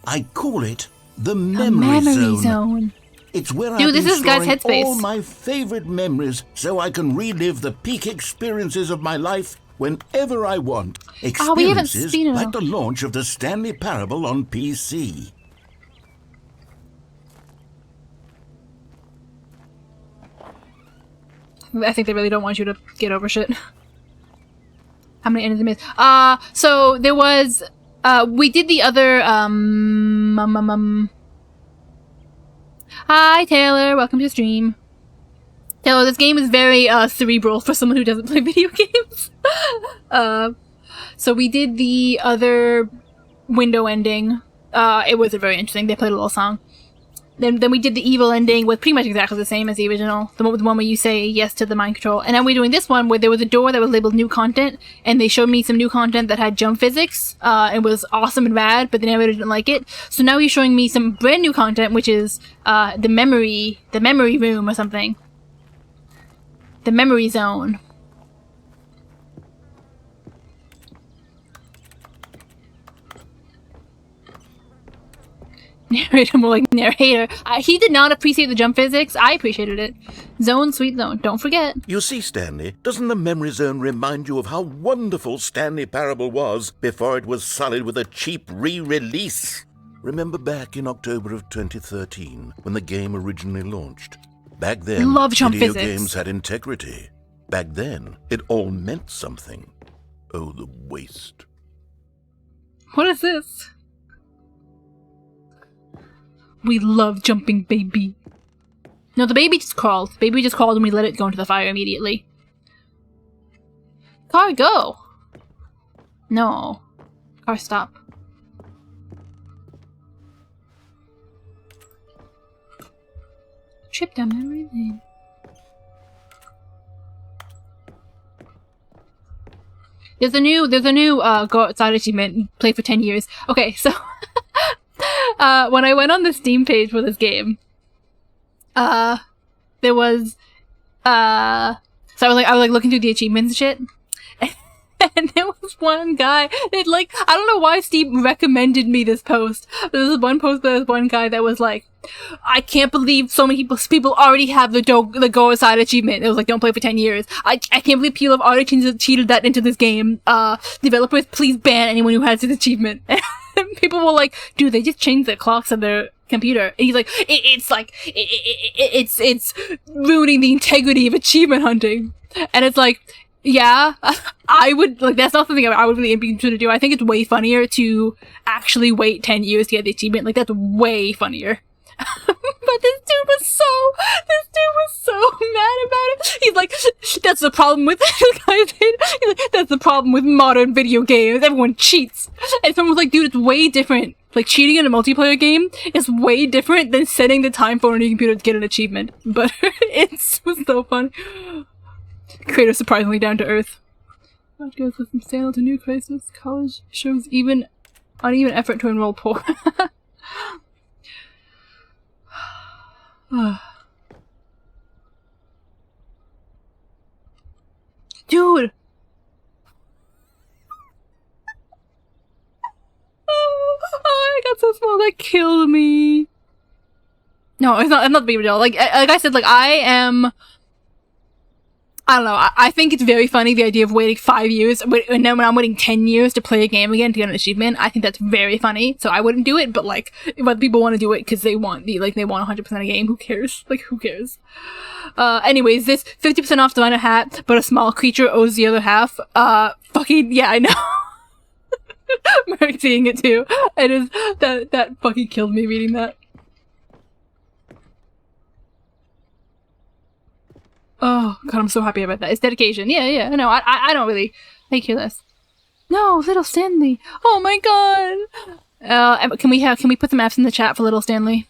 I call it the a memory, memory zone? It's where Dude, I've this been is Guy's storing headspace. all my favorite memories so I can relive the peak experiences of my life whenever I want. we haven't Experiences seen it like all. the launch of the Stanley Parable on PC. I think they really don't want you to get over shit. How many endings missed? So there was, we did the other, Hi, Taylor. Welcome to the stream. Taylor, this game is very, cerebral for someone who doesn't play video games. So we did the other window ending. It was very interesting. They played a little song. Then we did the evil ending with pretty much exactly the same as the original. The one where you say yes to the mind control. And then we're doing this one where there was a door that was labeled new content. And they showed me some new content that had jump physics. It was awesome and rad, but the narrator didn't like it. So now he's showing me some brand new content, which is the memory room or something. The memory zone. Narrator, more like narrator. He did not appreciate the jump physics. I appreciated it. Zone, sweet zone. Don't forget. You see, Stanley, doesn't the memory zone remind you of how wonderful Stanley Parable was before it was sullied with a cheap re-release? Remember back in October of 2013 when the game originally launched? Back then, Love jump video physics. games had integrity. Back then, it all meant something. Oh, the waste. What is this? We love jumping, baby. No, the baby just crawled. The baby just crawled and we let it go into the fire immediately. Car, go! No. Car, stop. Trip down memory lane. There's a new go outside achievement and play for 10 years. Okay, so when I went on the Steam page for this game, there was so I was like looking through the achievements and shit. And there was one guy that, like, I don't know why Steve recommended me this post. There was one post by this one guy that was like, I can't believe so many people already have the go aside achievement. It was like, don't play for 10 years. I can't believe people have already cheated that into this game. Developers, please ban anyone who has this achievement. And people were like, dude, they just changed the clocks on their computer. And he's like, it's ruining the integrity of achievement hunting. And it's like, yeah, I would, like, that's not something I would really be interested to do. I think it's way funnier to actually wait 10 years to get the achievement. Like, that's way funnier. But this dude was so mad about it. He's like, that's the problem with this guy. He's like, that's the problem with modern video games. Everyone cheats. And someone was like, dude, it's way different. Like, cheating in a multiplayer game is way different than setting the time for on your computer to get an achievement. But it was so fun. Creator surprisingly down to earth. What goes with from Stanley to New Crisis? College shows uneven effort to enroll poor. Dude! Oh, I got so small that killed me. No, it's not the big deal. Like I said, like, I don't know, I think it's very funny, the idea of waiting 5 years, and then when I'm waiting 10 years to play a game again to get an achievement, I think that's very funny, so I wouldn't do it, but, like, if people want to do it because they want 100% a game, who cares? Like, who cares? Anyways, this 50% off designer hat, but a small creature owes the other half, fucking, yeah, I know. Merrick seeing it too. It is, that fucking killed me reading that. Oh, God, I'm so happy about that. It's dedication. Yeah. No, I don't really like hear this. No, little Stanley. Oh my God. Can we put the maps in the chat for little Stanley?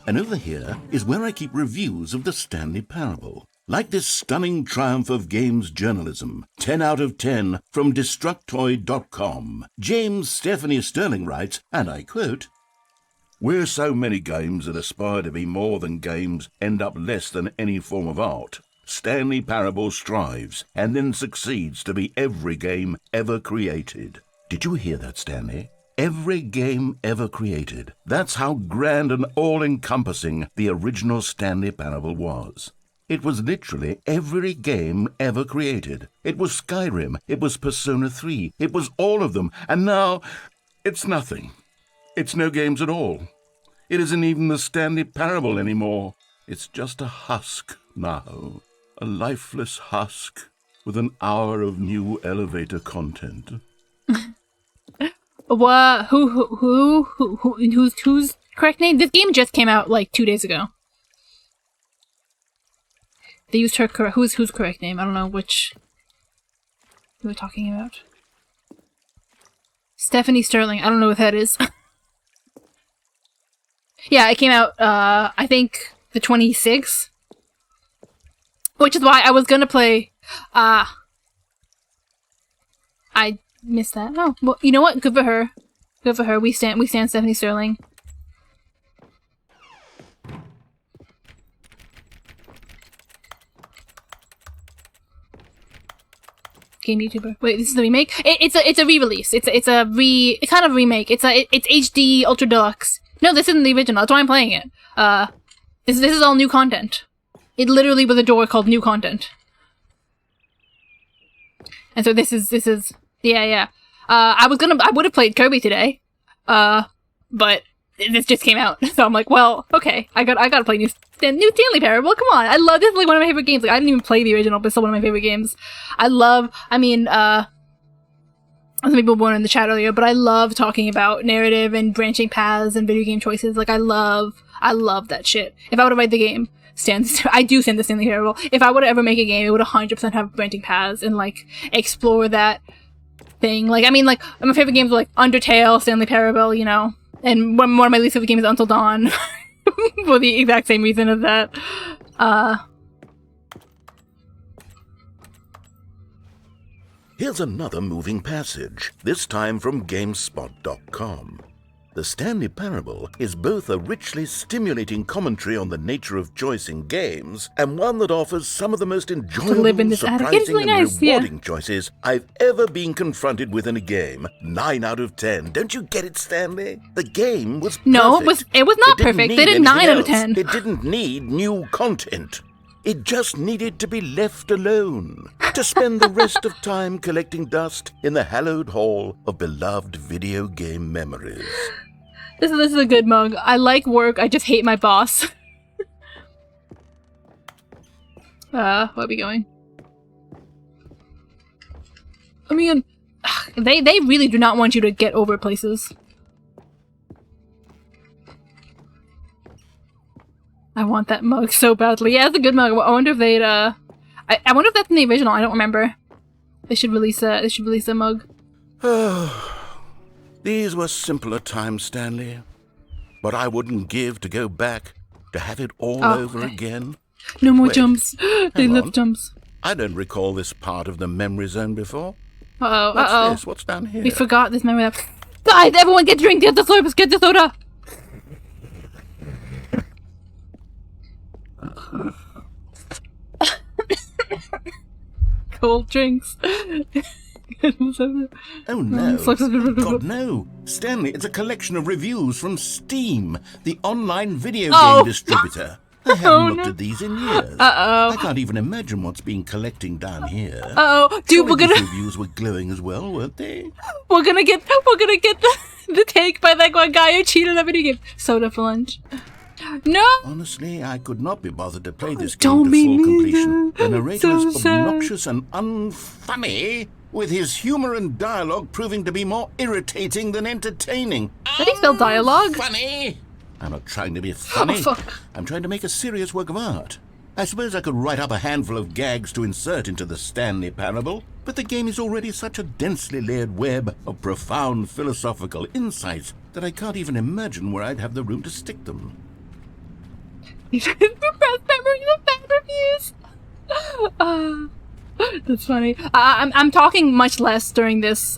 And over here is where I keep reviews of the Stanley Parable. Like this stunning triumph of games journalism, 10 out of 10 from Destructoid.com. James Stephanie Sterling writes, and I quote, "Where so many games that aspire to be more than games end up less than any form of art, Stanley Parable strives and then succeeds to be every game ever created." Did you hear that, Stanley? Every game ever created. That's how grand and all-encompassing the original Stanley Parable was. It was literally every game ever created. It was Skyrim, it was Persona 3, it was all of them, and now it's nothing. It's no games at all. It isn't even the Stanley Parable anymore. It's just a husk now. A lifeless husk with an hour of new elevator content. What? Who's correct name? This game just came out like 2 days ago. They used her correct. Who's correct name? I don't know which. Who we're talking about. Stephanie Sterling. I don't know what that is. Yeah, it came out. I think the 26th, which is why I was gonna play. I missed that. Oh, well, you know what? Good for her. Good for her. We stand Stephanie Sterling. Game YouTuber. Wait, this is the remake? It's a re-release. It's kind of remake. It's HD Ultra Deluxe. No, this isn't the original. That's why I'm playing it. This is all new content. It literally was a door called new content. And so this is yeah. I would have played Kirby today. But this just came out. So I'm like, well, okay. I gotta play new Stanley Parable. Come on. This is like one of my favorite games. Like, I didn't even play the original, but it's still one of my favorite games. Some people were in the chat earlier, but I love talking about narrative and branching paths and video game choices. Like, I love that shit. If I were to write the game, I do stand the Stanley Parable. If I were to ever make a game, it would 100% have branching paths and, like, explore that thing. Like, my favorite games are, like, Undertale, Stanley Parable, you know? And one of my least favorite games is Until Dawn. For the exact same reason as that. Here's another moving passage, this time from GameSpot.com. The Stanley Parable is both a richly stimulating commentary on the nature of choice in games and one that offers some of the most enjoyable, surprising, really and nice, rewarding choices I've ever been confronted with in a game. 9 out of 10. Don't you get it, Stanley? The game was perfect. No, it was not perfect. They did 9 out of 10. It didn't need new content. It just needed to be left alone, to spend the rest of time collecting dust in the hallowed hall of beloved video game memories. This is a good mug. I like work, I just hate my boss. Where are we going? I mean, they really do not want you to get over places. I want that mug so badly. Yeah, it's a good mug. I wonder if they'd I wonder if that's in the original. I don't remember. They should release a mug. These were simpler times, Stanley. But I wouldn't give to go back, to have it all over again. No more jumps. They left jumps. I don't recall this part of the memory zone before. Uh-oh, What's this? What's down here? We forgot this memory. Guys, everyone get drink, get the soda, get the soda! Cold drinks. Oh no, God no. Stanley, it's a collection of reviews from Steam, the online video game distributor. I haven't looked at these in years. I can't even imagine what's been collecting down here. Dude, These reviews were glowing as well, weren't they? We're gonna get the take by that one guy who cheated on video game. Soda for lunch. No! Honestly, I could not be bothered to play this game to full completion. The narrator is obnoxious and unfunny, with his humor and dialogue proving to be more irritating than entertaining. How do you spell dialogue? Funny! I'm not trying to be funny. Oh, fuck. I'm trying to make a serious work of art. I suppose I could write up a handful of gags to insert into the Stanley Parable, but the game is already such a densely layered web of profound philosophical insights that I can't even imagine where I'd have the room to stick them. Repressed memories of bad reviews. That's funny. I'm talking much less during this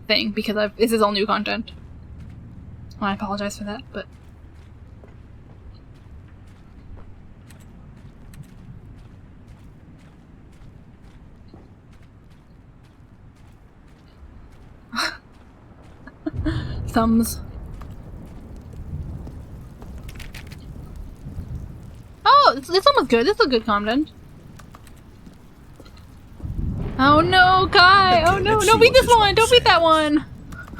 thing because this is all new content. I apologize for that, but thumbs. Oh, this one was good. This was good content. Oh no, Kai! Oh no, no, beat this one! Don't beat that one!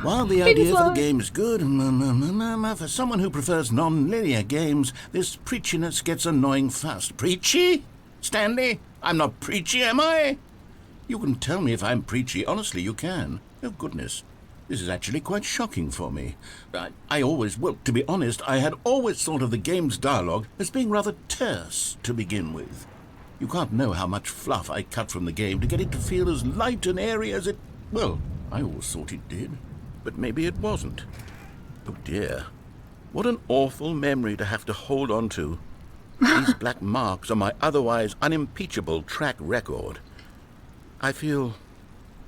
While the idea for the game is good, for someone who prefers non-linear games, this preachiness gets annoying fast. Preachy? Stanley? I'm not preachy, am I? You can tell me if I'm preachy. Honestly, you can. Oh, goodness. This is actually quite shocking for me. To be honest, I had always thought of the game's dialogue as being rather terse to begin with. You can't know how much fluff I cut from the game to get it to feel as light and airy as it... Well, I always thought it did. But maybe it wasn't. Oh dear. What an awful memory to have to hold on to. These black marks are my otherwise unimpeachable track record. I feel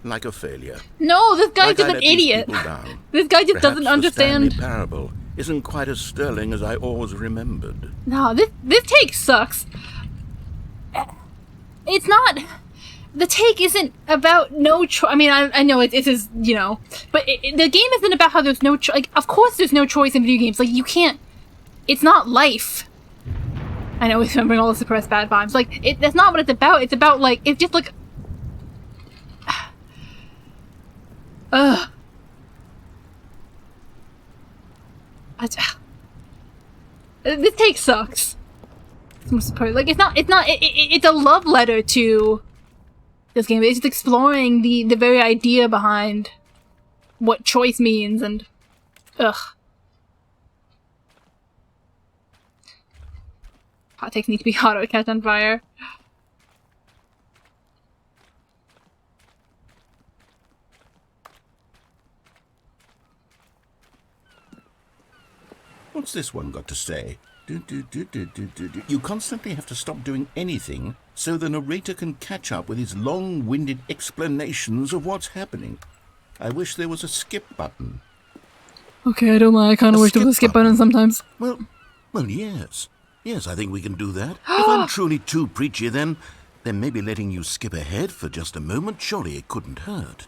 like a failure. No, this guy's just an idiot. This guy just doesn't understand. The Stanley Parable isn't quite as sterling as I always remembered. No, this take sucks. It's not... The take isn't about no choice. I mean, I know it is, you know, but the game isn't about how there's no choice. Like, of course there's no choice in video games. Like, you can't... It's not life. I know it's remembering all the suppressed bad vibes. Like, that's not what it's about. It's about, like, it's just, like... This take sucks. Like, it's a love letter to this game. It's just exploring the very idea behind what choice means, and hot takes need to be hot or catch on fire. What's this one got to say? You constantly have to stop doing anything so the narrator can catch up with his long-winded explanations of what's happening. I wish there was a skip button. Okay, I don't lie. I kind of wish there was a skip button sometimes. Well, yes. Yes, I think we can do that. If I'm truly too preachy, then maybe letting you skip ahead for just a moment, surely it couldn't hurt.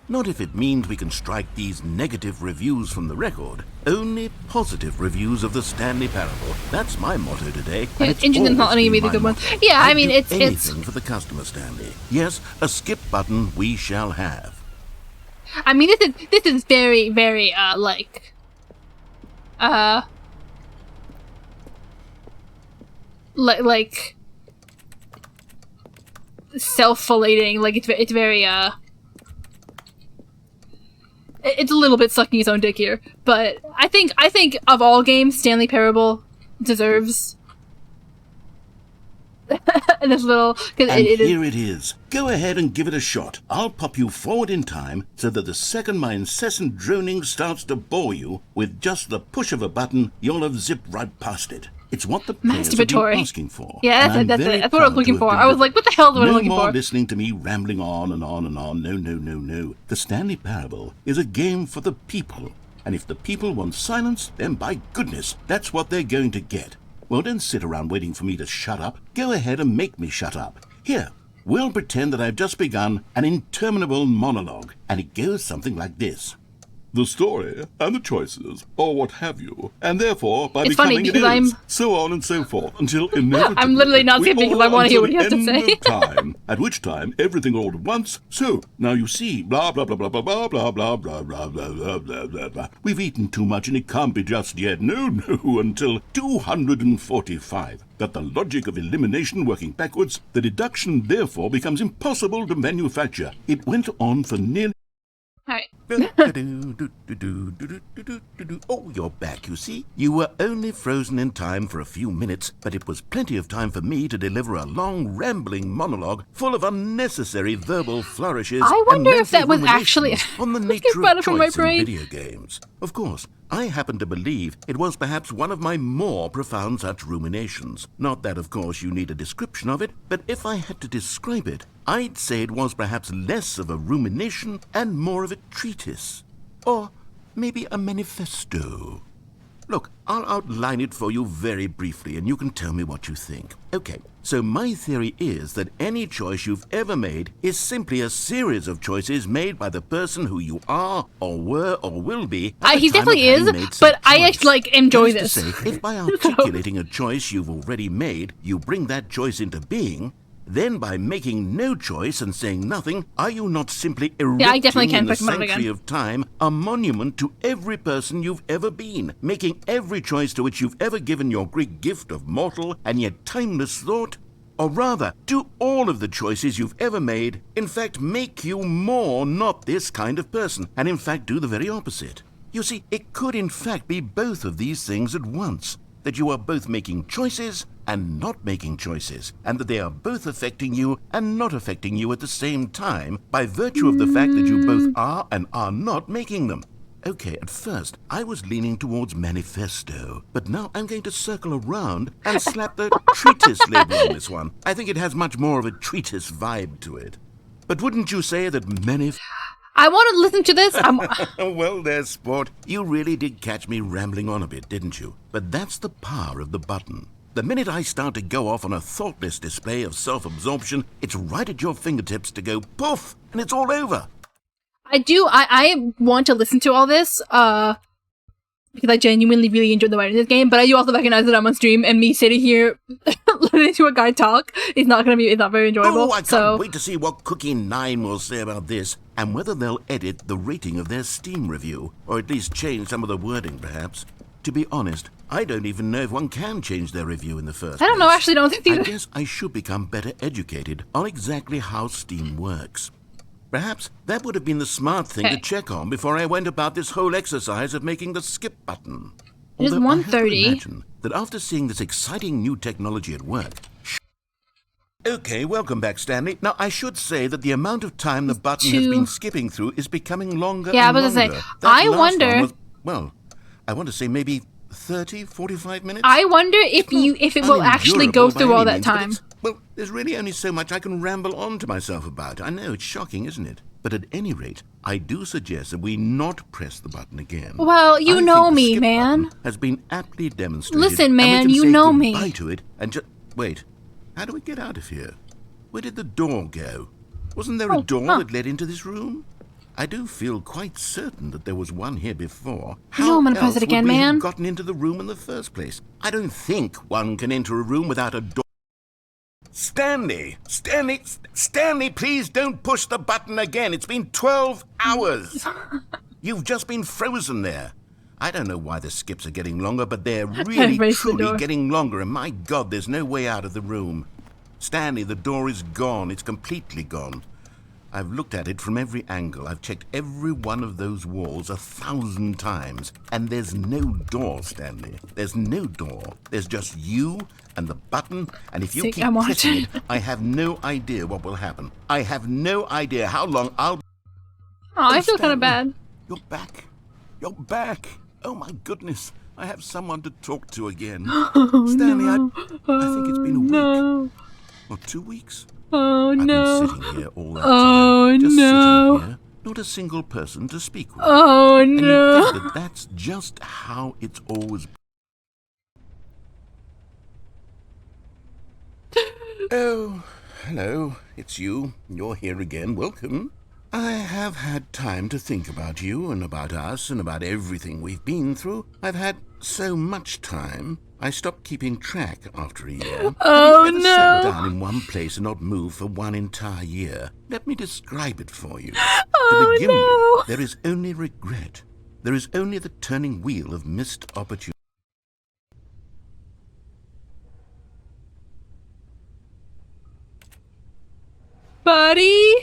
Not if it means we can strike these negative reviews from the record. Only positive reviews of the Stanley Parable. That's my motto today. Engine's not letting me the good one. Yeah, I mean, it's anything for the customer, Stanley. Yes, a skip button we shall have. I mean, this is very, very like self-flating. Like it's very it's a little bit sucking his own dick here, but I think of all games, Stanley Parable deserves this little. And here it is. Go ahead and give it a shot. I'll pop you forward in time so that the second my incessant droning starts to bore you, with just the push of a button, you'll have zipped right past it. It's what the players have been asking for. Yeah, that's what I was looking for. I was like, what the hell is what I'm looking for? No more listening to me rambling on and on and on. No. The Stanley Parable is a game for the people. And if the people want silence, then by goodness, that's what they're going to get. Well, don't sit around waiting for me to shut up. Go ahead and make me shut up. Here, we'll pretend that I've just begun an interminable monologue, and it goes something like this. The story and the choices, or what have you, and therefore by becoming it is, so on and so forth, until inevitably I'm literally not skipping because I want to hear what he has to say. Time, at which time everything all at once. So now you see, blah blah blah blah blah blah blah blah blah blah blah blah blah blah blah. We've eaten too much and it can't be just yet. No, until 245. That the logic of elimination working backwards, the deduction therefore becomes impossible to manufacture. It went on for nearly. Alright. Oh, you're back, you see. You were only frozen in time for a few minutes, but it was plenty of time for me to deliver a long, rambling monologue full of unnecessary verbal flourishes. I wonder if that was actually on the nature of choice in video games. Of course, I happen to believe it was perhaps one of my more profound such ruminations. Not that, of course, you need a description of it, but if I had to describe it, I'd say it was perhaps less of a rumination and more of a treatise. Or maybe a manifesto. Look, I'll outline it for you very briefly, and you can tell me what you think. Okay, so my theory is that any choice you've ever made is simply a series of choices made by the person who you are, or were, or will be. He definitely is, but I actually enjoy this. To say, if by articulating a choice you've already made, you bring that choice into being, then by making no choice and saying nothing, are you not simply erecting in the sanctuary of time a monument to every person you've ever been, making every choice to which you've ever given your Greek gift of mortal and yet timeless thought? Or rather, do all of the choices you've ever made, in fact, make you more not this kind of person, and in fact do the very opposite? You see, it could in fact be both of these things at once, that you are both making choices and not making choices, and that they are both affecting you and not affecting you at the same time by virtue of the fact that you both are and are not making them. Okay, at first, I was leaning towards manifesto, but now I'm going to circle around and slap the treatise label on this one. I think it has much more of a treatise vibe to it. But wouldn't you say that I want to listen to this. Well, there's sport. You really did catch me rambling on a bit, didn't you? But that's the power of the button. The minute I start to go off on a thoughtless display of self-absorption, it's right at your fingertips to go poof, and it's all over. I want to listen to all this, because I genuinely really enjoyed the writing of this game, but I do also recognize that I'm on stream, and me sitting here listening to a guy talk is not very enjoyable. Oh, I can't wait to see what Cookie9 will say about this, and whether they'll edit the rating of their Steam review, or at least change some of the wording, perhaps. To be honest, I don't even know if one can change their review in the first place. I don't know, actually don't think I guess I should become better educated on exactly how Steam works. Perhaps that would have been the smart thing to check on before I went about this whole exercise of making the skip button. It is 1:30. I have to imagine that after seeing this exciting new technology at work... Okay, welcome back, Stanley. Now, I should say that the amount of time the button has been skipping through is becoming longer and longer. Yeah, I was going to say, I wonder... I want to say maybe 30, 45 minutes? I wonder if it will actually go through all that time. Well, there's really only so much I can ramble on to myself about. I know, it's shocking, isn't it? But at any rate, I do suggest that we not press the button again. Well, you know me, man. Has been aptly demonstrated. Listen, man, you know me. Goodbye to it and just wait. How do we get out of here? Where did the door go? Wasn't there a door that led into this room? I do feel quite certain that there was one here before. I'm gonna press it again, man. man. Have gotten into the room in the first place? I don't think one can enter a room without a door. Stanley, please don't push the button again. It's been 12 hours. You've just been frozen there. I don't know why the skips are getting longer, but they're really, truly getting longer. And my God, there's no way out of the room. Stanley, the door is gone. It's completely gone. I've looked at it from every angle. I've checked every one of those walls 1,000 times. And there's no door, Stanley. There's no door. There's just you and the button. And if you keep pressing it, I have no idea what will happen. I have no idea how long I'll... Oh, I feel kind of bad. You're back. You're back. Oh, my goodness. I have someone to talk to again. Oh, Stanley, no. I think it's been a week. Or 2 weeks. Oh, I've no. been sitting here all that time. Just no. Sitting here, not a single person to speak with. Oh, and no. you think that's just how it's always been. Oh, hello. It's you. You're here again. Welcome. I have had time to think about you and about us and about everything we've been through. I've had so much time. I stopped keeping track after a year. Oh, I've never no. sat down in one place and not move for one entire year. Let me describe it for you. Oh, to begin no. with, there is only regret. There is only the turning wheel of missed opportunity. Buddy?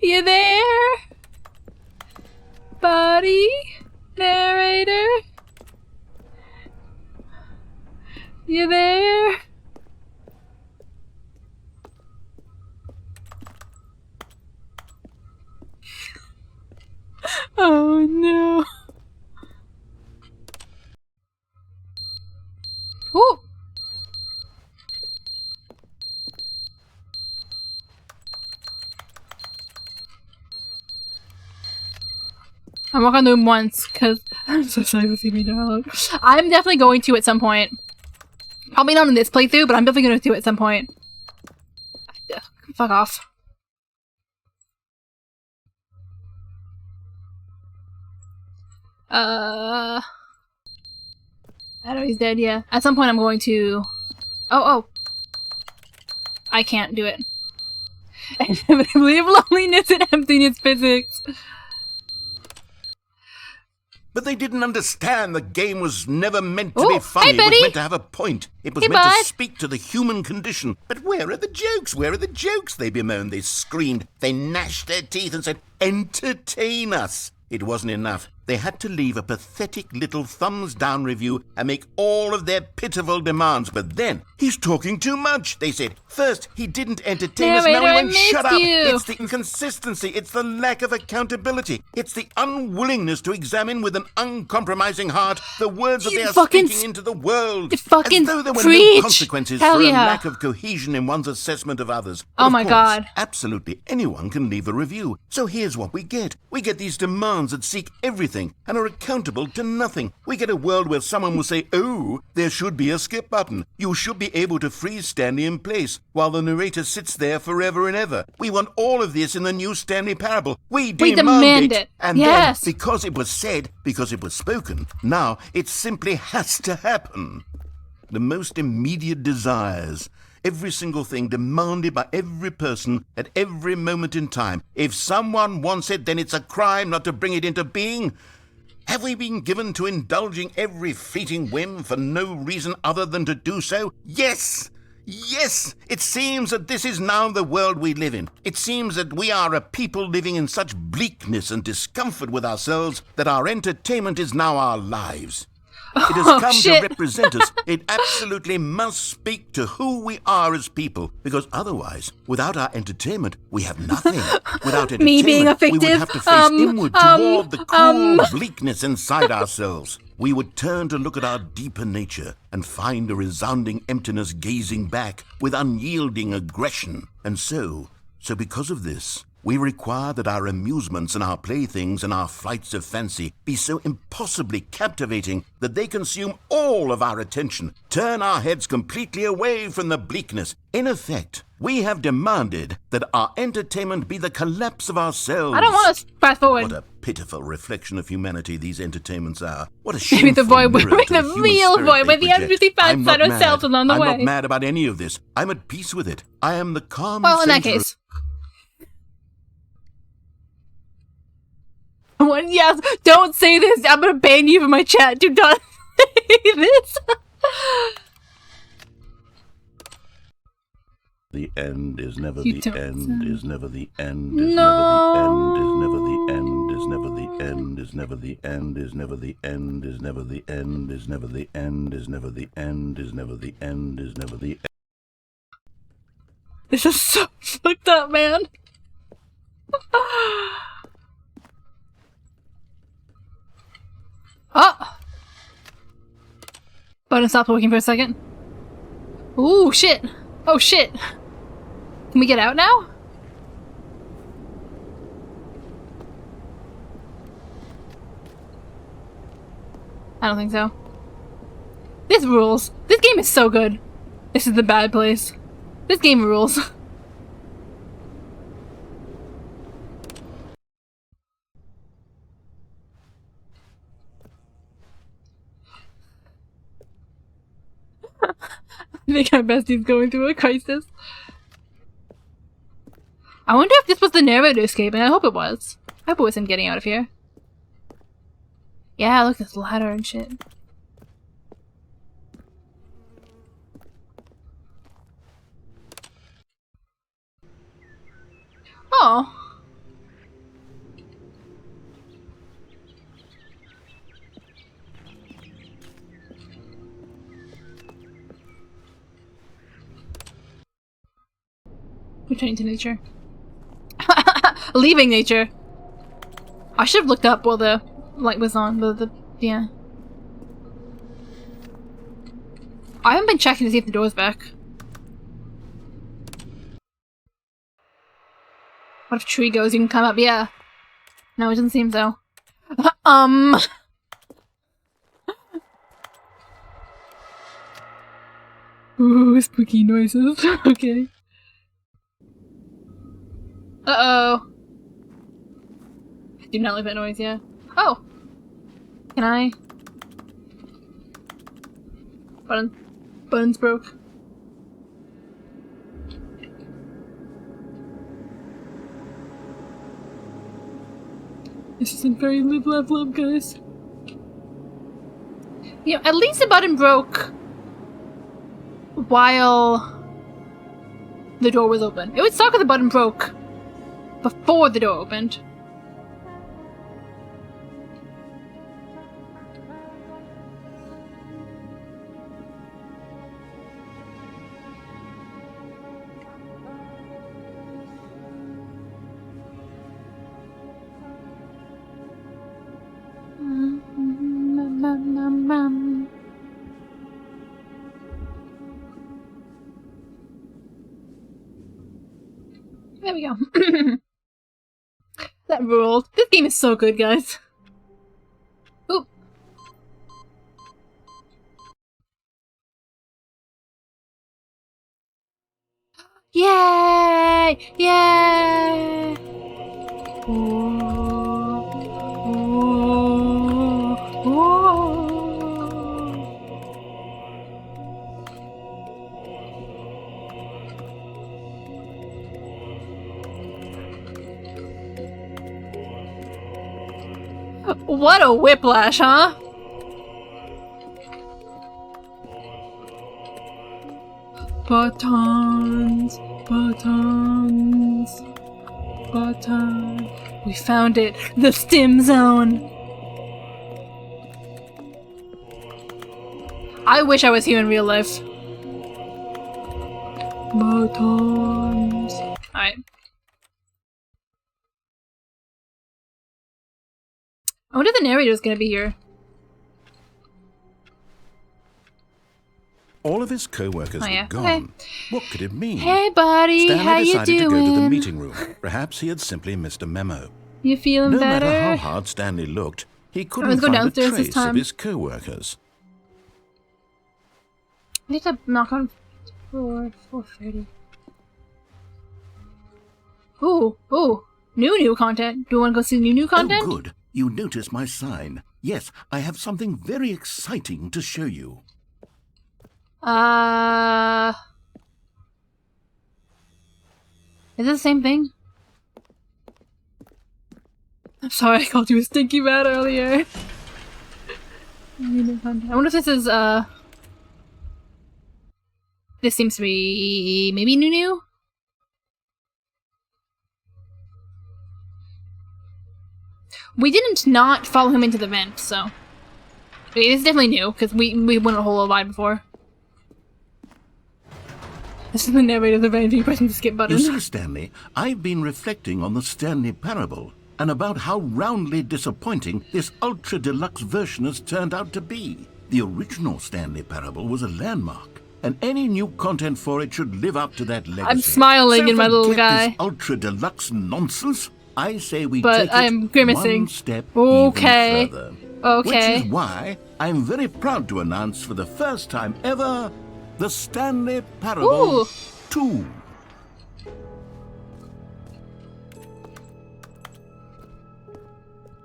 You there? Buddy? Narrator? You there? Oh no. Ooh. I'm not gonna do him once because I'm so sorry to see me dialogue. I'm definitely going to at some point. Probably not in this playthrough, but I'm definitely going to do it at some point. Ugh, fuck off. I know he's dead, yeah. At some point I'm going to... Oh. I can't do it. Inevitably of loneliness and emptiness physics. But they didn't understand the game was never meant to be funny. Hey, it was meant to have a point. It was meant to speak to the human condition. But where are the jokes? Where are the jokes? They bemoaned, they screamed, they gnashed their teeth and said, entertain us. It wasn't enough. They had to leave a pathetic little thumbs-down review and make all of their pitiful demands. But then, he's talking too much, they said. First, he didn't entertain us, now he went, shut up. It's the inconsistency, it's the lack of accountability. It's the unwillingness to examine with an uncompromising heart the words that they are speaking into the world. As though there were no consequences for a lack of cohesion in one's assessment of others. Oh my God. Absolutely anyone can leave a review. So here's what we get. We get these demands that seek everything and are accountable to nothing. We get a world where someone will say, oh, there should be a skip button. You should be able to freeze Stanley in place while the narrator sits there forever and ever. We want all of this in the new Stanley parable. We demand it. And then, because it was said, because it was spoken, now it simply has to happen. The most immediate desires, every single thing demanded by every person at every moment in time. If someone wants it, then it's a crime not to bring it into being. Have we been given to indulging every fleeting whim for no reason other than to do so? Yes! Yes! It seems that this is now the world we live in. It seems that we are a people living in such bleakness and discomfort with ourselves that our entertainment is now our lives. It has come to represent us. It absolutely must speak to who we are as people, because otherwise, without our entertainment, we have nothing. Without entertainment, me being a fictive, we would have to face inward toward the cruel bleakness inside ourselves. we would turn to look at our deeper nature and find a resounding emptiness gazing back with unyielding aggression. And so because of this, we require that our amusements and our playthings and our flights of fancy be so impossibly captivating that they consume all of our attention, turn our heads completely away from the bleakness. In effect, we have demanded that our entertainment be the collapse of ourselves. I don't want to fast forward. What a pitiful reflection of humanity these entertainments are. What a shameful Maybe the void, mirror to the human real spirit void, they where the project. empathy fans I'm side not ourselves mad. along the I'm way. not mad about any of this. I'm at peace with it. I am the calm Well, in that center of- case. What? Yes, don't say this. I'm gonna ban you from my chat. Do not say this. The end is never You the don't end, say. is never the end, is No. never the end, is never the end, is never the end, is never the end, is never the end, is never the end, is never the end, is never the end, is never the end. This is so fucked up, man. Oh! Button stopped working for a second. Ooh, shit. Oh, shit. Can we get out now? I don't think so. This rules. This game is so good. This is the bad place. This game rules. I think our bestie's going through a crisis. I wonder if this was the narrator escaping. I hope it was. I hope it was him getting out of here. Yeah, look, this ladder and shit. Oh. Returning to nature. Leaving nature. I should have looked up while the light was on, but yeah. I haven't been checking to see if the door's back. What if tree goes, you can climb up? Yeah. No, it doesn't seem so. Ooh, spooky noises. Okay. Uh-oh. Do not like that noise, yeah. Oh! Can I? Buttons broke. This isn't very live, laugh, love, guys. You know, at least the button broke while the door was open. It would suck if the button broke before the door opened. There we go. That ruled. This game is so good, guys. Oop. Yay! Yay! Ooh. Ooh. Ooh. What a whiplash, huh? Buttons, buttons, buttons. We found it, the stim zone. I wish I was here in real life. Buttons. Alright. I wonder if the narrator's gonna be here. All of his co-workers were gone. Okay. What could it mean? Hey, buddy. Stanley How you decided doing? to go to the meeting room. Perhaps he had simply missed a memo. You feeling No better? matter how hard Stanley looked, he couldn't Let's go find a downstairs this trace time. of his co-workers. I need to knock on 4:30. Ooh. New content. Do you want to go see new content? Oh, good. You notice my sign. Yes, I have something very exciting to show you. Is it the same thing? I'm sorry, I called you a stinky rat earlier. New content. I wonder if this is, this seems to be maybe new? We didn't not follow him into the vent, so. Okay, this is definitely new, because we went a whole lot before. This is the narrator of the vent, you pressing the skip button. You see, Stanley, I've been reflecting on the Stanley Parable and about how roundly disappointing this ultra deluxe version has turned out to be. The original Stanley Parable was a landmark, and any new content for it should live up to that legacy. I'm smiling in my little forget guy. This ultra deluxe nonsense. I say we But take I'm it grimacing. one step Okay. even further. Okay. Which is why I'm very proud to announce for the first time ever the Stanley Parable Ooh. 2.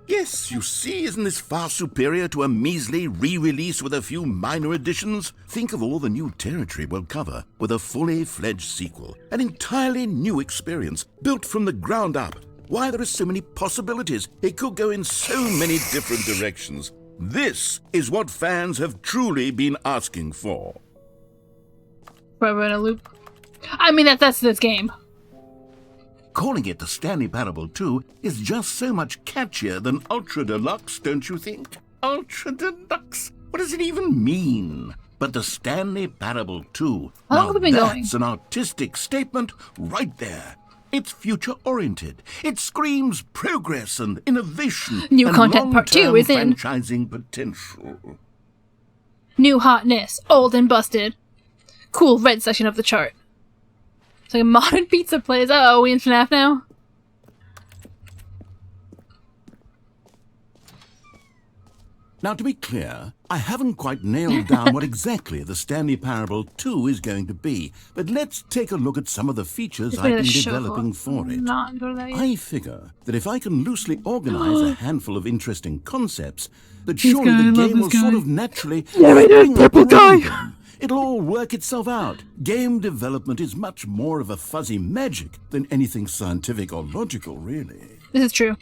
Yes, you see, isn't this far superior to a measly re-release with a few minor additions? Think of all the new territory we'll cover with a fully fledged sequel. An entirely new experience, built from the ground up. Why, there are so many possibilities. It could go in so many different directions. This is what fans have truly been asking for. Forever in a loop. I mean, that's this game. Calling it the Stanley Parable 2 is just so much catchier than Ultra Deluxe, don't you think? Ultra Deluxe? What does it even mean? But the Stanley Parable 2, How long now have we been going? that's an artistic statement right there. It's future-oriented. It screams progress and innovation. New and content part 2 long-term is in. franchising potential. New hotness, old and busted. Cool red section of the chart. It's like a modern pizza place. Oh, we in FNAF now? Now, to be clear, I haven't quite nailed down what exactly the Stanley Parable 2 is going to be, but let's take a look at some of the features It's I've been a been show. developing for it. Not go to that yet. I figure that if I can loosely organize a handful of interesting concepts, that This surely guy, I the love game this will guy. sort of naturally Narrator, spring up purple guy. around them. It'll all work itself out. Game development is much more of a fuzzy magic than anything scientific or logical, really. This is true.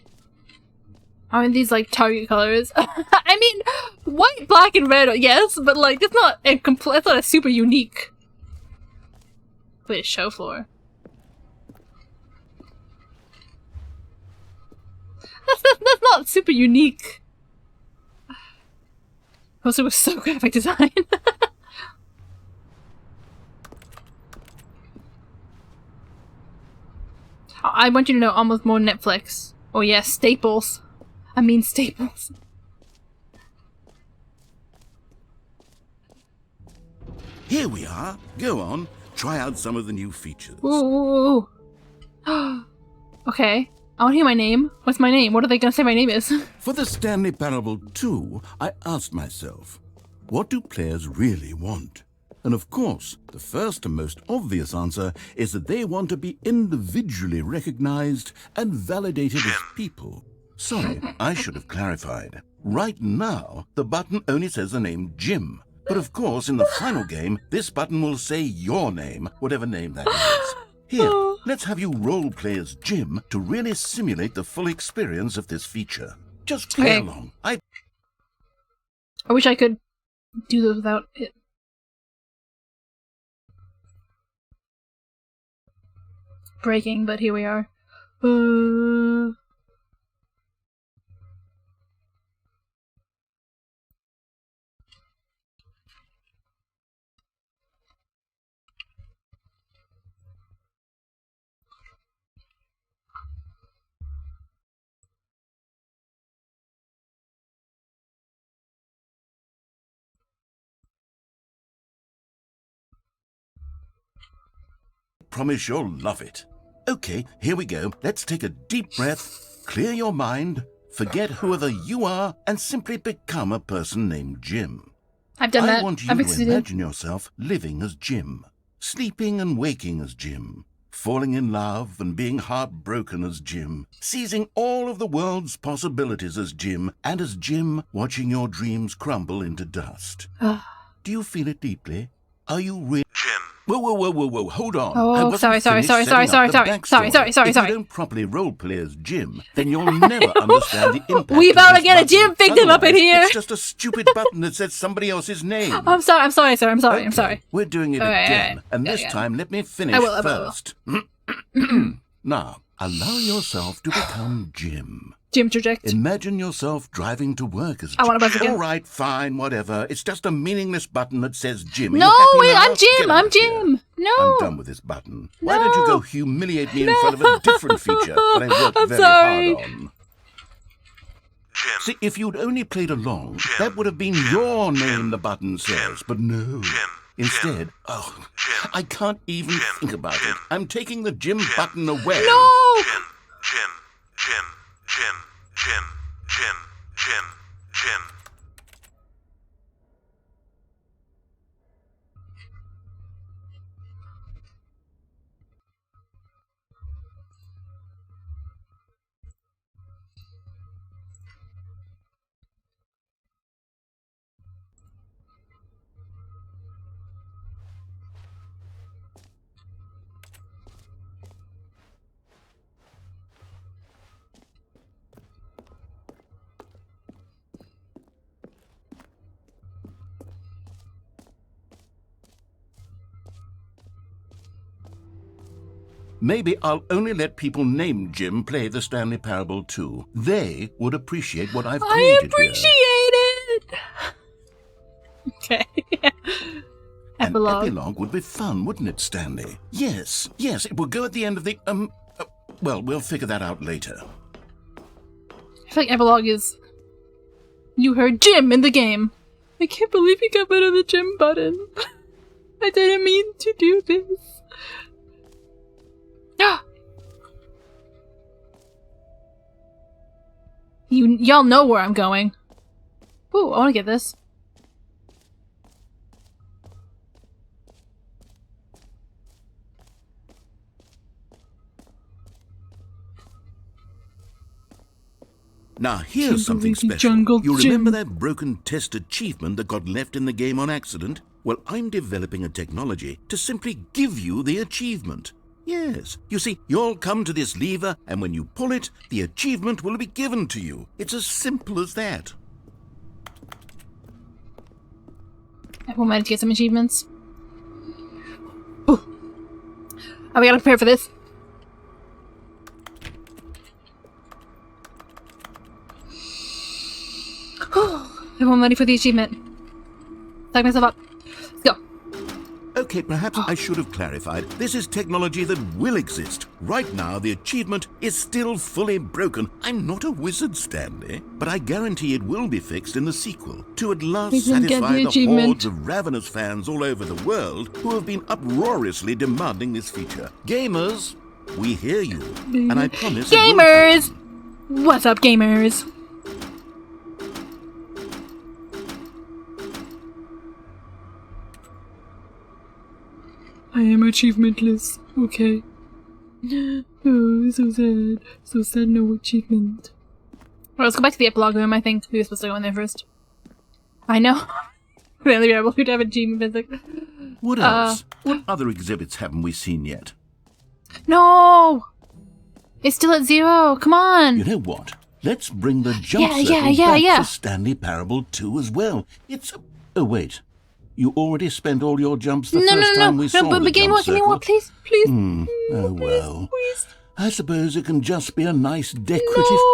I mean, these, like, Target colors. I mean, white, black, and red, yes, but, like, it's not a it's not a super unique. Wait, show floor. That's not super unique. Also, it was so graphic design. I want you to know almost more Netflix. Oh yeah, staples. I mean staples. Here we are. Go on. Try out some of the new features. Ooh. Okay. I want to hear my name. What's my name? What are they going to say my name is? For the Stanley Parable 2, I asked myself, what do players really want? And of course, the first and most obvious answer is that they want to be individually recognized and validated as people. Sorry, I should have clarified. Right now, the button only says the name Jim. But of course, in the final game, this button will say your name, whatever name that is. Here, let's have you role-play as Jim to really simulate the full experience of this feature. Just play Okay. along. I wish I could do this without it. Breaking, but here we are. promise you'll love it. Okay, here we go. Let's take a deep breath, clear your mind, forget whoever you are, and simply become a person named Jim. I've done that. I want you to imagine yourself living as Jim, sleeping and waking as Jim, falling in love and being heartbroken as Jim, seizing all of the world's possibilities as Jim, and as Jim watching your dreams crumble into dust. Do you feel it deeply? Are you really... Jim. Whoa, hold on. Oh, sorry. If you don't properly roleplay as Jim, then you'll never understand the impact. We about to get a Jim victim up in here. It's just a stupid button that says somebody else's name. I'm sorry, sir. I'm sorry. We're doing it again, and this time let me finish first. Now, allow yourself to become Jim. Jim traject. Imagine yourself driving to work as Jim. I want to buzz again. All right, fine, whatever. It's just a meaningless button that says Jim. No, I'm Jim. I'm Jim. No. I'm done with this button. Why don't you go humiliate me in front of a different feature that I worked very hard on? Jim. See, if you'd only played along, that would have been your name, the button says. But no. Instead, I can't even think about it. I'm taking the Jim button away. No! Jim. Maybe I'll only let people named Jim play the Stanley Parable too. They would appreciate what I've created I appreciate it! Okay. Epilogue. An epilogue would be fun, wouldn't it, Stanley? Yes, it will go at the end of the, well, we'll figure that out later. I feel like epilogue is... You heard Jim in the game. I can't believe you got rid of the Jim button. I didn't mean to do this. Y'all know where I'm going. Ooh, I want to get this. Now here's something special. You remember that broken test achievement that got left in the game on accident? Well, I'm developing a technology to simply give you the achievement. Yes. You see, you'll come to this lever, and when you pull it, the achievement will be given to you. It's as simple as that. I want to get some achievements. Ooh. Oh, we gotta prepare for this. Everyone ready for the achievement? Psych myself up. Let's go. Okay, perhaps I should have clarified. This is technology that will exist. Right now, the achievement is still fully broken. I'm not a wizard, Stanley, but I guarantee it will be fixed in the sequel to at last satisfy the hordes of ravenous fans all over the world who have been uproariously demanding this feature. Gamers, we hear you, and I promise Gamers! What's up, gamers? I am achievementless. Okay. Oh, so sad. So sad, no achievement. Well, let's go back to the epilogue room, I think. We were supposed to go in there first. I know. The only able to have achievement physics. What else? What other exhibits haven't we seen yet? No! It's still at 0. Come on! You know what? Let's bring the jump circle back for Stanley Parable 2 as well. It's... Oh, wait. You already spent all your jumps the first time we saw the jump circle. No, please. Oh, well. Please. I suppose it can just be a nice decorative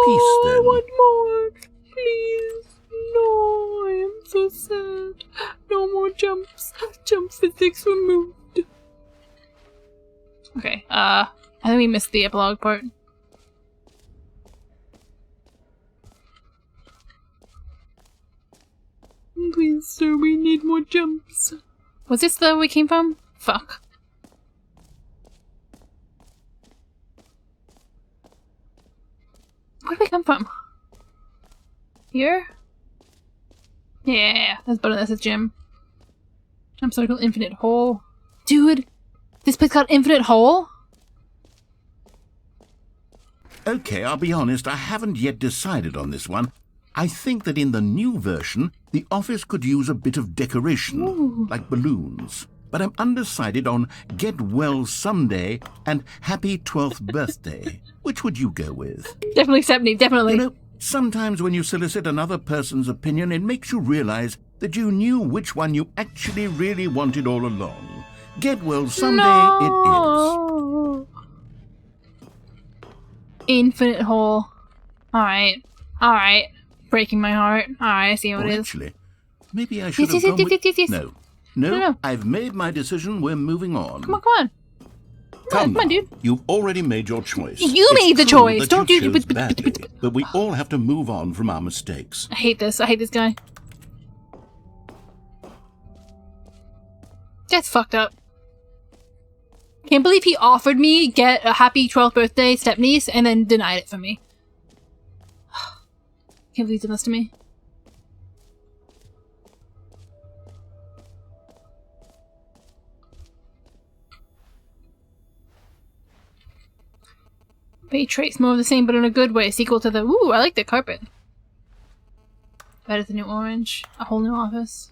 piece, then. I want more. Please. No, I am so sad. No more jumps. Jump physics removed. Okay, I think we missed the epilogue part. Please, sir, we need more jumps. Was this the we came from? Fuck. Where did we come from? Here? Yeah, that's better than this gym. Jump circle, infinite hole. Dude, this place got infinite hole? Okay, I'll be honest, I haven't yet decided on this one. I think that in the new version, the office could use a bit of decoration, like balloons. But I'm undecided on Get Well Someday and Happy 12th Birthday. Which would you go with? Definitely 70, definitely. You know, sometimes when you solicit another person's opinion, it makes you realize that you knew which one you actually really wanted all along. Get Well Someday it is. Infinite hole. Alright. Alright. Breaking my heart. Alright, I see how it is. Actually, maybe I should have gone with... No, I've made my decision. We're moving on. Come on. Come on, dude. You've already made your choice. You made the choice. Don't do it. But we all have to move on from our mistakes. I hate this. I hate this guy. That's fucked up. Can't believe he offered me get a happy 12th birthday stepniece and then denied it for me. Can't believe he did this to me. Bay trace, more of the same but in a good way. Sequel to the... Ooh, I like the carpet. Better than new orange. A whole new office.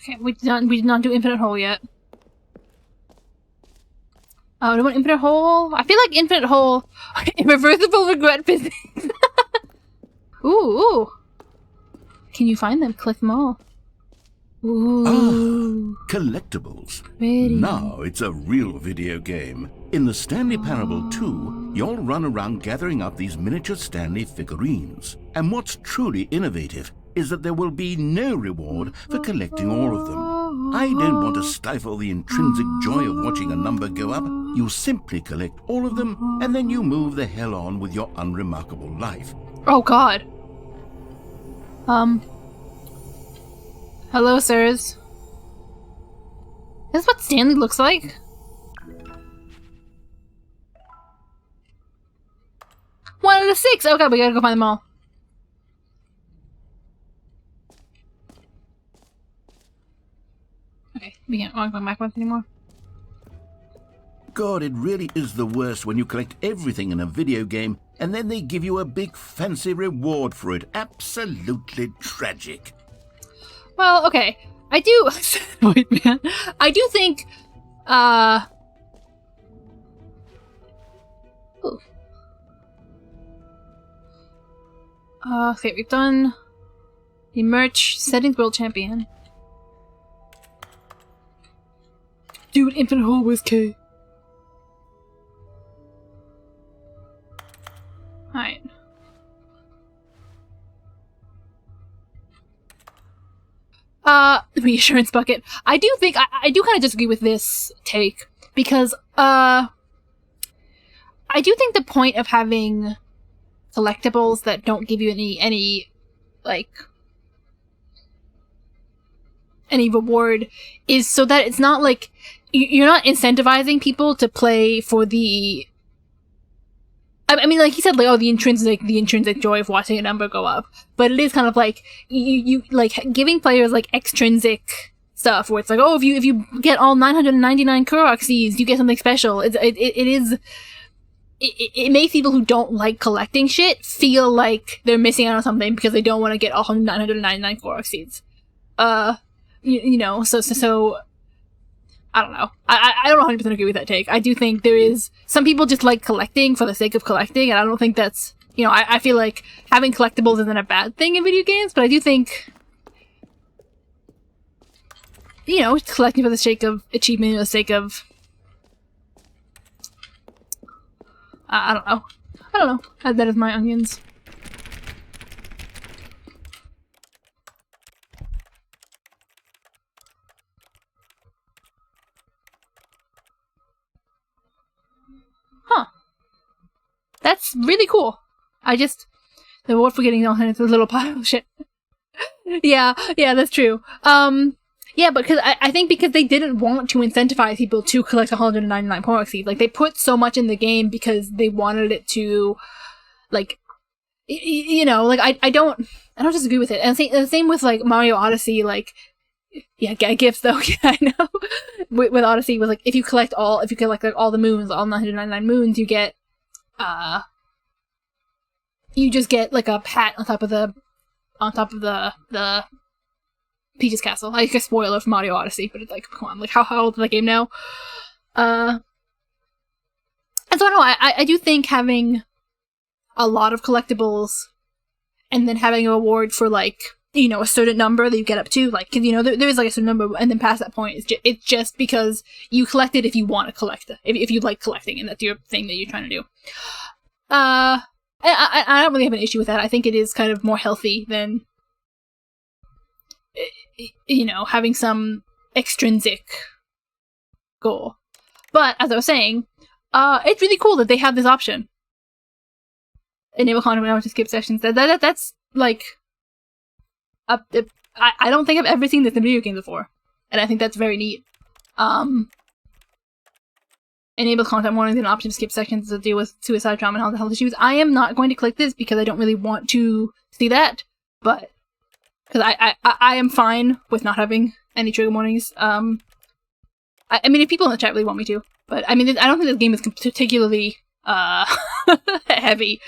Okay, we did not do infinite hole yet. Oh, do you want infinite hole? I feel like infinite hole. Irreversible regret physics. Ooh. Can you find them? Collect them all. Ooh. Collectibles. Pretty. Now it's a real video game. In the Stanley Parable 2, you'll run around gathering up these miniature Stanley figurines. And what's truly innovative is that there will be no reward for collecting all of them. I don't want to stifle the intrinsic joy of watching a number go up. You simply collect all of them, and then you move the hell on with your unremarkable life. Oh, God. Hello, sirs. This is what Stanley looks like? One out of 6! Okay, we gotta go find them all. Okay, we can't go back once anymore. God, it really is the worst when you collect everything in a video game and then they give you a big fancy reward for it. Absolutely tragic. Well, okay. I do... Wait, man. I do think, Ooh. Okay, we've done the merch, settings world champion. Dude, infinite hole was K. Alright. Reassurance bucket. I do think, I do kind of disagree with this take, because, I do think the point of having collectibles that don't give you any reward is so that it's not like, you're not incentivizing people to play for the, I mean, like he said, like, oh, the intrinsic joy of watching a number go up. But it is kind of like, you like, giving players, like, extrinsic stuff, where it's like, oh, if you get all 999 Korok seeds, you get something special. It makes people who don't like collecting shit feel like they're missing out on something because they don't want to get all 999 Korok seeds. You know, so, I don't know. I don't 100% agree with that take. I do think there is... Some people just like collecting for the sake of collecting, and I don't think that's... You know, I feel like having collectibles isn't a bad thing in video games, but I do think... You know, collecting for the sake of achievement, for the sake of... I don't know. I don't know. That is my onions. That's really cool. The reward for getting all into a little pile of shit. yeah, that's true. Yeah, because I think because they didn't want to incentivize people to collect 199 Pork Seeds. Like, they put so much in the game because they wanted it to, like, you know, like, I don't disagree with it. And the same with, like, Mario Odyssey, like, yeah, gifts though, yeah, I know. with Odyssey was like, if you collect like, all the moons, all 999 moons, you get, you just get, like, a pat on top of the Peach's Castle. I guess spoiler for Mario Odyssey, but it's like, come on, like, how old is that game now? And so I don't know, I do think having a lot of collectibles and then having a reward for, like, you know, a certain number that you get up to, like, cause, you know, there is, like, a certain number, and then past that point, it's just because you collect it if you want to collect it, if you like collecting, and that's your thing that you're trying to do. I don't really have an issue with that. I think it is kind of more healthy than, you know, having some extrinsic goal. But, as I was saying, it's really cool that they have this option. Enable content when I want to skip sessions. That's, like, I don't think I've ever seen this in video games before. And I think that's very neat. Enable content warnings and an option to skip sections to deal with suicide, trauma, and health issues. I am not going to click this because I don't really want to see that. But, because I am fine with not having any trigger warnings. I mean, if people in the chat really want me to. But, I mean, I don't think this game is particularly, heavy.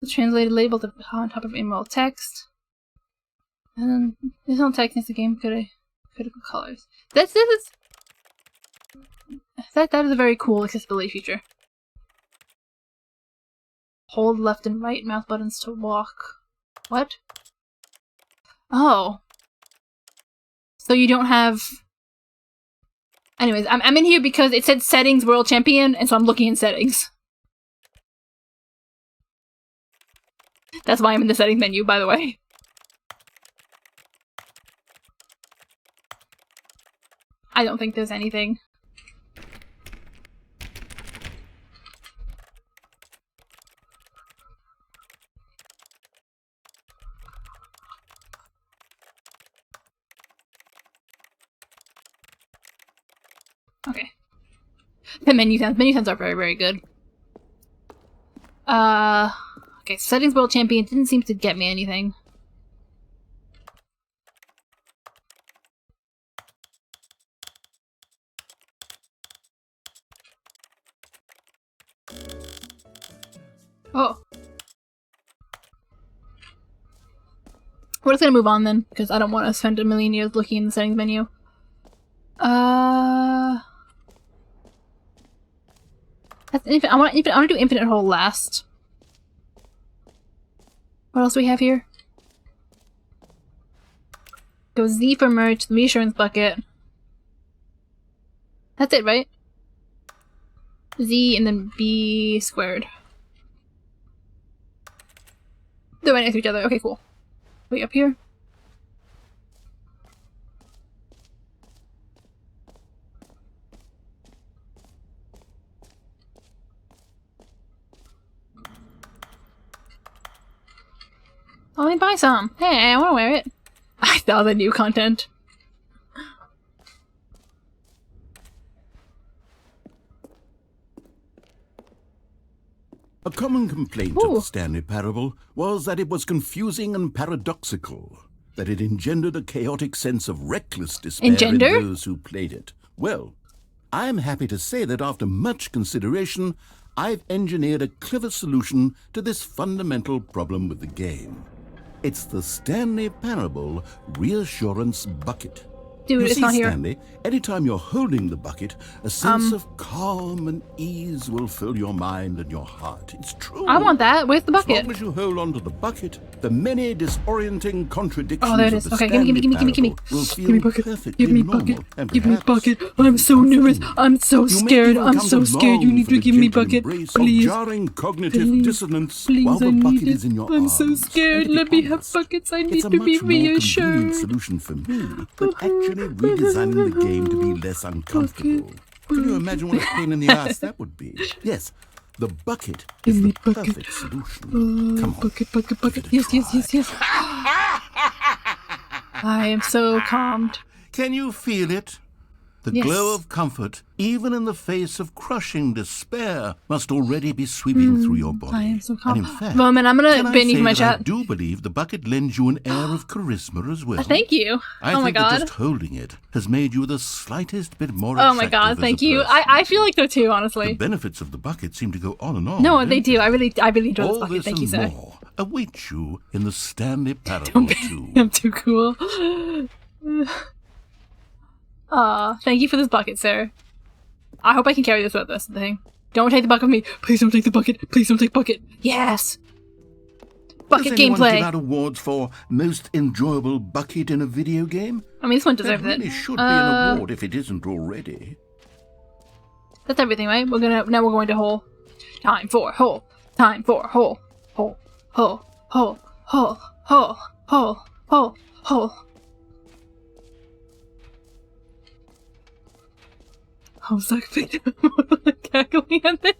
The translated label on top of in-world text. And then there's no text in the game. Critical colors. That is a very cool accessibility feature. Hold left and right mouse buttons to walk. What? Oh. So you don't have... Anyways, I'm in here because it said settings world champion, and so I'm looking in settings. That's why I'm in the settings menu, by the way. I don't think there's anything. Okay. The menu sounds are very, very good. Okay, settings world champion didn't seem to get me anything. Oh. We're just gonna move on then, because I don't want to spend a million years looking in the settings menu. That's infinite. I want to do infinite hole last. What else do we have here? Go Z for merch, the reassurance bucket. That's it, right? Z and then B squared. They're right next to each other. Okay, cool. Wait, up here? Oh, let me buy some. Hey, I want to wear it. I saw the new content. A common complaint of the Stanley Parable was that it was confusing and paradoxical, that it engendered a chaotic sense of reckless despair in those who played it. Well, I'm happy to say that after much consideration, I've engineered a clever solution to this fundamental problem with the game. It's the Stanley Parable Reassurance Bucket. Dude, it's not here. Stanley, anytime you're holding the bucket, a sense of calm and ease will fill your mind and your heart. It's true. I want that. Where's the bucket? As long as you hold on to the bucket, the many disorienting contradictions there it is. of the Okay, Stanley gimme. Parable will feel Give me bucket. perfectly Give me normal. bucket. And Give me perhaps, bucket. I'm so nervous. I'm so scared. I'm so scared. You need to give me bucket. Please. Jarring cognitive dissonance Please, while the I bucket need is in your I'm arms. so scared. And Let me have honest, buckets. I need it's a to be much more convenient reassured. solution for me, but actually redesigning the game to be less uncomfortable. Could you imagine what a pain in the ass that would be? Yes, The bucket is the perfect solution. Come on. Bucket. Yes. I am so calmed. Can you feel it? The glow of comfort, even in the face of crushing despair, must already be sweeping through your body. I am so calm. And in fact, Moment, I'm gonna ban you from my chat. I do believe the bucket lends you an air of charisma as well. Thank you. Oh my god. I think that just holding it has made you the slightest bit more attractive. Oh my god, thank you. I feel like so too, honestly. The benefits of the bucket seem to go on and on. No, they do. I really enjoy this bucket. Thank you, sir. All this and more awaits you in the Stanley Parable 2. I'm too cool. Thank you for this bucket, sir. I hope I can carry this with us. Thing. Don't take the bucket from me. Please don't take the bucket. Please don't take bucket. Yes. Bucket gameplay. Does anyone give out awards for most enjoyable bucket in a video game? I mean, this one deserves it. Really should be an award if it isn't already. That's everything, right? Now we're going to hole. Time for hole. Time for hole. Hole. Hole. Hole. Hole. Hole. Hole. Hole. Hole. I'm so excited. Cackling at this.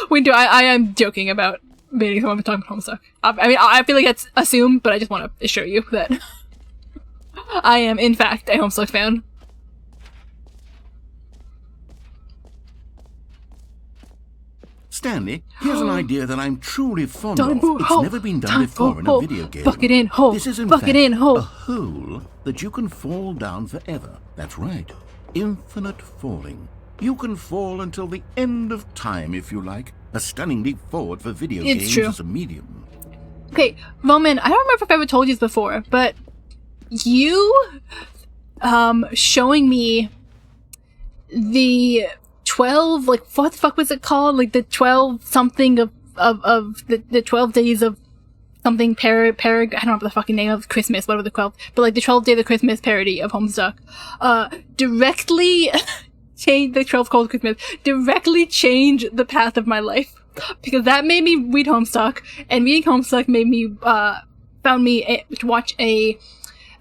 Winter, I am joking about being someone talking about Homestuck. I mean, I feel like that's assumed, but I just want to assure you that I am, in fact, a Homestuck fan. Stanley, here's an idea that I'm truly fond of. It's never been done before in a video game. Bucket in, hole. This is in fact a hole that you can fall down forever. That's right. Infinite falling. You can fall until the end of time, if you like. A stunning leap forward for video games as a medium. Okay, Roman, I don't remember if I ever told you this before, but you showing me the 12, like, what the fuck was it called? Like, the 12 something of the 12 days of something I don't know the fucking name of Christmas, whatever the 12, but like the 12 days of Christmas parody of Homestuck, directly changed the 12 cold Christmas, directly changed the path of my life. Because that made me read Homestuck, and reading Homestuck made me, found me to watch a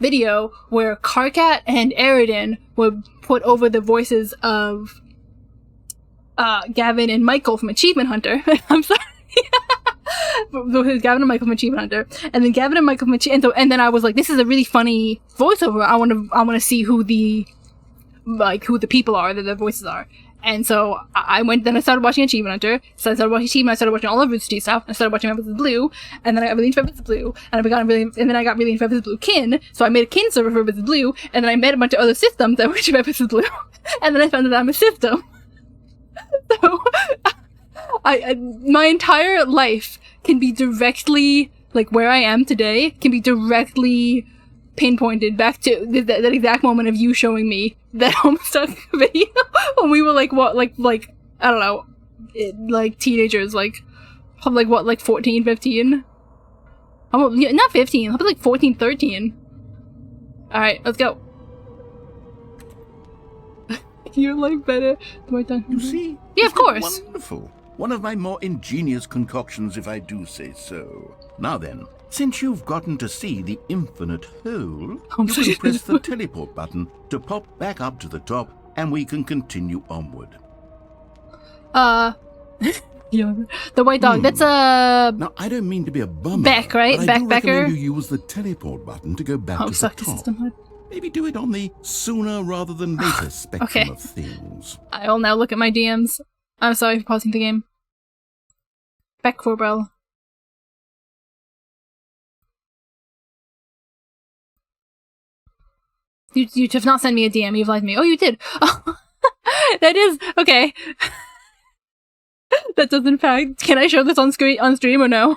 video where Karkat and Aridin would put over the voices of Gavin and Michael from Achievement Hunter. I'm sorry. Gavin and Michael from Achievement Hunter, and then Gavin and Michael from and then I was like, this is a really funny voiceover. I want to see who the people are, that their voices are. And so I went. Then I started watching Achievement Hunter. So I started watching Achievement. I started watching all of Rooster Teeth stuff. I started watching Red vs. Blue, and then I got really into Red vs. Blue, and then I got really into Red vs. Blue Kin. So I made a Kin server for Red vs. Blue, and then I made a bunch of other systems that were to Red vs. Blue, and then I found that I'm a system. So, my entire life can be directly, like, where I am today, can be directly pinpointed back to that exact moment of you showing me that Homestuck video when we were, like, what, like, I don't know, like, teenagers, like, probably, like, what, like, 14, 15? Not 15, probably, like, 14, 13. Alright, let's go. You like better than my tongue. You see? Yeah, of course. Wonderful. One of my more ingenious concoctions, if I do say so. Now then, since you've gotten to see the infinite hole, you can press the teleport button to pop back up to the top, and we can continue onward. Yeah, the white dog. That's a. Now, I don't mean to be a bummer. Beck, right? But Beck I do Becker. recommend you use the teleport button to go back to the top. System. Maybe do it on the sooner rather than later spectrum of things. I will now look at my DMs. I'm sorry for pausing the game. Beck Corbell. You have not sent me a DM, you've lied to me. Oh, you did! Oh, that is... Okay. That does in fact... Can I show this on stream or no?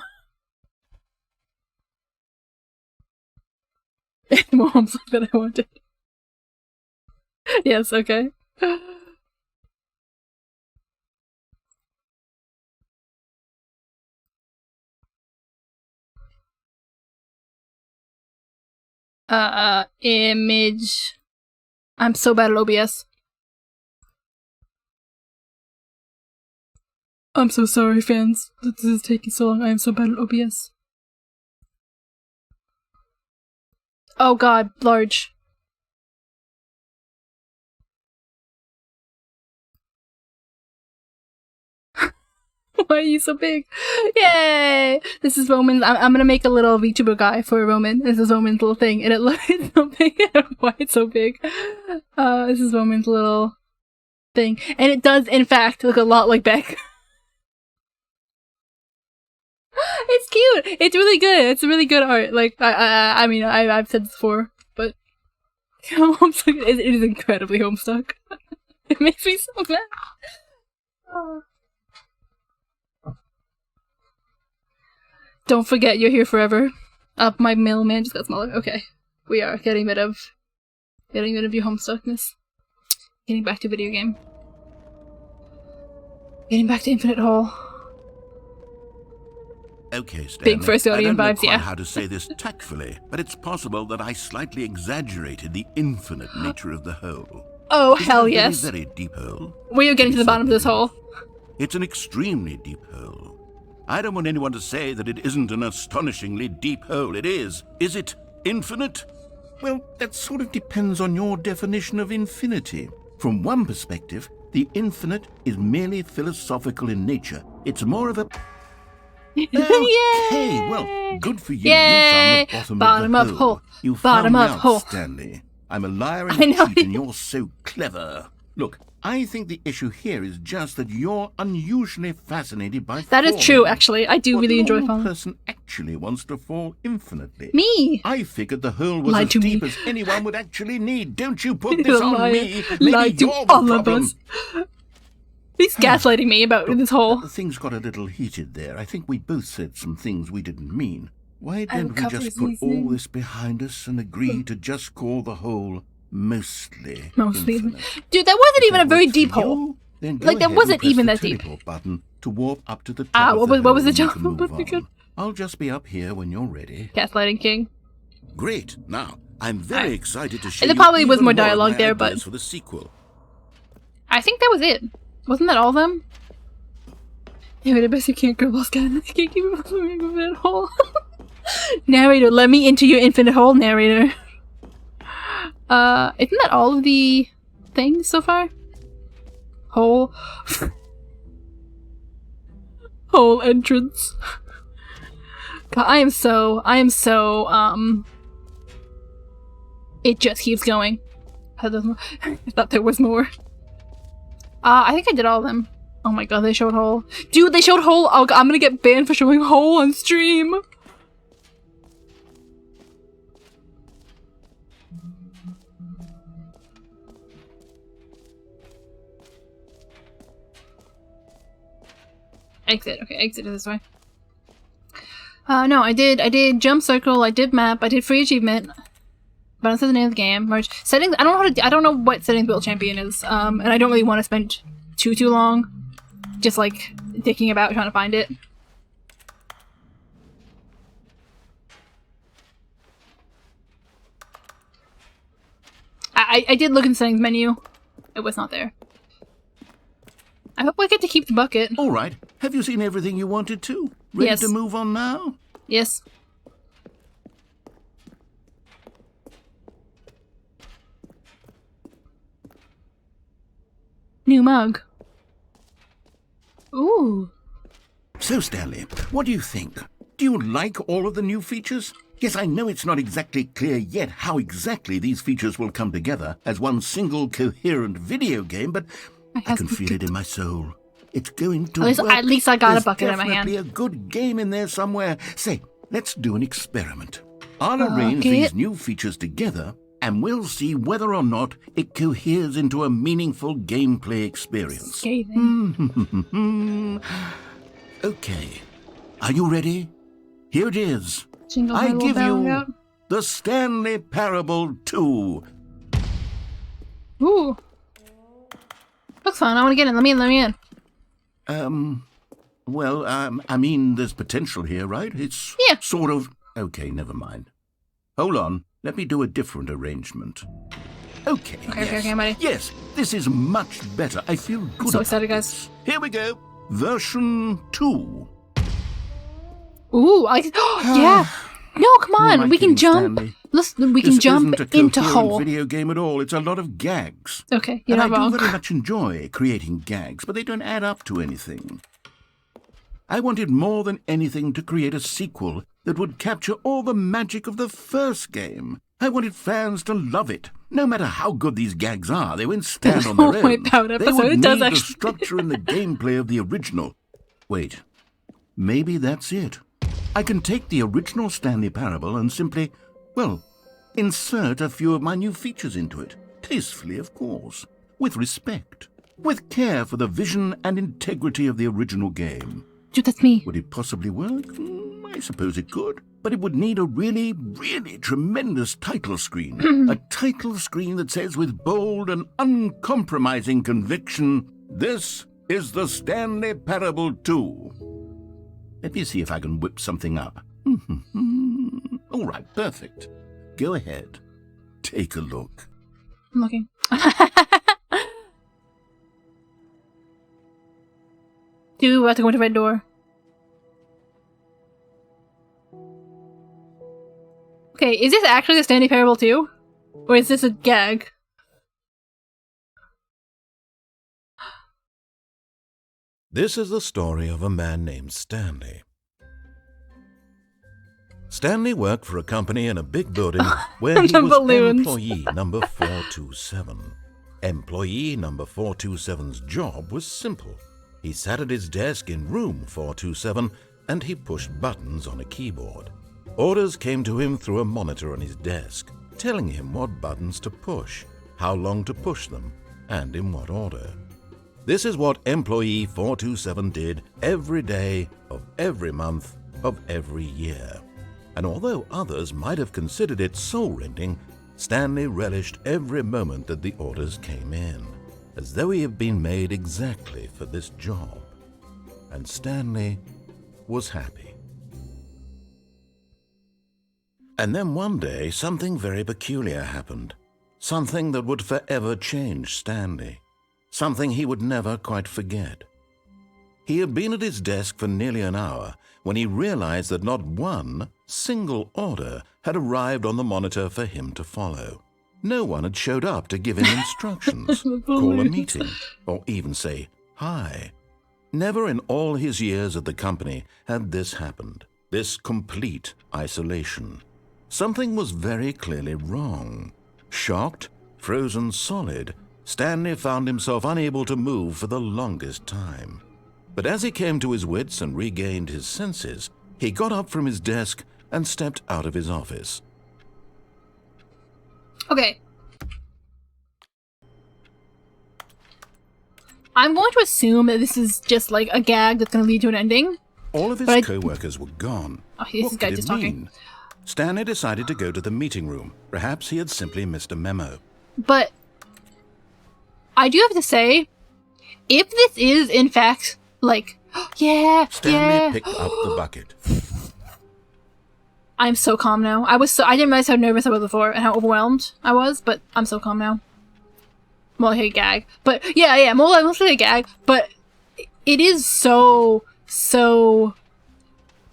More Homestuck than I wanted. Yes, okay. Image. I'm so bad at OBS. I'm so sorry, fans. This is taking so long. I am so bad at OBS. Oh god, large. Why are you so big? Yay! This is Roman's. I'm gonna make a little VTuber guy for Roman. This is Roman's little thing, and it looks so big. I don't know why it's so big. This is Roman's little thing, and it does, in fact, look a lot like Beck. It's cute. It's really good. It's really good art. Like I mean, I've said this before, but Homestuck it is incredibly Homestuck. It makes me so mad. Don't forget, you're here forever. Up, my mailman just got smaller. Okay, we are getting rid of your Homestuckness. Getting back to video game. Getting back to Infinite Hole. Okay, Stanley. Big first audience I don't know vibes, quite yeah. how to say this tactfully, but it's possible that I slightly exaggerated the infinite nature of the hole. Oh, It's hell a yes. very, very deep hole. We are getting to the bottom of this hole. It's an extremely deep hole. I don't want anyone to say that it isn't an astonishingly deep hole. It is. Is it infinite? Well, that sort of depends on your definition of infinity. From one perspective, the infinite is merely philosophical in nature. It's more of a... Okay, well, good for you. Yay! You found the Bottom of of the hole. You Bottom found of out, hole. Stanley. I'm a liar and I a know. cheat, and you're so clever. Look, I think the issue here is just that you're unusually fascinated by That is falling. true, actually. I do What really enjoy normal falling. person actually wants to fall infinitely? Me! I figured the hole was Lied as to me. deep as anyone would actually need. Don't you put He's this a on liar. me. Maybe Lied to you're the all of problem. us. He's gaslighting me about this hole. Things got a little heated there. I think we both said some things we didn't mean. Why don't we covers just put his all name. this behind us and agree to just call the hole mostly Mostly. infinite? Dude, that wasn't If even that a very works for deep hole. you, then go Like, that ahead wasn't and press even the that deep. teleport button to warp up to the top Ah, of what the was the hole and jump? you can move What we could- on. I'll just be up here when you're ready. Gaslighting King. Great. Now, I'm very excited to show There you probably was even more of dialogue my there, but- ideas for the sequel. I think that was it. Wasn't that all of them? Yeah, the best you can't, girl boss guy. I can't keep it from your infinite hole. Narrator, let me into your infinite hole, narrator. Isn't that all of the things so far? Hole. Hole entrance. God, I am so, it just keeps going. I thought there was more. I think I did all of them. Oh my god, they showed Hole. Dude, they showed Hole! Oh, I'm gonna get banned for showing Hole on stream! Exit. Okay, exit this way. No, I did jump circle, I did map, I did free achievement. But I don't say the name of the game. Merge settings. I don't know how to. I don't know what settings build champion is. And I don't really want to spend too long, just like dicking about trying to find it. I did look in the settings menu. It was not there. I hope I get to keep the bucket. All right. Have you seen everything you wanted to? Ready Yes. to move on now? Yes. New mug. Ooh. So, Stanley, what do you think? Do you like all of the new features? Yes, I know it's not exactly clear yet how exactly these features will come together as one single coherent video game, but I can feel it in my soul. It's going to work. At least I got There's a bucket in my hand. definitely a good game in there somewhere. Say, let's do an experiment. I'll arrange these new features together, and we'll see whether or not it coheres into a meaningful gameplay experience. Scathing. Okay. Are you ready? Here it is. Jingle I my give little bell you out. the Stanley Parable 2. Ooh. Looks fun. I want to get in. Let me in. Well, I mean, there's potential here, right? It's Yeah. sort of... Okay, never mind. Hold on. Let me do a different arrangement. Okay, Okay, I'm ready. Yes, this is much better. I feel good. I'm so excited, guys. Here we go. Version 2. Ooh, yeah. No, come Who am I on. We can kidding, jump. Stanley? Listen, we This can jump isn't a into coherent Hole. video game at all. It's a lot of gags. Okay, you're And not I wrong. do very much enjoy creating gags, but they don't add up to anything. I wanted more than anything to create a sequel that would capture all the magic of the first game. I wanted fans to love it. No matter how good these gags are, they won't stand on their own. They would need the structure and the gameplay of the original. Wait, maybe that's it. I can take the original Stanley Parable and simply, well, insert a few of my new features into it. Tastefully, of course. With respect. With care for the vision and integrity of the original game. Dude, that's me. Would it possibly work? I suppose it could. But it would need a really, really tremendous title screen. A title screen that says with bold and uncompromising conviction, "This is the Stanley Parable 2. Let me see if I can whip something up. All right, perfect. Go ahead. Take a look. I'm looking. Dude, we have to go into the red door. Okay, is this actually the Stanley Parable 2? Or is this a gag? This is the story of a man named Stanley. Stanley worked for a company in a big building where he was employee number 427. Employee number 427's job was simple. He sat at his desk in room 427 and he pushed buttons on a keyboard. Orders came to him through a monitor on his desk, telling him what buttons to push, how long to push them, and in what order. This is what employee 427 did every day of every month of every year. And although others might have considered it soul-rending, Stanley relished every moment that the orders came in, as though he had been made exactly for this job. And Stanley was happy. And then one day, something very peculiar happened. Something that would forever change Stanley. Something he would never quite forget. He had been at his desk for nearly an hour when he realized that not one single order had arrived on the monitor for him to follow. No one had showed up to give him instructions, call a meeting, or even say hi. Never in all his years at the company had this happened, this complete isolation. Something was very clearly wrong. Shocked, frozen solid, Stanley found himself unable to move for the longest time. But as he came to his wits and regained his senses, he got up from his desk and stepped out of his office. Okay. I'm going to assume that this is just like a gag that's going to lead to an ending. All of his co-workers were gone. Oh, this guy just talking. Stanley decided to go to the meeting room. Perhaps he had simply missed a memo. But I do have to say, if this is in fact like, Stanley picked up the bucket. I'm so calm now. I didn't realize how nervous I was before and how overwhelmed I was, but I'm so calm now. More like a gag. But yeah, mostly a gag, but it is so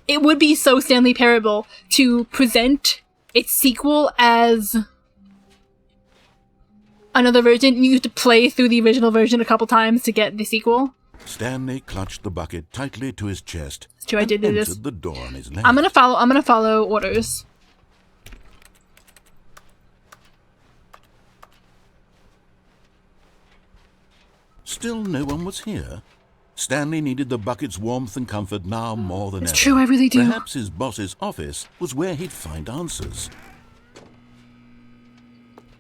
it would be so Stanley Parable to present its sequel as another version. You have to play through the original version a couple times to get the sequel. Stanley clutched the bucket tightly to his chest. It's true, I did do this. The door on his left. I'm gonna follow orders. Still no one was here. Stanley needed the bucket's warmth and comfort now more than ever. It's true, I really do. Perhaps his boss's office was where he'd find answers.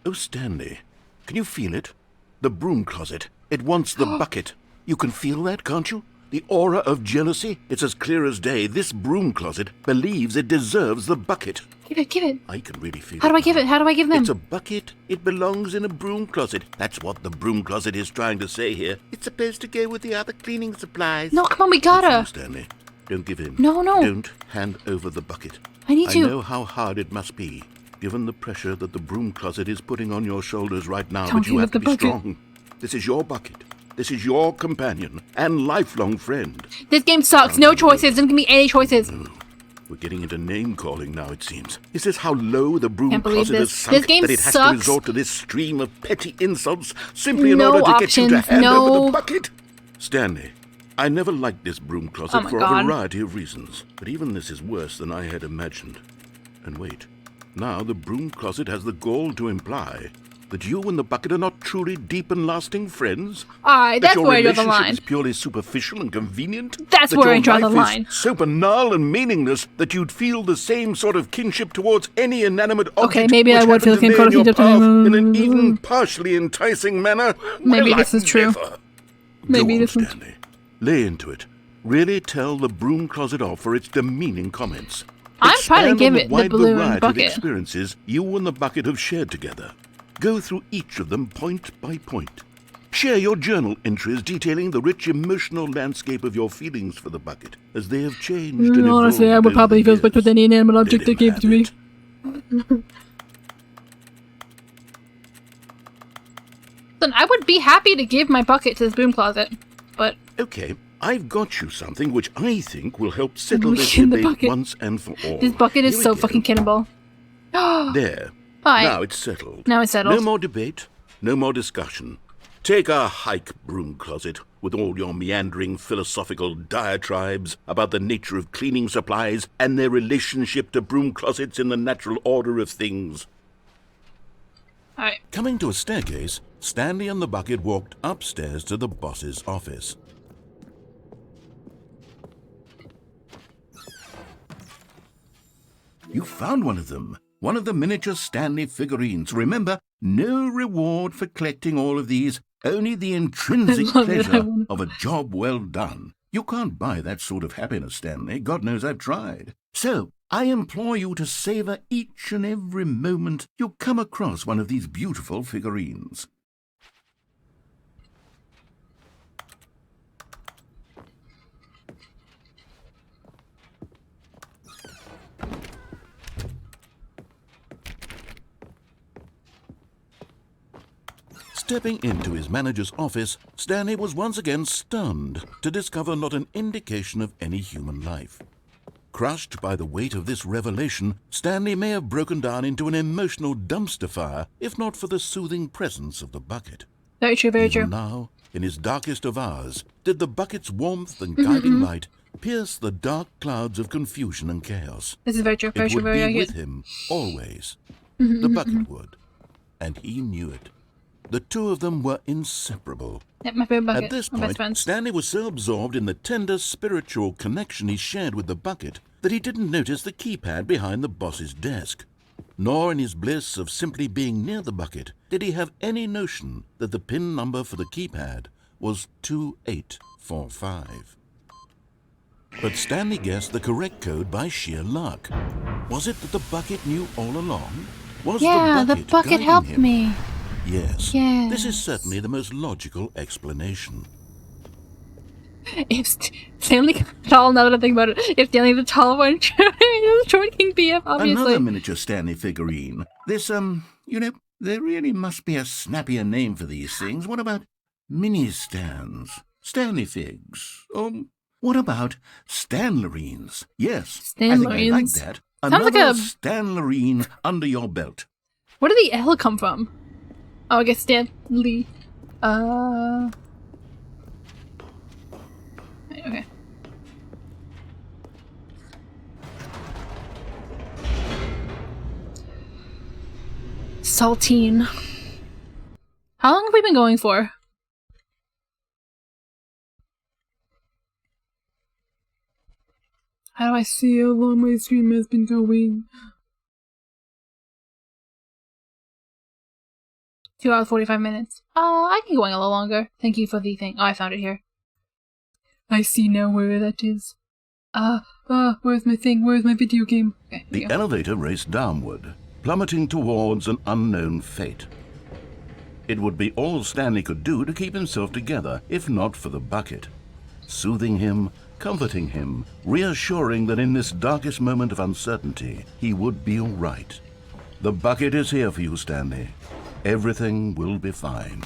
Oh, Stanley, can you feel it? The broom closet. It wants the bucket. You can feel that, can't you? The aura of jealousy. It's as clear as day. This broom closet believes it deserves the bucket. Give it. I can really feel it. How do I give it? How do I give them? It's a bucket. It belongs in a broom closet. That's what the broom closet is trying to say here. It's supposed to go with the other cleaning supplies. No, come on, we gotta. Stanley, don't give in. No. Don't hand over the bucket. I need to. I know how hard it must be, given the pressure that the broom closet is putting on your shoulders right now, but you have to be strong. This is your bucket. This is your companion and lifelong friend. This game sucks. No choices. Doesn't give me any choices. No. We're getting into name-calling now, it seems. Is this how low the broom closet has sunk this game that it has sucks. to resort to this stream of petty insults simply in order to get you to hand over the bucket? Stanley, I never liked this broom closet for God. a variety of reasons, but even this is worse than I had imagined. And wait, now the broom closet has the gall to imply that you and the bucket are not truly deep and lasting friends? Alright, that's where I draw the line. That your relationship is purely superficial and convenient? That's where I draw the line. Is so banal and meaningless that you'd feel the same sort of kinship towards any inanimate object. Okay, maybe I would feel the same sort of kinship to him. In an even partially enticing manner. Maybe this is true. Maybe Go on, this is Stanley. Lay into it. Really tell the broom closet off for its demeaning comments. I'm trying to give it the wide balloon variety of bucket. experiences you and the bucket have shared together. Go through each of them point by point. Share your journal entries detailing the rich emotional landscape of your feelings for the bucket as they have changed and evolved. Honestly, I would probably feel split with any inanimate object they gave to me. Then I would be happy to give my bucket to this broom closet, but... Okay, I've got you something which I think will help settle this debate once and for all. This bucket is so fucking cannonball. There. Hi. Now it's settled. Now it's settled. No more debate, no more discussion. Take a hike, broom closet, with all your meandering philosophical diatribes about the nature of cleaning supplies and their relationship to broom closets in the natural order of things. Alright. Coming to a staircase, Stanley and the bucket walked upstairs to the boss's office. You found one of them. One of the miniature Stanley figurines. Remember, no reward for collecting all of these, only the intrinsic pleasure of a job well done. You can't buy that sort of happiness, Stanley. God knows I've tried. So, I implore you to savor each and every moment you come across one of these beautiful figurines. Stepping into his manager's office, Stanley was once again stunned to discover not an indication of any human life. Crushed by the weight of this revelation, Stanley may have broken down into an emotional dumpster fire if not for the soothing presence of the bucket. Very true, very Even true. now, in his darkest of hours, did the bucket's warmth and guiding light pierce the dark clouds of confusion and chaos. This is very true, very It true, would very be good. with him, always. The bucket would. And he knew it. The two of them were inseparable. Yep, my favorite bucket. At this My best point, friends. Stanley was so absorbed in the tender spiritual connection he shared with the bucket that he didn't notice the keypad behind the boss's desk. Nor in his bliss of simply being near the bucket did he have any notion that the PIN number for the keypad was 2845. But Stanley guessed the correct code by sheer luck. Was it that the bucket knew all along? Was the bucket guiding helped him? me. Yes. Yes. This is certainly the most logical explanation. If Stanley tall, now that I think about it, if Stanley the tall one, the short King BF, obviously. Another miniature Stanley figurine. This, you know, there really must be a snappier name for these things. What about mini-stands? Stanley figs? What about Stanlerines? Yes, I think I like that. Another like a... Stanlerine under your belt. Where did the L come from? Oh, I guess Stanley. Okay. Saltine. How long have we been going for? How do I see how long my stream has been going? 2 hours, 45 minutes. I can go on a little longer. Thank you for the thing. Oh, I found it here. I see now where that is. Where's my thing? Where's my video game? Okay, the elevator raced downward, plummeting towards an unknown fate. It would be all Stanley could do to keep himself together, if not for the bucket. Soothing him, comforting him, reassuring that in this darkest moment of uncertainty, he would be all right. The bucket is here for you, Stanley. Everything will be fine.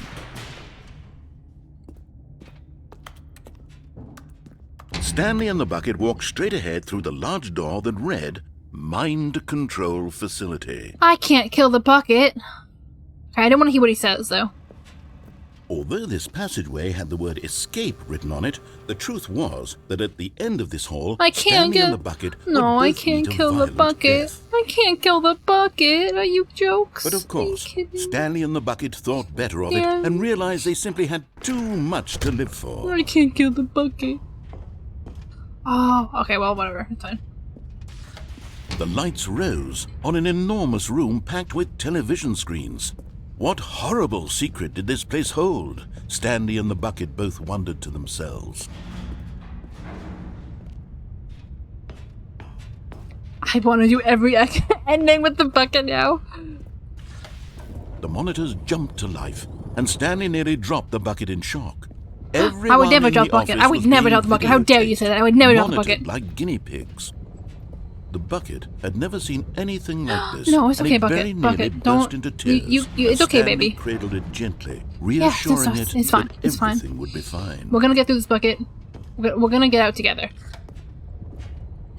Stanley and the bucket walked straight ahead through the large door that read, Mind Control Facility. I can't kill the bucket. Okay, I don't want to hear what he says, though. Although this passageway had the word escape written on it, the truth was that at the end of this hall, I can't Stanley get... and the bucket No, would I both can't meet a kill the violent bucket. death. I can't kill the bucket. Are you jokes? But of course, Stanley and the bucket thought better of Yeah. it and realized they simply had too much to live for. I can't kill the bucket. Oh, okay, well, whatever. It's fine. The lights rose on an enormous room packed with television screens. What horrible secret did this place hold? Stanley and the bucket both wondered to themselves. I want to do every ending with the bucket now. The monitors jumped to life, and Stanley nearly dropped the bucket in shock. I would never drop the bucket. I would never drop the bucket. How dare you say that? I would never drop the bucket. Like guinea pigs. The bucket had never seen anything like this. No, it's okay, and it very bucket. nearly Bucket, burst don't. into tears It's as okay, Stanley baby. cradled it gently, reassuring it it's fine. that It's fine. everything would be fine. We're gonna get through this bucket. We're gonna get out together.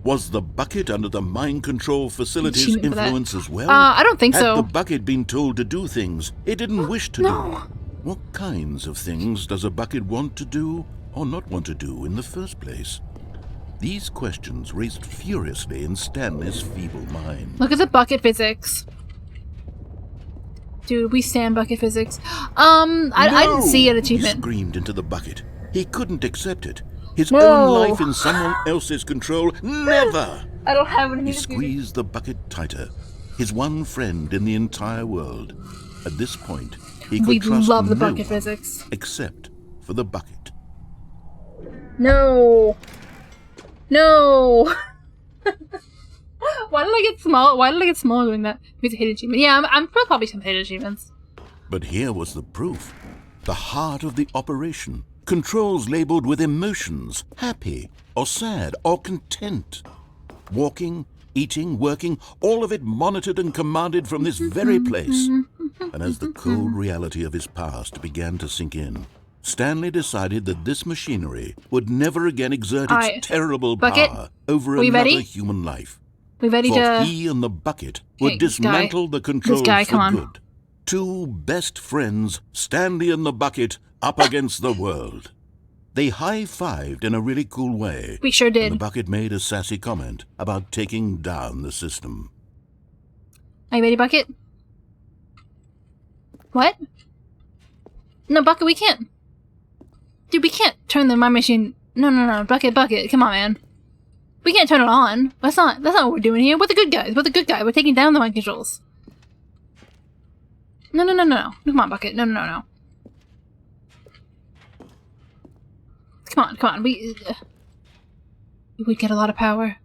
Was the bucket under the mind control facility's Achievement for that. influence as well? I don't think Had so. the bucket been told to do things it didn't wish to No. do? What kinds of things does a bucket want to do or not want to do in the first place? These questions raced furiously in Stanley's feeble mind. Look at the bucket physics. Dude, we stand bucket physics. I didn't see an He achievement. screamed into the bucket. He couldn't accept it. His No. own life in someone else's control. Never! I don't have He any. squeezed the bucket tighter. His one friend in the entire world. At this point, he could We trust love the no bucket one physics. except for the bucket. No. No. Why did I get small? Why did I get small doing that? Maybe it's a hidden achievement. Yeah, I'm probably some hidden achievements. But here was the proof. The heart of the operation. Controls labeled with emotions. Happy, or sad, or content. Walking, eating, working, all of it monitored and commanded from this very place. And as the cold reality of his past began to sink in, Stanley decided that this machinery would never again exert its terrible bucket, power over we another ready? human life. We ready For to? he and the bucket would Hey, dismantle the controls guy, for come on. good. Two best friends, Stanley and the bucket, up against the world. They high-fived in a really cool way. We sure And the did. bucket made a sassy comment about taking down the system. Are you ready, bucket? What? No, bucket, we can't. Dude, we can't turn the mind machine. No, bucket, come on, man. We can't turn it on. That's not what we're doing here. We're the good guys. We're taking down the mind controls. No. Come on, bucket. No. Come on. We get a lot of power.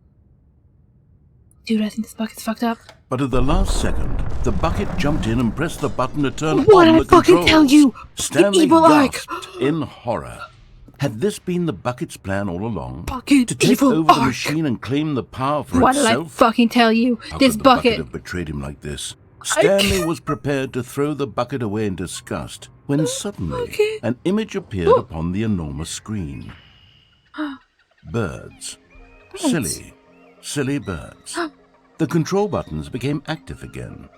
Dude, I think this bucket's fucked up. But at the last second, the bucket jumped in and pressed the button to turn What on did the I fucking controls. tell you? Stanley evil arc. gasped in horror. Had this been the bucket's plan all along? Bucket, to take evil over the arc. machine and claim the power for What did I itself? fucking tell you? How This could the bucket bucket. have betrayed him like this? Stanley was prepared to throw the bucket away in disgust when suddenly an image appeared upon the enormous screen. Birds. Silly birds. The control buttons became active again.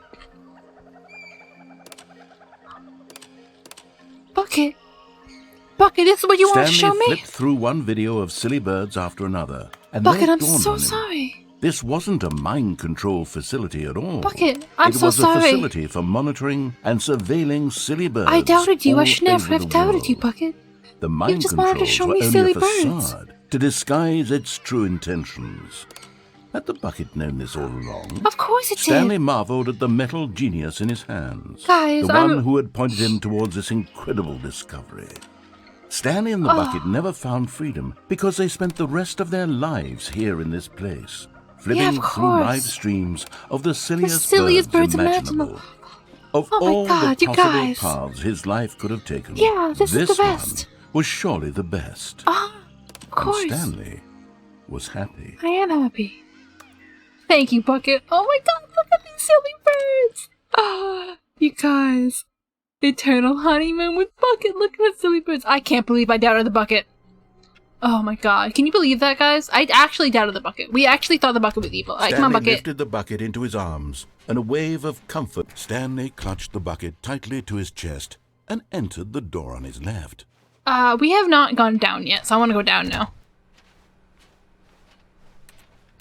Bucket, this is what you want to show Stanley me? flipped through one video of silly birds after another. And Bucket, then it I'm dawned so on him. sorry. This wasn't a mind control facility at all. Bucket, I'm it so was a sorry. facility for monitoring and surveilling silly birds. I doubted you. I all should never over have the doubted you, world. Bucket. The mind just wanted to controls show were me only silly a birds. facade to disguise its true intentions. Had the bucket known this all along? Of course it Stanley did. marveled at the metal genius in his hands. Guys, the one who had pointed him towards this incredible discovery. Stanley and the bucket never found freedom because they spent the rest of their lives here in this place, flipping of through course. live streams of the silliest, birds imaginable. Of Oh my all God, the you possible guys. paths his life could have taken, Yeah, this is the best. one was surely the best. Of course. And Stanley was happy. I am happy. Thank you, Bucket. Oh my God, look at these silly birds. Ah, you guys. Eternal honeymoon with Bucket. Look at the silly birds. I can't believe I doubted the Bucket. Oh my God. Can you believe that, guys? I actually doubted the Bucket. We actually thought the Bucket was evil. All right, come on, Stanley Bucket. lifted the bucket into his arms, and a wave of comfort. Stanley clutched the bucket tightly to his chest and entered the door on his left. We have not gone down yet, so I want to go down now.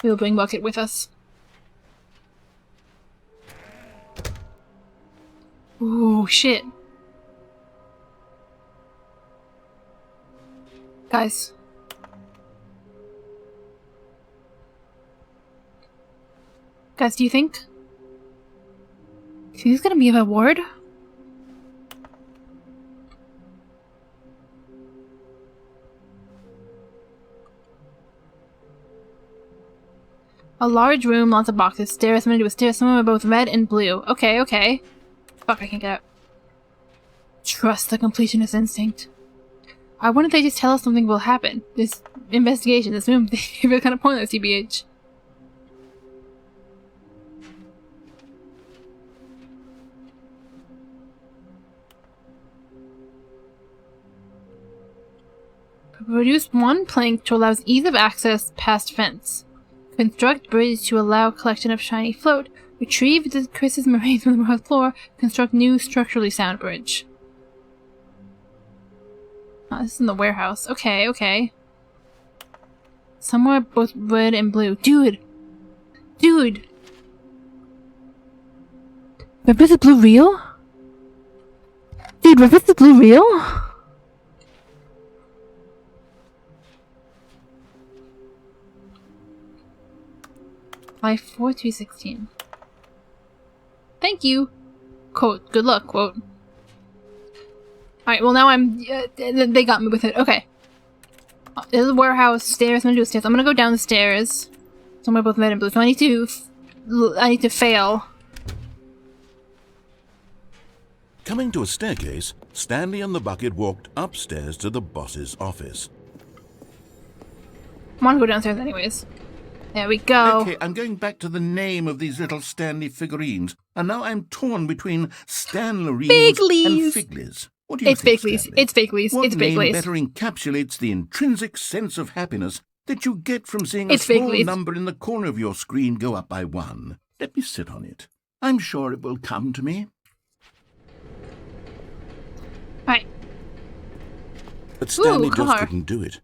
We'll bring Bucket with us. Ooh, shit. Guys. Guys, do you think he's gonna be a ward? A large room, lots of boxes, stairs, somebody to a stair, some of them are both red and blue. Okay, okay. Fuck, I can't get out. Trust the completionist instinct. I wonder if they just tell us something will happen. This investigation, this room, they feel kind of pointless, TBH. Produce one plank to allow ease of access past fence. Construct bridge to allow collection of shiny float. Retrieve the Chris's marines from the floor. Construct new structurally sound bridge. Oh, this is in the warehouse. Okay, okay. Somewhere both red and blue. Dude! Dude! Is the blue real? Dude, is the blue real? 54316. Thank you. Quote. Good luck. Quote. Alright, well now I'm... they got me with it. Okay. There's a warehouse. Stairs. I'm gonna do stairs. I'm gonna go down the stairs. Somewhere both red and blue. So I need to fail. Coming to a staircase, Stanley and the bucket walked upstairs to the boss's office. I want to go downstairs anyways. There we go. Okay, I'm going back to the name of these little Stanley figurines, and now I'm torn between Stanleys and Figlies. What do you think, Stanley? It's Figlies. What it's name Figlies. better encapsulates the intrinsic sense of happiness that you get from seeing a small number in the corner of your screen go up by 1? Let me sit on it. I'm sure it will come to me. Right. But Stanley just couldn't do it.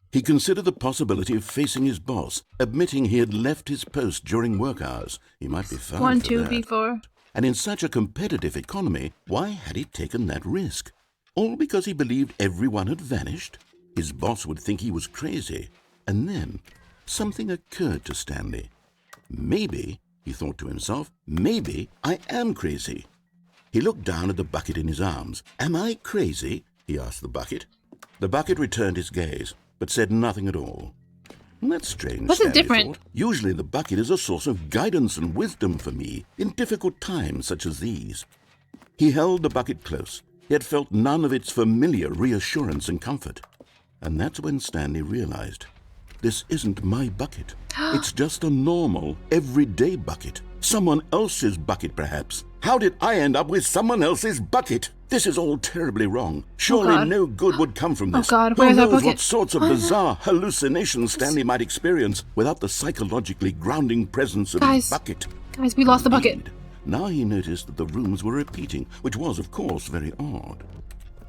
He considered the possibility of facing his boss, admitting he had left his post during work hours. He might be fired 1, for 2, that. B4. And in such a competitive economy, why had he taken that risk? All because he believed everyone had vanished? His boss would think he was crazy. And then, something occurred to Stanley. Maybe, he thought to himself, maybe I am crazy. He looked down at the bucket in his arms. Am I crazy? He asked the bucket. The bucket returned his gaze, but said nothing at all. That's strange, What's Stanley different? thought. Usually the bucket is a source of guidance and wisdom for me in difficult times such as these. He held the bucket close, yet felt none of its familiar reassurance and comfort. And that's when Stanley realized, this isn't my bucket. It's just a normal, everyday bucket. Someone else's bucket, perhaps. How did I end up with someone else's bucket? This is all terribly wrong. Surely no good would come from this. Oh God, where's our bucket? Who knows what sorts of bizarre hallucinations Stanley might experience without the psychologically grounding presence of his bucket. Guys, we lost the bucket. Now he noticed that the rooms were repeating, which was, of course, very odd.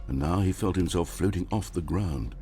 And now he felt himself floating off the ground.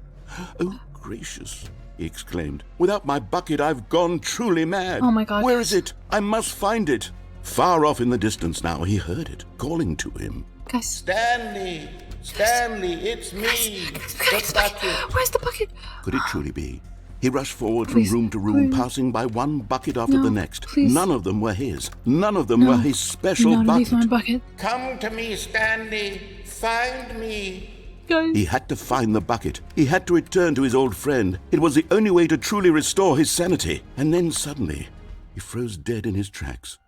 Oh, gracious, he exclaimed. Without my bucket, I've gone truly mad. Oh my God. Where is it? I must find it. Far off in the distance now, he heard it, calling to him. Guys. Stanley! Stanley, it's me! The bucket! Where's the bucket? Could it truly be? He rushed forward from room to room, passing by one bucket after the next. Please. None of them were his. None of them were his special bucket. Come to me, Stanley! Find me! Guys. He had to find the bucket. He had to return to his old friend. It was the only way to truly restore his sanity. And then suddenly, he froze dead in his tracks.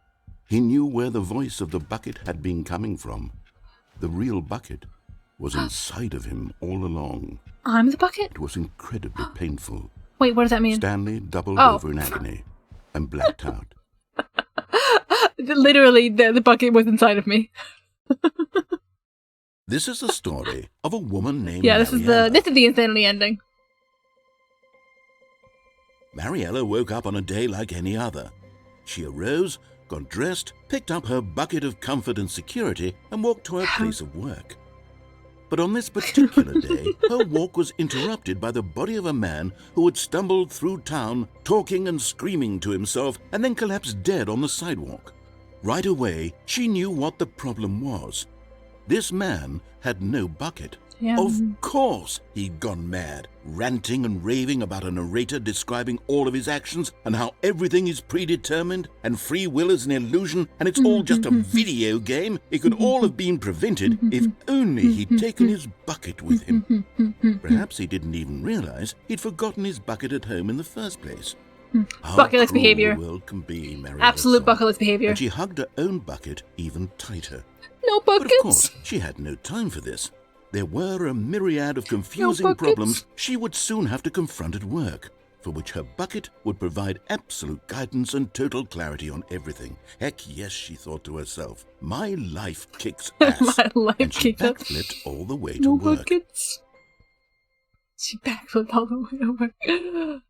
He knew where the voice of the bucket had been coming from. The real bucket was inside of him all along. I'm the bucket? It was incredibly painful. Wait, what does that mean? Stanley doubled over in agony and blacked out. Literally, the bucket was inside of me. This is the story of a woman named this Mariella. is the Stanley ending. Mariella woke up on a day like any other. She arose, got dressed, picked up her bucket of comfort and security, and walked to her place of work. But on this particular day, her walk was interrupted by the body of a man who had stumbled through town, talking and screaming to himself, and then collapsed dead on the sidewalk. Right away, she knew what the problem was. This man had no bucket. Yeah. Of course he'd gone mad, ranting and raving about a narrator describing all of his actions and how everything is predetermined and free will is an illusion and it's all just a video game. It could all have been prevented if only he'd taken his bucket with him. Perhaps he didn't even realize he'd forgotten his bucket at home in the first place. Bucketless behavior. The world can be, Mariella Absolute thought, bucketless behavior. and she hugged her own bucket even tighter. No But buckets. of course, she had no time for this. There were a myriad of confusing problems she would soon have to confront at work, for which her bucket would provide absolute guidance and total clarity on everything. Heck yes, she thought to herself, my life kicks ass. My life And she kicks ass. backflipped all the way to No work. buckets. She backflipped all the way to work.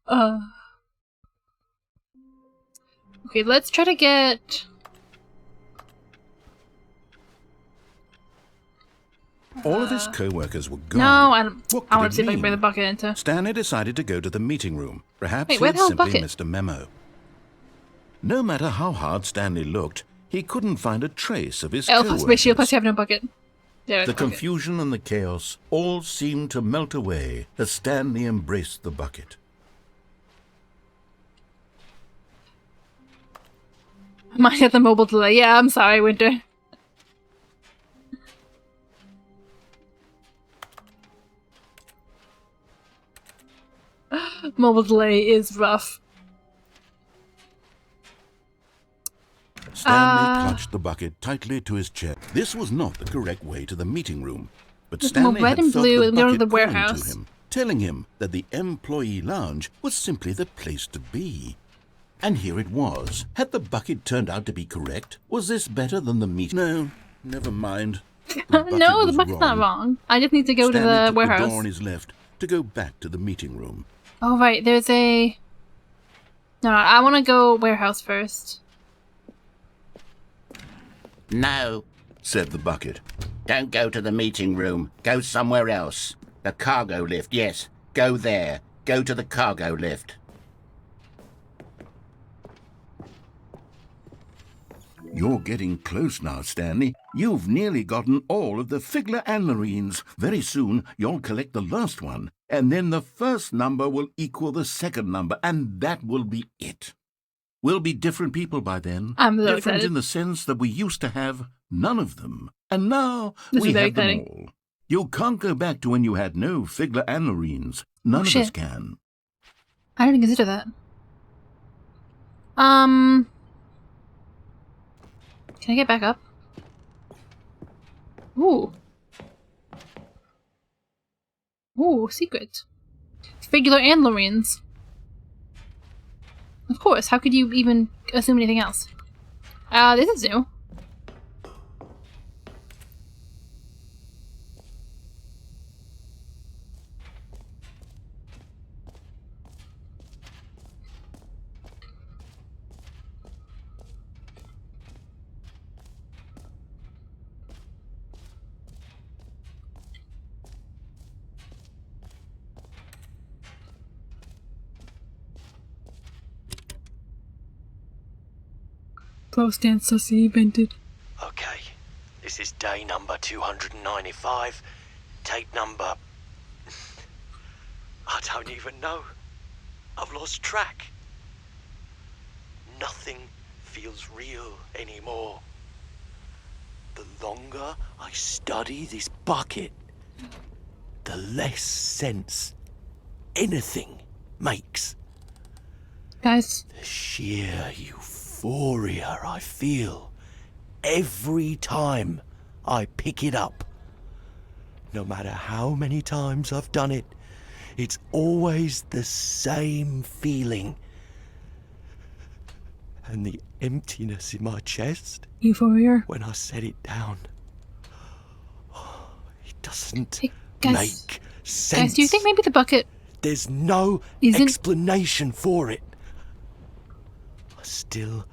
Okay, let's try to get... All of his co-workers were gone. No, I don't. What I could want it to see if I can mean? bring the bucket into. Stanley decided to go to the meeting room. Perhaps Wait, he where had the hell's simply bucket? missed a memo. No matter how hard Stanley looked, he couldn't find a trace of his Oh, co-workers. wait, she'll plus you have no bucket. There, The okay. confusion and the chaos all seemed to melt away as Stanley embraced the bucket. Might have the mobile delay. Yeah, I'm sorry, Winter. Mobile delay is rough. Stanley clutched the bucket tightly to his chest. This was not the correct way to the meeting room, but Stanley red had and felt blue the and go to bucket the calling warehouse. to him, telling him that the employee lounge was simply the place to be. And here it was. Had the bucket turned out to be correct? Was this better than the meeting? No, never mind. No, the bucket's not wrong. I just need to go Stanley to the took warehouse. the door on his left to go back to the meeting room. Oh, right, there's a... No, I want to go warehouse first. No, said the bucket. Don't go to the meeting room. Go somewhere else. The cargo lift, yes. Go there. Go to the cargo lift. You're getting close now, Stanley. You've nearly gotten all of the Figler and Marines. Very soon, you'll collect the last one, and then the first number will equal the second number, and that will be it. We'll be different people by then. I'm so different excited. in the sense that we used to have none of them, and now This we is very have them exciting. all. You can't go back to when you had no Figler and Marines. None of us shit. can. I didn't consider that. Can I get back up? Ooh. Ooh, secret. Figular and Lorraine's. Of course, how could you even assume anything else? This is new. Close dance sussy invented. Okay, this is day number 295. Tape number... I don't even know. I've lost track. Nothing feels real anymore. The longer I study this bucket, the less sense anything makes. Guys, The sheer euphoria I feel every time I pick it up. No matter how many times I've done it, it's always the same feeling. And the emptiness in my chest euphoria. when I set it down. It doesn't Hey, guys. make sense. Guys, do you think maybe the bucket... There's no Isn't- explanation for it. I still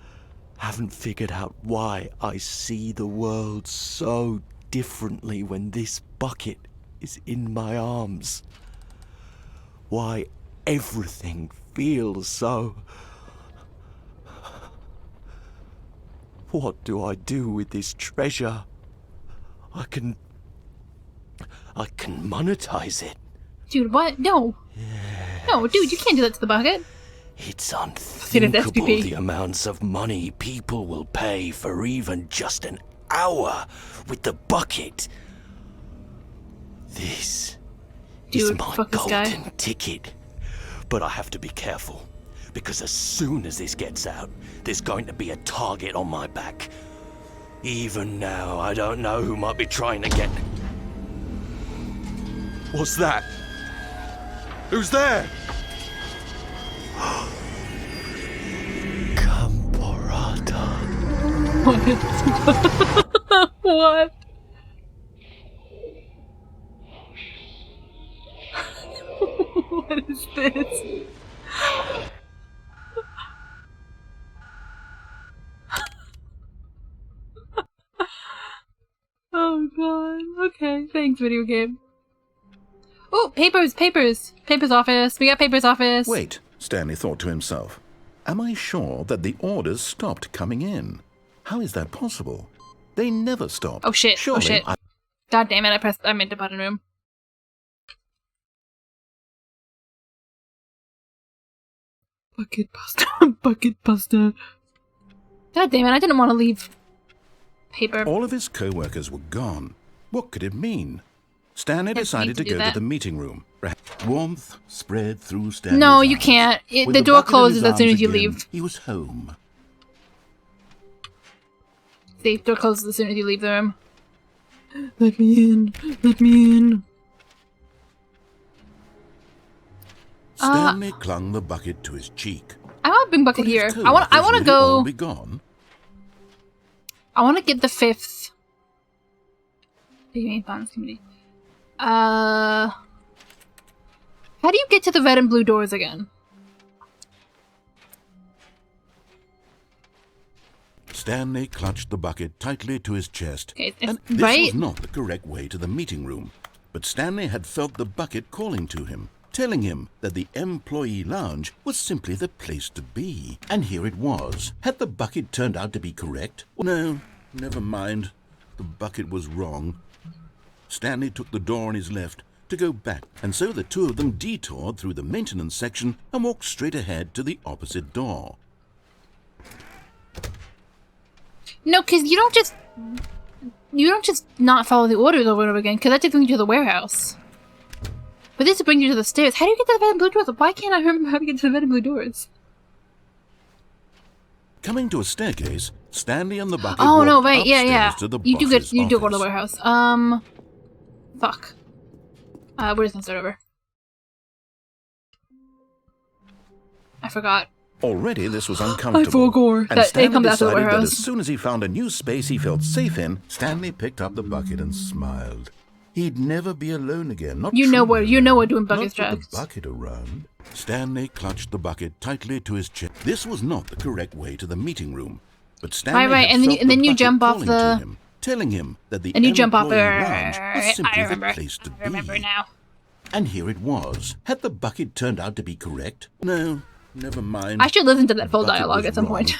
haven't figured out why I see the world so differently when this bucket is in my arms. Why everything feels so... What do I do with this treasure? I can monetize it. Dude, what? No. Yes. No, dude, you can't do that to the bucket. It's unthinkable the amounts of money people will pay for even just an hour with the bucket. This is my golden ticket. But I have to be careful, because as soon as this gets out, there's going to be a target on my back. Even now, I don't know who might be trying to get... What's that? Who's there? Camporata. What? What is this? Oh god. Okay, thanks, video game. Oh, papers! Papers office. We got papers office. Wait, Stanley thought to himself. Am I sure that the orders stopped coming in? How is that possible? They never stopped. Oh shit, Surely oh shit. God damn it, I meant the button room. Bucket pasta. Bucket pasta. God damn it, I didn't want to leave paper. All of his co-workers were gone. What could it mean? Stanley decided to go to the meeting room. Warmth spread through Stanley's No, you eyes. can't. With The door bucket in closes his as soon arms as you again, leave. He was home. The door closes as soon as you leave the room. Let me in. Let me in. Stanley clung the bucket to his cheek. I want a big bucket Could his here. I want to co-workers go. all be gone? I want to get the 5th. Pregame Finance Committee. How do you get to the red and blue doors again? Stanley clutched the bucket tightly to his chest. Okay, and this right? was not the correct way to the meeting room. But Stanley had felt the bucket calling to him, telling him that the employee lounge was simply the place to be. And here it was. Had the bucket turned out to be correct? No, never mind. The bucket was wrong. Stanley took the door on his left to go back, and so the two of them detoured through the maintenance section and walked straight ahead to the opposite door. No, because you don't just not follow the orders over and over again, because that just brings you to the warehouse. But this brings you to the stairs. How do you get to the red and blue doors? Why can't I remember how to get to the red and blue doors? Coming to a staircase, Stanley and the bucket Oh walked no, right, upstairs yeah. to the You do boss's go to the office. warehouse. Fuck. We're just gonna start over. I forgot. Already this was uncomfortable. I forgot. And It Stanley comes after the decided that warehouse. as soon as he found a new space he felt safe in, Stanley picked up the bucket and smiled. He'd never be alone again. Not You know truly we're alone. doing buckets, Not Jack. with the bucket around. Stanley clutched the bucket tightly to his chest. This was not the correct way to the meeting room, but Stanley Right, had and then felt and then the you bucket jump off calling the. to him, telling him that the And you jump off employee there. lounge was simply I remember. the place to I remember be. now. And here it was. Had the bucket turned out to be correct? No, never mind. I should listen to that The full bucket dialogue was at some wrong. point.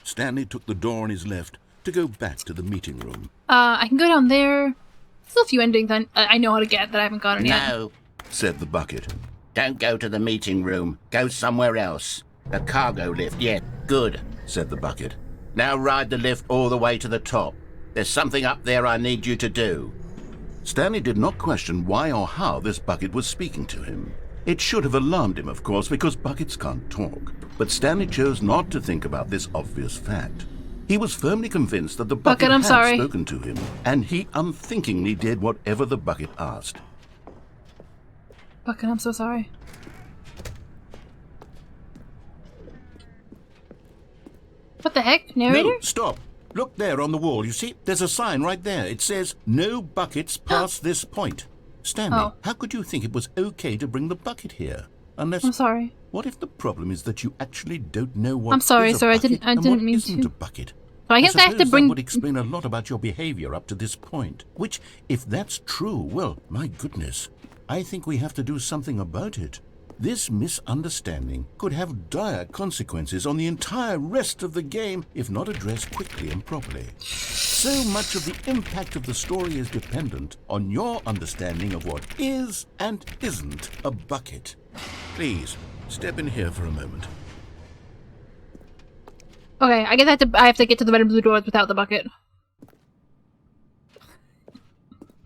Stanley took the door on his left to go back to the meeting room. I can go down there. Still a few endings I know how to get that I haven't gotten yet. No, Said the bucket. don't go to the meeting room. Go somewhere else. The cargo lift, yeah, good. Said the bucket. Now ride the lift all the way to the top. There's something up there I need you to do. Stanley did not question why or how this bucket was speaking to him. It should have alarmed him, of course, because buckets can't talk. But Stanley chose not to think about this obvious fact. He was firmly convinced that the bucket I'm had sorry. spoken to him, and he unthinkingly did whatever the bucket asked. Bucket, I'm so sorry. What the heck? Narrator? No, stop. Look there on the wall. You see, there's a sign right there. It says, "No buckets past this point." Stanley, Oh. how could you think it was okay to bring the bucket here? Unless... I'm sorry. What if the problem is that you actually don't know what I'm sorry, is a sir, I bucket didn't and what mean isn't to. a bucket? So I guess I have to bring... That would explain a lot about your behavior up to this point. Which, if that's true, well, my goodness, I think we have to do something about it. This misunderstanding could have dire consequences on the entire rest of the game if not addressed quickly and properly. So much of the impact of the story is dependent on your understanding of what is and isn't a bucket. Please, step in here for a moment. Okay, I guess I have to get to the red and blue doors without the bucket.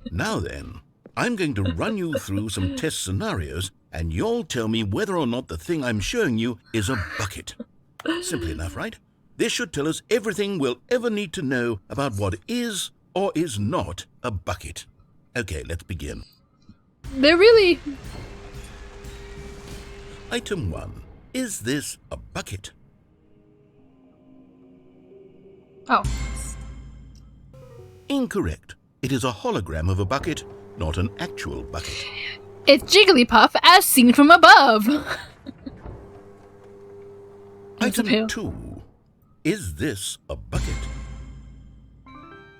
Now then, I'm going to run you through some test scenarios, and you'll tell me whether or not the thing I'm showing you is a bucket. Simple enough, right? This should tell us everything we'll ever need to know about what is or is not a bucket. Okay, let's begin. They're really... Item 1. Is this a bucket? Oh. Incorrect. It is a hologram of a bucket, not an actual bucket. It's Jigglypuff as seen from above. Item 2. Is this a bucket?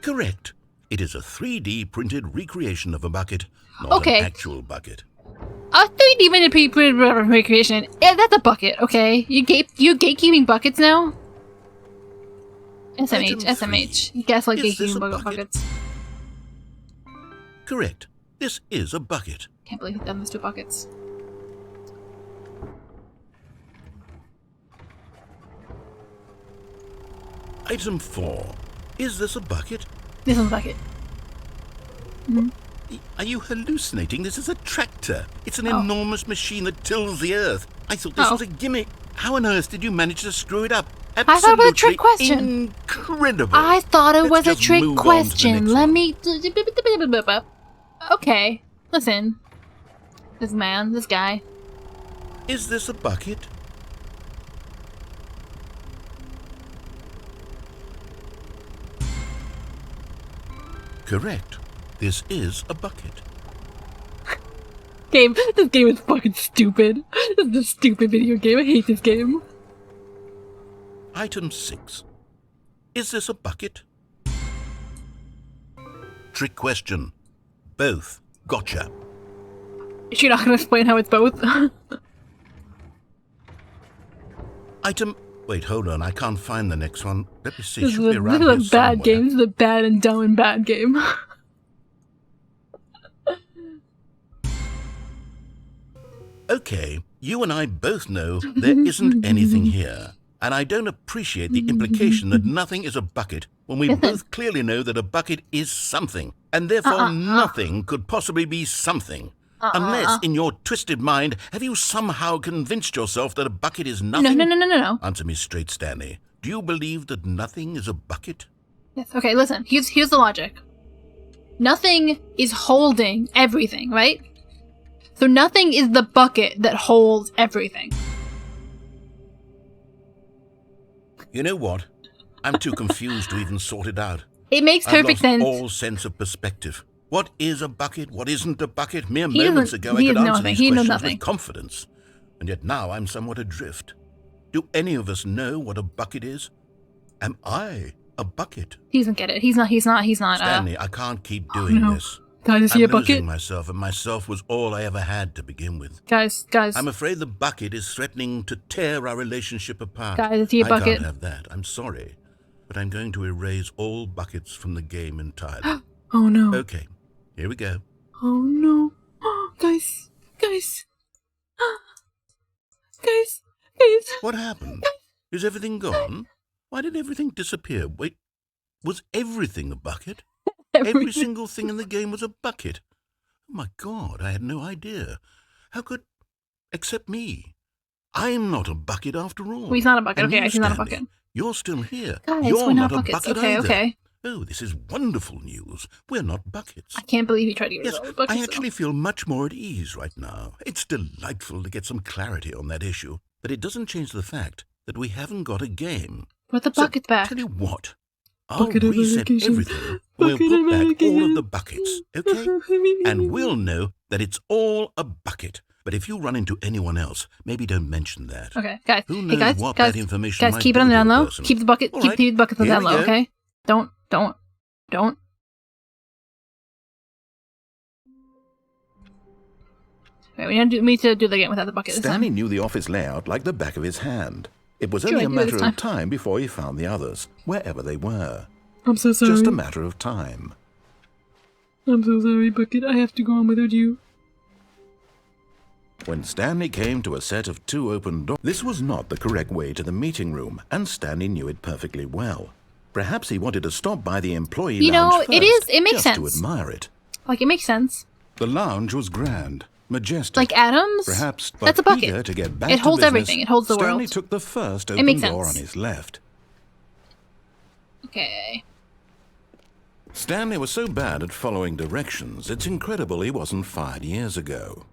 Correct. It is a 3D printed recreation of a bucket, not an actual bucket. A 3D printed recreation. Yeah, that's a bucket, okay? You gatekeeping buckets now? SMH. You gaslight gatekeeping buckets. Correct. This is a bucket. Can't believe he's done those 2 buckets. Item 4. Is this a bucket? This one's a bucket. Mm-hmm. Are you hallucinating? This is a tractor. It's an enormous machine that tills the earth. I thought this was a gimmick. How on earth did you manage to screw it up? Absolutely I thought it was a trick question. Incredible. I thought it was a trick question. Let me... Okay. Listen. This guy. Is this a bucket? Correct. This is a bucket. This game is fucking stupid. This is a stupid video game. I hate this game. Item 6. Is this a bucket? Trick question. Both. Gotcha. You're not gonna explain how it's both? Item... Wait, hold on. I can't find the next one. Let me see. This is a bad game. This is a bad and dumb and bad game. Okay, you and I both know there isn't anything here. And I don't appreciate the implication that nothing is a bucket when we both clearly know that a bucket is something. And therefore nothing could possibly be something. Unless, in your twisted mind, have you somehow convinced yourself that a bucket is nothing? No. Answer me straight, Stanley. Do you believe that nothing is a bucket? Yes. Okay, listen. Here's the logic. Nothing is holding everything, right? So nothing is the bucket that holds everything. You know what? I'm too confused to even sort it out. It makes perfect sense. I've lost all sense of perspective. What is a bucket? What isn't a bucket? Mere moments ago I could answer these questions with confidence. And yet now I'm somewhat adrift. Do any of us know what a bucket is? Am I a bucket? He doesn't get it. He's not. Stanley, I can't keep doing this. Guys, is he a bucket? I'm losing myself, and myself was all I ever had to begin with. Guys. I'm afraid the bucket is threatening to tear our relationship apart. Guys, is he a bucket? I can't have that. I'm sorry. But I'm going to erase all buckets from the game entirely. Oh no. Okay, here we go. Oh no. Guys. What happened? Is everything gone? Why did everything disappear? Wait, was everything a bucket? Every single thing in the game was a bucket. Oh my God, I had no idea. How could... Except me. I'm not a bucket after all. Well, he's not a bucket. And okay, he's not a Stanley, bucket. You're still here. Guys, you're we're not a buckets. bucket Okay, either. okay. Oh, this is wonderful news. We're not buckets. I can't believe he tried to get rid Yes, of buckets. I actually feel much more at ease right now. It's delightful to get some clarity on that issue. But it doesn't change the fact that we haven't got a game. Put the buckets back. Tell you what. I'll reset everything. We'll put back all of the buckets, okay? And we'll know that it's all a bucket. But if you run into anyone else, maybe don't mention that. Okay, guys. Who Hey, knows guys, what guys, that information guys, might keep it do on the to a down low. person. Keep the bucket. All Keep right, the buckets on the here down we low. go. Okay. Don't. Okay, we need to do the game without the bucket. Stanley knew the office layout like the back of his hand. It was Sure, only I a do matter this of time. time before he found the others, wherever they were. I'm so sorry. Just a matter of time. I'm so sorry, Bucket. I have to go on without you. When Stanley came to a set of 2 open doors, this was not the correct way to the meeting room, and Stanley knew it perfectly well. Perhaps he wanted to stop by the employee lounge first, it makes just sense. to admire it. Like, it makes sense. The lounge was grand, majestic. Like Adams? Perhaps, but that's a bucket. eager to get back it to holds business, everything. It holds the Stanley world. took the first It open makes door sense. on his left. Okay. Stanley was so bad at following directions, it's incredible he wasn't fired years ago.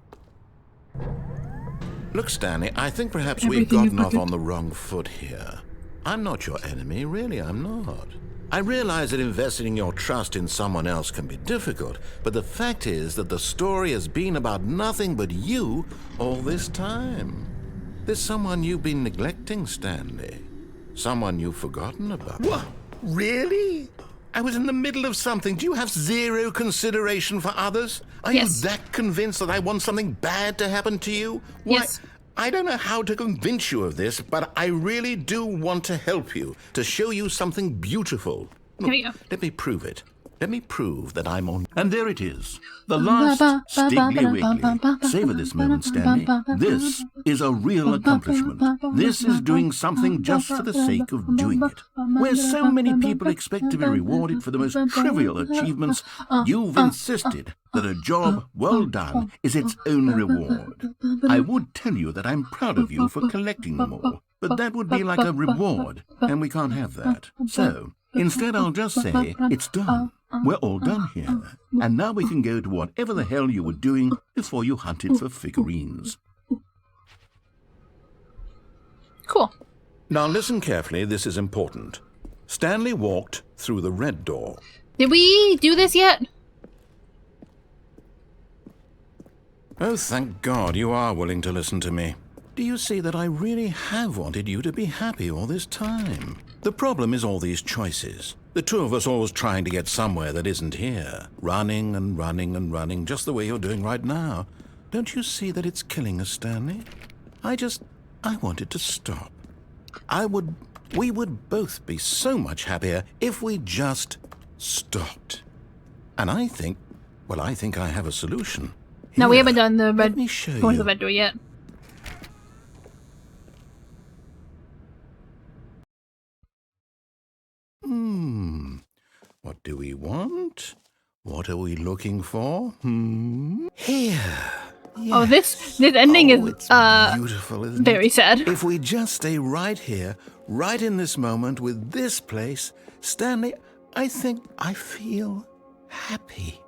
Look, Stanley, I think perhaps we've Everything is gotten off bucket. on the wrong foot here. I'm not your enemy, really, I'm not. I realize that investing your trust in someone else can be difficult, but the fact is that the story has been about nothing but you all this time. There's someone you've been neglecting, Stanley. Someone you've forgotten about. What? Really? I was in the middle of something. Do you have zero consideration for others? Are Yes. you that convinced that I want something bad to happen to you? Why, Yes. I don't know how to convince you of this, but I really do want to help you, to show you something beautiful. Here we go. Let me prove it. Let me prove that I'm on. And there it is. The last Stiggly Wiggly. Savor this moment, Stanley. This is a real accomplishment. This is doing something just for the sake of doing it. Where so many people expect to be rewarded for the most trivial achievements, you've insisted that a job well done is its own reward. I would tell you that I'm proud of you for collecting them all, but that would be like a reward, and we can't have that. So, instead I'll just say, it's done. We're all done here. And now we can go to whatever the hell you were doing before you hunted for figurines. Cool. Now listen carefully, this is important. Stanley walked through the red door. Did we do this yet? Oh, thank God you are willing to listen to me. Do you see that I really have wanted you to be happy all this time? The problem is all these choices. The two of us always trying to get somewhere that isn't here. Running and running and running, just the way you're doing right now. Don't you see that it's killing us, Stanley? I wanted to stop. We would both be so much happier if we just stopped. And I think I have a solution. No, we Here, haven't done the red. Let me show Going to you. the red door yet. What do we want? What are we looking for? Here. Oh, this ending is It's beautiful, isn't very it? sad. If we just stay right here, right in this moment with this place, Stanley, I think I feel happy.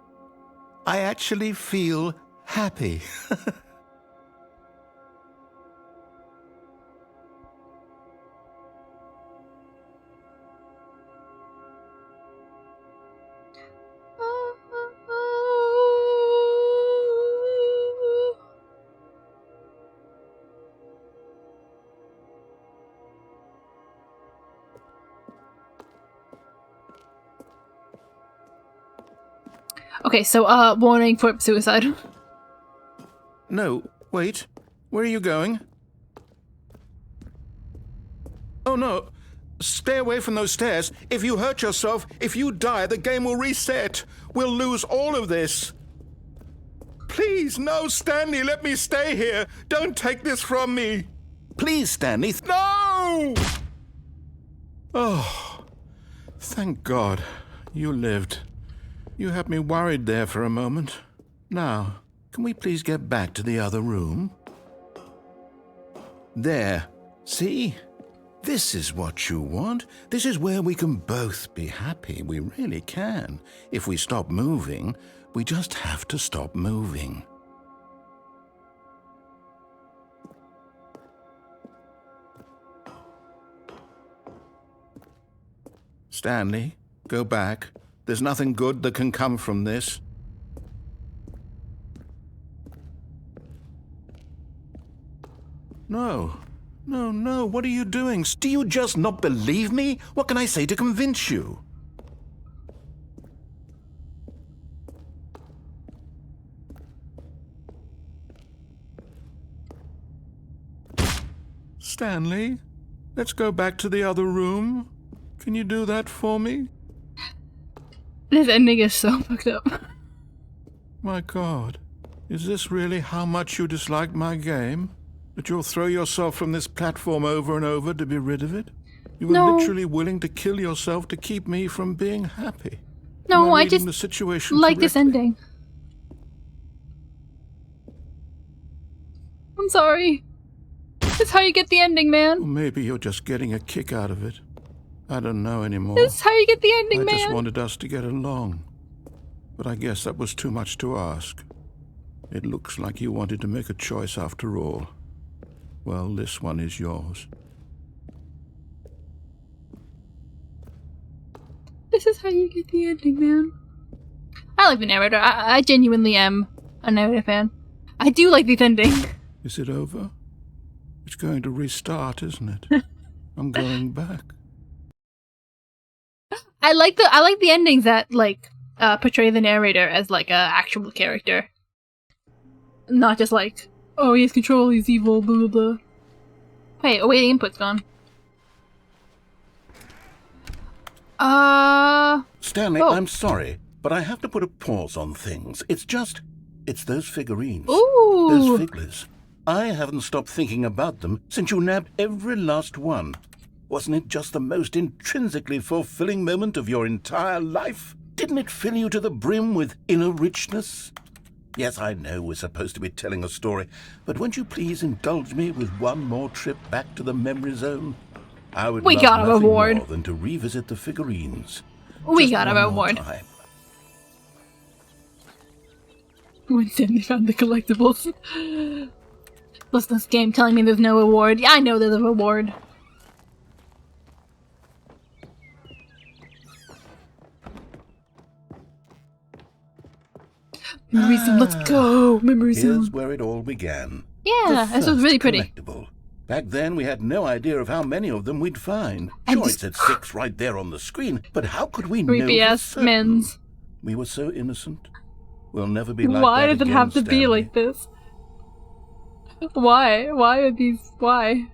I actually feel happy. Okay, so warning for suicide. No, wait. Where are you going? Oh no. Stay away from those stairs. If you hurt yourself, if you die, the game will reset. We'll lose all of this. Please, no, Stanley, let me stay here. Don't take this from me. Please, Stanley. No! Oh, thank God you lived. You had me worried there for a moment. Now, can we please get back to the other room? There. See? This is what you want. This is where we can both be happy. We really can. If we stop moving, we just have to stop moving. Stanley, go back. There's nothing good that can come from this. No. No, what are you doing? Do you just not believe me? What can I say to convince you? Stanley, let's go back to the other room. Can you do that for me? This ending is so fucked up. My God, is this really how much you dislike my game? That you'll throw yourself from this platform over and over to be rid of it? You were literally willing to kill yourself to keep me from being happy. No, I just like this ending. I'm sorry. This is how you get the ending, man. Well, maybe you're just getting a kick out of it. I don't know anymore. This is how you get the ending, man. I just wanted us to get along. But I guess that was too much to ask. It looks like you wanted to make a choice after all. Well, this one is yours. This is how you get the ending, man. I like the narrator. I genuinely am a narrator fan. I do like this ending. Is it over? It's going to restart, isn't it? I'm going back. I like the endings that like portray the narrator as like a actual character, not just like, oh, he has control, he's evil, blah blah blah. Wait, the input's gone. Stanley, oh. I'm sorry, but I have to put a pause on things. It's those figurines. Ooh. Those figglers. I haven't stopped thinking about them since you nabbed every last one. Wasn't it just the most intrinsically fulfilling moment of your entire life? Didn't it fill you to the brim with inner richness? Yes, I know we're supposed to be telling a story, but won't you please indulge me with one more trip back to the memory zone? I would love nothing more than to revisit the figurines. We got a reward. When Stanley found the collectibles. Listen, this game telling me there's no reward. Yeah, I know there's a reward. Memory zone, let's go! Memory zone. Here's where it all began. Yeah, this was really pretty. Collectible. Back then, we had no idea of how many of them we'd find. Sure, it said 6 right there on the screen, but how could we know for certain? Men's. We were so innocent. We'll never be like Why that does it again, have to Stanley. be like this? Why? Why are these... Why?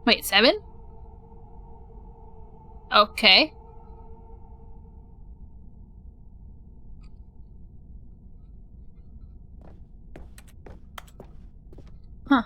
Wait, 7? Okay. Huh.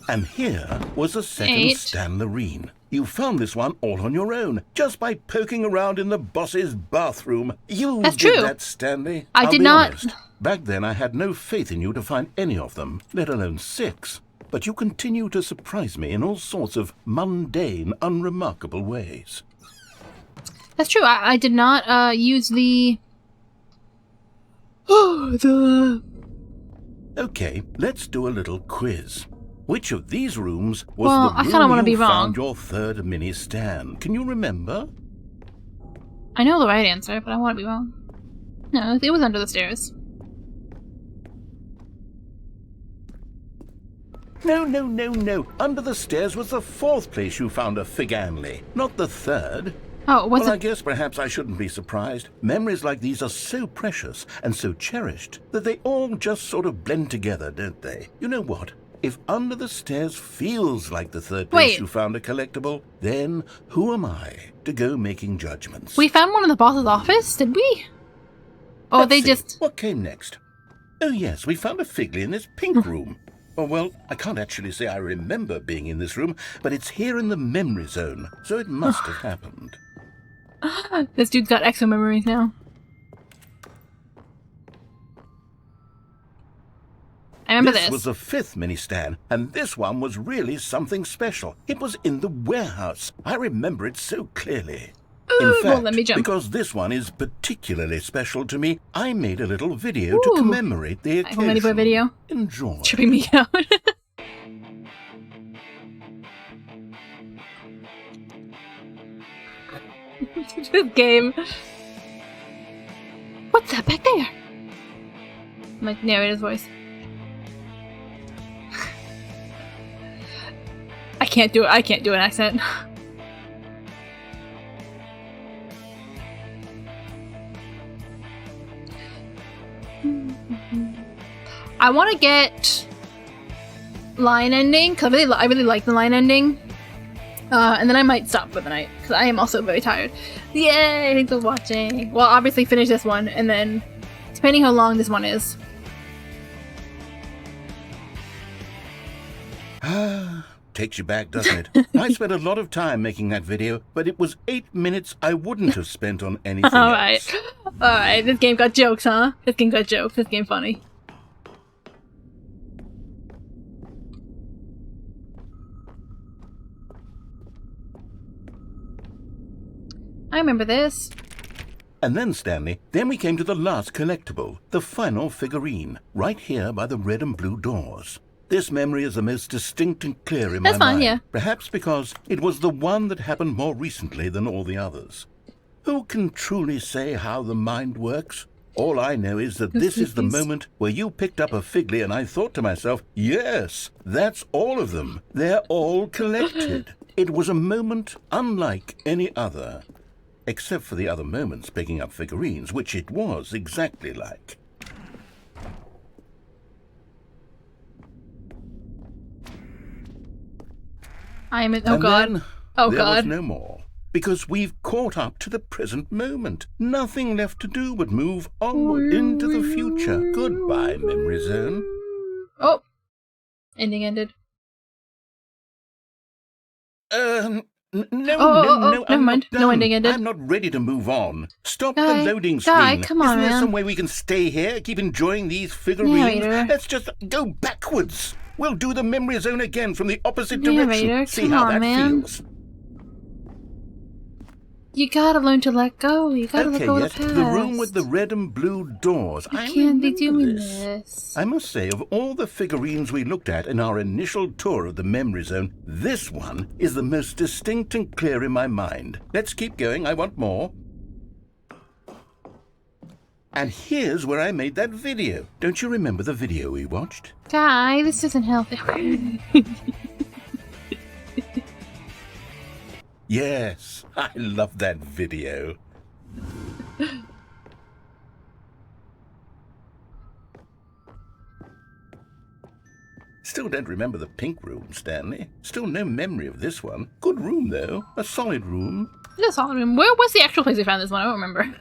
And here was a second 8. Stanlerine. You found this one all on your own, just by poking around in the boss's bathroom. You That's did true. that, Stanley. I I'll did be not. honest. Back then, I had no faith in you to find any of them, let alone 6. But you continue to surprise me in all sorts of mundane, unremarkable ways. That's true. I did not use the... Okay, let's do a little quiz. Which of these rooms was Well, I the kinda wanna room be you wrong. found your third mini stand? Can you remember? I know the right answer, but I want to be wrong. No, it was under the stairs. No. Under the stairs was the 4th place you found a Figurine, not the 3rd. Oh, was Well, I it? guess perhaps I shouldn't be surprised. Memories like these are so precious and so cherished that they all just sort of blend together, don't they? You know what? If under the stairs feels like the 3rd place Wait. you found a collectible, then who am I to go making judgments? We found one in the boss's office, did we? Oh, Let's they see. just... What came next? Oh yes, we found a Figley in this pink room. Oh, well, I can't actually say I remember being in this room, but it's here in the memory zone, so it must have happened. This dude's got exo memories now. I remember this. This was the 5th mini stand, and this one was really something special. It was in the warehouse. I remember it so clearly. In fact, well, let me jump. because this one is particularly special to me, I made a little video to commemorate the occasion. I'm ready for a video. Enjoy. Tripping me out. This game. What's that back there? My narrator's voice. I can't do it. I can't do an accent. I want to get line ending because I really like the line ending, and then I might stop for the night because I am also very tired. Yay! Thanks for watching. Well, obviously finish this one, and then depending how long this one is. Takes you back, doesn't it? I spent a lot of time making that video, but it was 8 minutes I wouldn't have spent on anything else. Alright, this game got jokes, huh? This game got jokes, this game funny. I remember this. And then, Stanley, then we came to the last collectible, the final figurine, right here by the red and blue doors. This memory is the most distinct and clear in my mind. Yeah. Perhaps because it was the one that happened more recently than all the others. Who can truly say how the mind works? All I know is that this is the moment where you picked up a Figly and I thought to myself, yes, that's all of them. They're all collected. It was a moment unlike any other. Except for the other moments picking up figurines, which it was exactly like. Oh God. Oh there God. was no more. Because we've caught up to the present moment. Nothing left to do but move onward into the future. Goodbye, Memory Zone. Oh. Ending ended. No, never mind. No ending ended. I'm not ready to move on. Stop the loading screen. Come on, Isn't there man. some way we can stay here, keep enjoying these figurines? Let's just go backwards. We'll do the Memory Zone again from the opposite direction. See how that feels. You gotta learn to let go. You gotta let go of the past. The room with the red and blue doors. You can't be doing this. I must say, of all the figurines we looked at in our initial tour of the Memory Zone, this one is the most distinct and clear in my mind. Let's keep going. I want more. And here's where I made that video. Don't you remember the video we watched? Guy, this isn't healthy. Yes, I love that video. Still don't remember the pink room, Stanley. Still no memory of this one. Good room, though. A solid room. It's a solid room. Where was the actual place we found this one? I don't remember.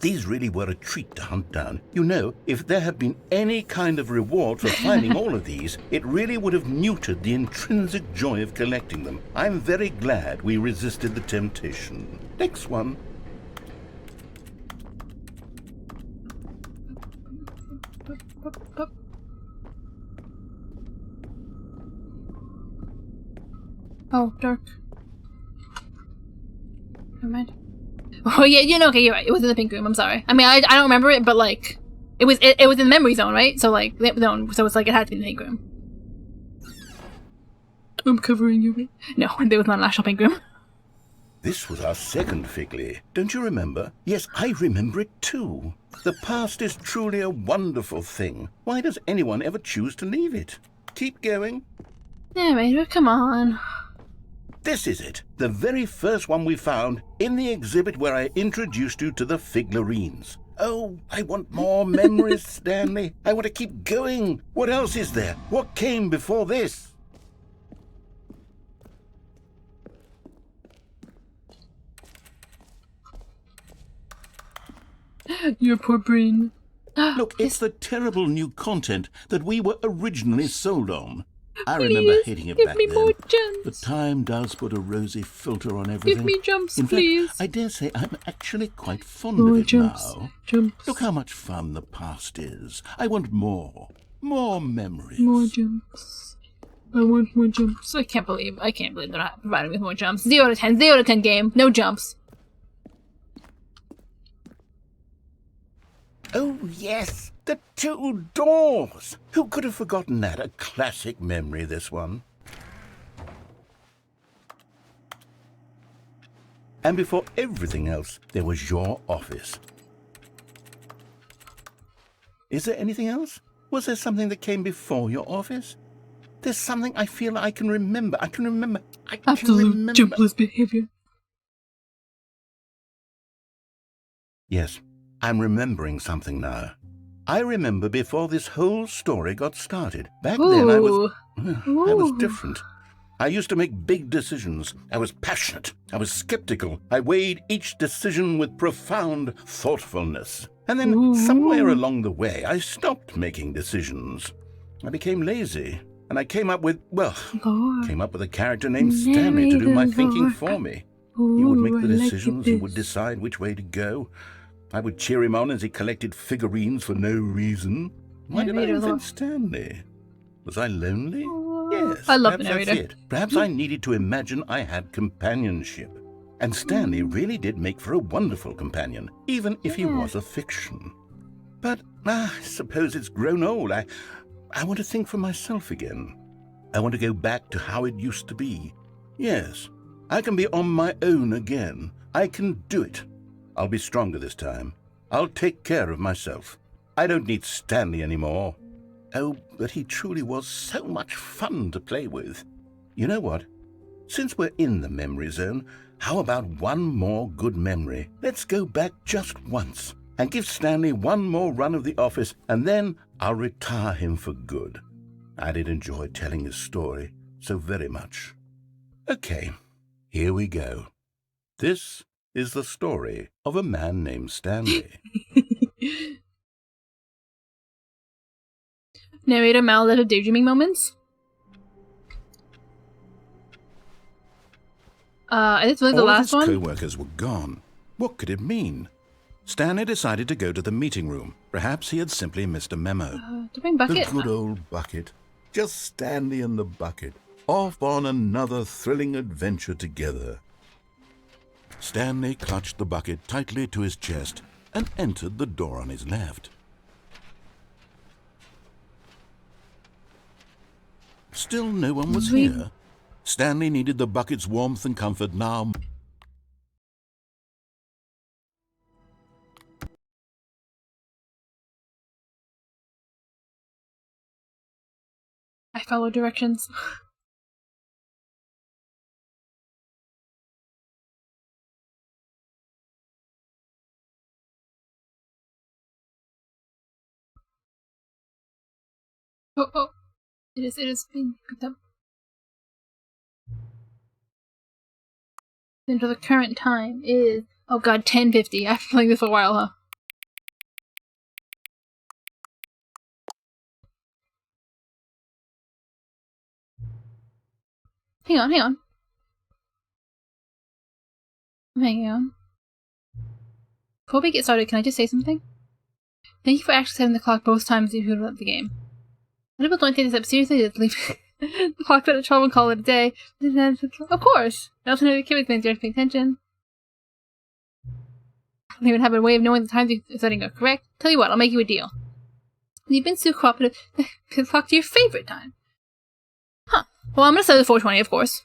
These really were a treat to hunt down. You know, if there had been any kind of reward for finding all of these, it really would have neutered the intrinsic joy of collecting them. I'm very glad we resisted the temptation. Next one. Oh, dark. Never mind. Oh yeah, okay, you're right. It was in the pink room. I'm sorry. I mean, I don't remember it, but like, it was in the memory zone, right? So like, no, so it's like it had to be in the pink room. I'm covering you. No, there was not an actual pink room. This was our second Figly. Don't you remember? Yes, I remember it too. The past is truly a wonderful thing. Why does anyone ever choose to leave it? Keep going. Yeah, Raider, come on. This is it, the very first one we found in the exhibit where I introduced you to the figurines. Oh, I want more memories, Stanley. I want to keep going. What else is there? What came before this? Your poor brain. Look, it's the terrible new content that we were originally sold on. I remember hating it back then. Give me more jumps. But time does put a rosy filter on everything. Give me jumps, in please. Fact, I dare say I'm actually quite fond of it now. Jumps. Look how much fun the past is. I want more. More memories. More jumps. I want more jumps. I can't believe they're not providing me with more jumps. 0 to 10. 0 to 10 game. No jumps. Oh, yes. The 2 doors! Who could have forgotten that? A classic memory, this one. And before everything else, there was your office. Is there anything else? Was there something that came before your office? There's something I feel I can remember. I can remember. Absolute jumpless behavior. Yes, I'm remembering something now. I remember before this whole story got started. Back then I was different. I used to make big decisions. I was passionate. I was skeptical. I weighed each decision with profound thoughtfulness. And then somewhere along the way, I stopped making decisions. I became lazy. And I came up with a character named Stanley to do my thinking for me. He would make the decisions. He would decide which way to go. I would cheer him on as he collected figurines for no reason. Why did I invent Stanley? Was I lonely? Yes, I love the perhaps narrator. that's it. Perhaps I needed to imagine I had companionship. And Stanley really did make for a wonderful companion, even if he was a fiction. But I suppose it's grown old. I want to think for myself again. I want to go back to how it used to be. Yes, I can be on my own again. I can do it. I'll be stronger this time. I'll take care of myself. I don't need Stanley anymore. Oh, but he truly was so much fun to play with. You know what? Since we're in the memory zone, how about one more good memory? Let's go back just once and give Stanley one more run of the office, and then I'll retire him for good. I did enjoy telling his story so very much. Okay, here we go. This is the story of a man named Stanley. Narrator Mal of daydreaming moments. This was the last one. All of his co-workers were gone. What could it mean? Stanley decided to go to the meeting room. Perhaps he had simply missed a memo. To bring bucket. The good old bucket. Just Stanley and the bucket. Off on another thrilling adventure together. Stanley clutched the bucket tightly to his chest and entered the door on his left. Still no one was here. Stanley needed the bucket's warmth and comfort now. I follow directions. Oh. It is being picked up. Into the current time is, oh god, 10:50. I've been playing this for a while, huh? Hang on. I'm hanging on. Before we get started, can I just say something? Thank you for actually setting the clock both times you left the game. Some people don't take this up seriously, just leave the clock out of trouble and call it a day. Of course! I also know the kid with me paying attention. I don't even have a way of knowing the times you're setting are correct. Tell you what, I'll make you a deal. You've been so cooperative, the clock to your favorite time. Huh. Well, I'm gonna set the 4:20, of course.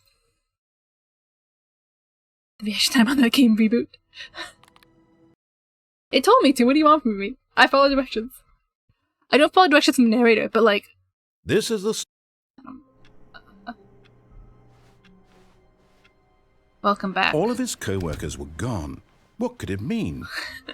The extra time on that game reboot. It told me to. What do you want from me? I follow directions. I don't follow directions from the narrator, but like... This is the... Welcome back. All of his co-workers were gone. What could it mean?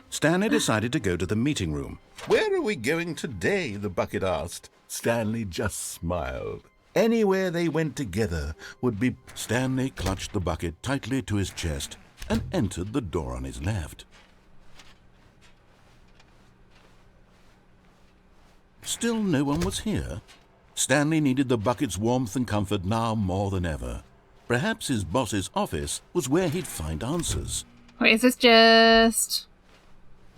Stanley decided to go to the meeting room. Where are we going today? The bucket asked. Stanley just smiled. Anywhere they went together would be... Stanley clutched the bucket tightly to his chest and entered the door on his left. Still no one was here. Stanley needed the bucket's warmth and comfort now more than ever. Perhaps his boss's office was where he'd find answers. Wait, is this just...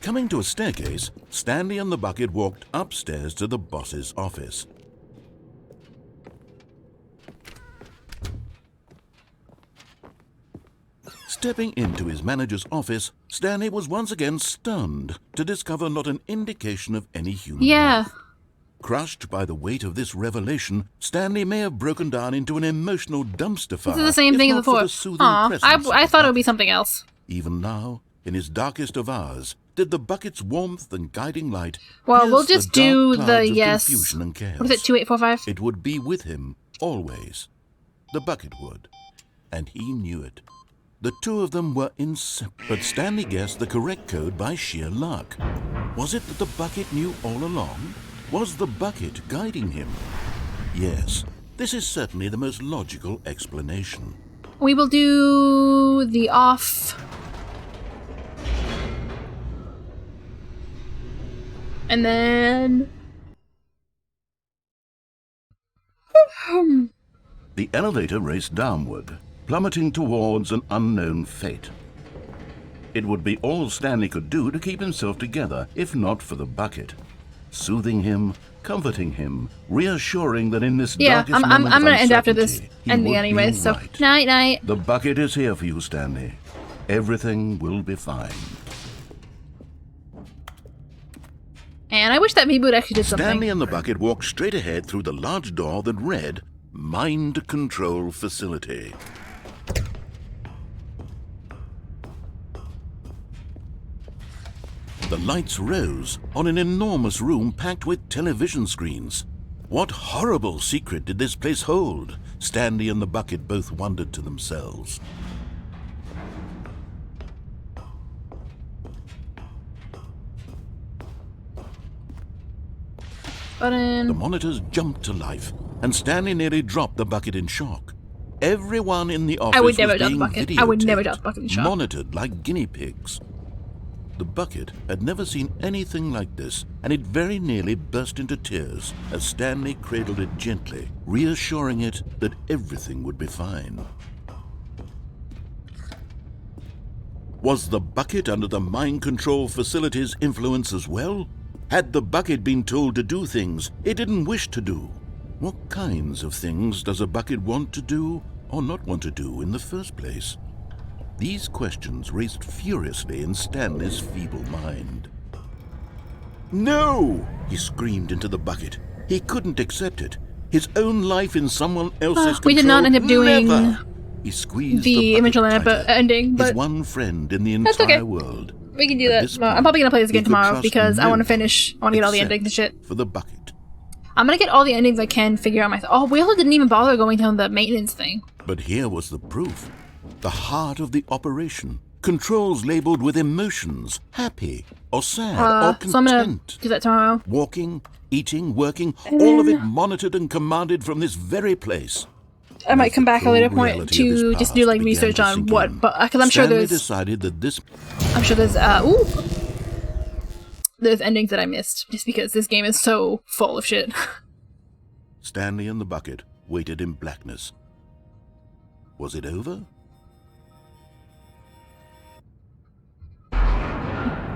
Coming to a staircase, Stanley and the bucket walked upstairs to the boss's office. Stepping into his manager's office, Stanley was once again stunned to discover not an indication of any human life. Crushed by the weight of this revelation, Stanley may have broken down into an emotional dumpster fire. This is the same thing as before. Aw, I thought it would be something else. Even now, in his darkest of hours, did the bucket's warmth and guiding light Well, we'll pierce just the dark do clouds the of yes. confusion and chaos. What is it, 2845? It would be with him, always. The bucket would. And he knew it. The two of them were inseparable. But Stanley guessed the correct code by sheer luck. Was it that the bucket knew all along? Was the bucket guiding him? Yes, this is certainly the most logical explanation. We will do the off. And then... The elevator raced downward, plummeting towards an unknown fate. It would be all Stanley could do to keep himself together, if not for the bucket. Soothing him, comforting him, reassuring that in this darkest moment I'm gonna end after this uncertainty, he ending would anyway, be so right. night. The bucket is here for you, Stanley. Everything will be fine. And I wish that reboot actually did something. Stanley and the bucket walked straight ahead through the large door that read, Mind Control Facility. The lights rose on an enormous room packed with television screens. What horrible secret did this place hold? Stanley and the bucket both wondered to themselves. Button. The monitors jumped to life, and Stanley nearly dropped the bucket in shock. Everyone in the office was being videotaped, I would never drop the bucket in shock. monitored like guinea pigs. The bucket had never seen anything like this, and it very nearly burst into tears as Stanley cradled it gently, reassuring it that everything would be fine. Was the bucket under the mind control facility's influence as well? Had the bucket been told to do things it didn't wish to do? What kinds of things does a bucket want to do or not want to do in the first place? These questions raced furiously in Stanley's feeble mind. No! He screamed into the bucket. He couldn't accept it. His own life in someone else's control. We did not end up doing Never. He squeezed the eventual ending, but his one friend in the that's entire okay. world. We can do that tomorrow. I'm probably gonna play this again tomorrow because I want to finish. I want to get all the except endings and shit. for the bucket. I'm gonna get all the endings I can figure out myself. Oh, we also didn't even bother going down the maintenance thing. But here was the proof. The heart of the operation. Controls labeled with emotions, happy or sad or content. So I'm gonna do that tomorrow. Walking, eating, working, all of it monitored and commanded from this very place. I might come back at a later point to just do like research on what, but because I'm sure Stanley there's. decided that this. I'm sure there's there's endings that I missed just because this game is so full of shit. Stanley and the bucket waited in blackness. Was it over?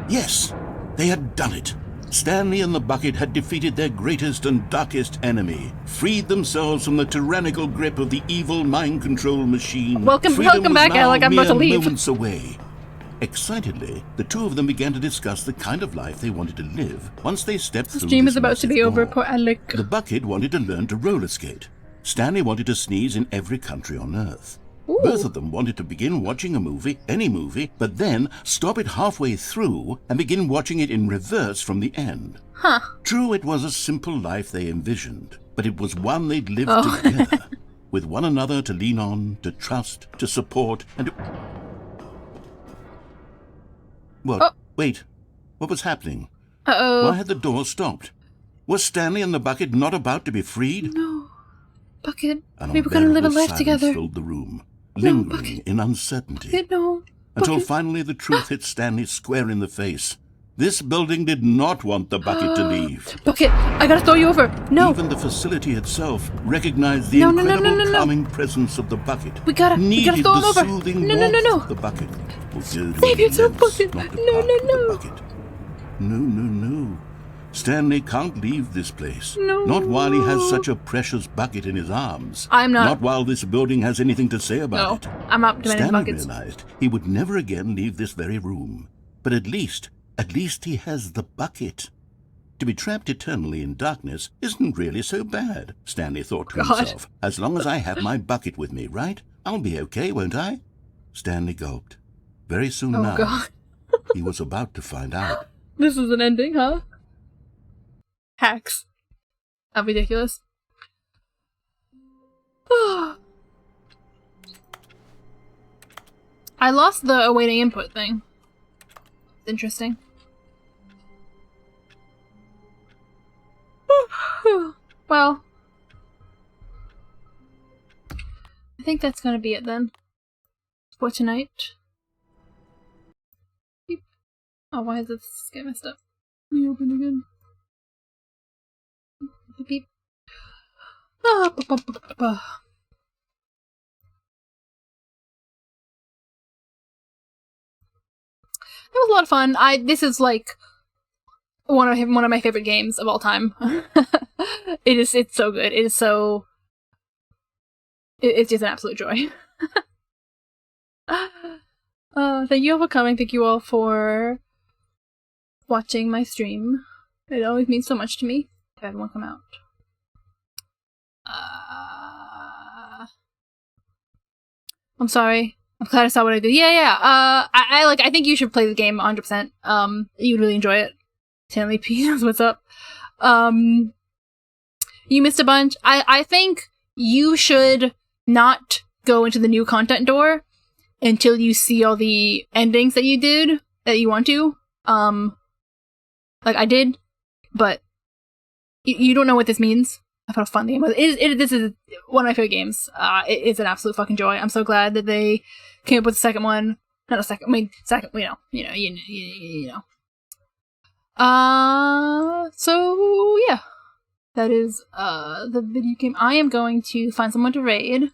Yes, they had done it. Stanley and the bucket had defeated their greatest and darkest enemy, freed themselves from the tyrannical grip of the evil mind control machine. Welcome back, Alec. I'm about to leave. Moments away. Excitedly, the two of them began to discuss the kind of life they wanted to live once they stepped through The stream this is about to be massive over, door. poor Alec. The bucket wanted to learn to roller skate. Stanley wanted to sneeze in every country on Earth. Ooh. Both of them wanted to begin watching a movie, any movie, but then stop it halfway through and begin watching it in reverse from the end. Huh. True, it was a simple life they envisioned, but it was one they'd lived Oh. together, with one another to lean on, to trust, to support, and to... What? Oh. Wait. What was happening? Uh-oh. Why had the door stopped? Was Stanley and the bucket not about to be freed? No. Bucket. An We were gonna live a unbearable life silence together. filled the room, No, lingering Bucket. in uncertainty. Bucket, no. Until Bucket. finally the truth hit Stanley square in the face. This building did not want the bucket to leave. Bucket, I gotta throw you over. No. Even the facility itself recognized the No, no, no, incredible no, no, no. calming presence of the bucket. We gotta throw Needed him the over. soothing No, no, no, warmth no. of the bucket. Save yourself, Bucket. Not to No, part no, with the no. bucket. No. Stanley can't leave this place. No. Not while he has such a precious bucket in his arms. I'm not. Not while this building has anything to say about No, it. I'm not demanding Stanley buckets. realized he would never again leave this very room. But at least he has the bucket. To be trapped eternally in darkness isn't really so bad, Stanley thought to God. himself. As long as I have my bucket with me, right? I'll be okay, won't I? Stanley gulped. Very soon Oh, now, God. he was about to find out. This is an ending, huh? Hacks. How ridiculous. I lost the awaiting input thing. Interesting. Well, I think that's gonna be it then for tonight. Beep. Oh, why is this get messed up? Let me open again. Beep, beep. Ah, ba, ba, ba, ba. It was a lot of fun. This is like one of my favorite games of all time. It's so good. It is so it's just an absolute joy. Thank you all for coming. Thank you all for watching my stream. It always means so much to me if everyone come out. I'm sorry. I'm glad I saw what I did. Yeah. I think you should play the game 100%. You'd really enjoy it. Stanley P knows what's up. You missed a bunch. I think you should not go into the new content door until you see all the endings that you did, that you want to. Like I did, but you don't know what this means. I've had a fun game with it. This is one of my favorite games. It's an absolute fucking joy. I'm so glad that they came up with the second one. Not a second. I mean, second. You know. So yeah, that is the video game. I am going to find someone to raid.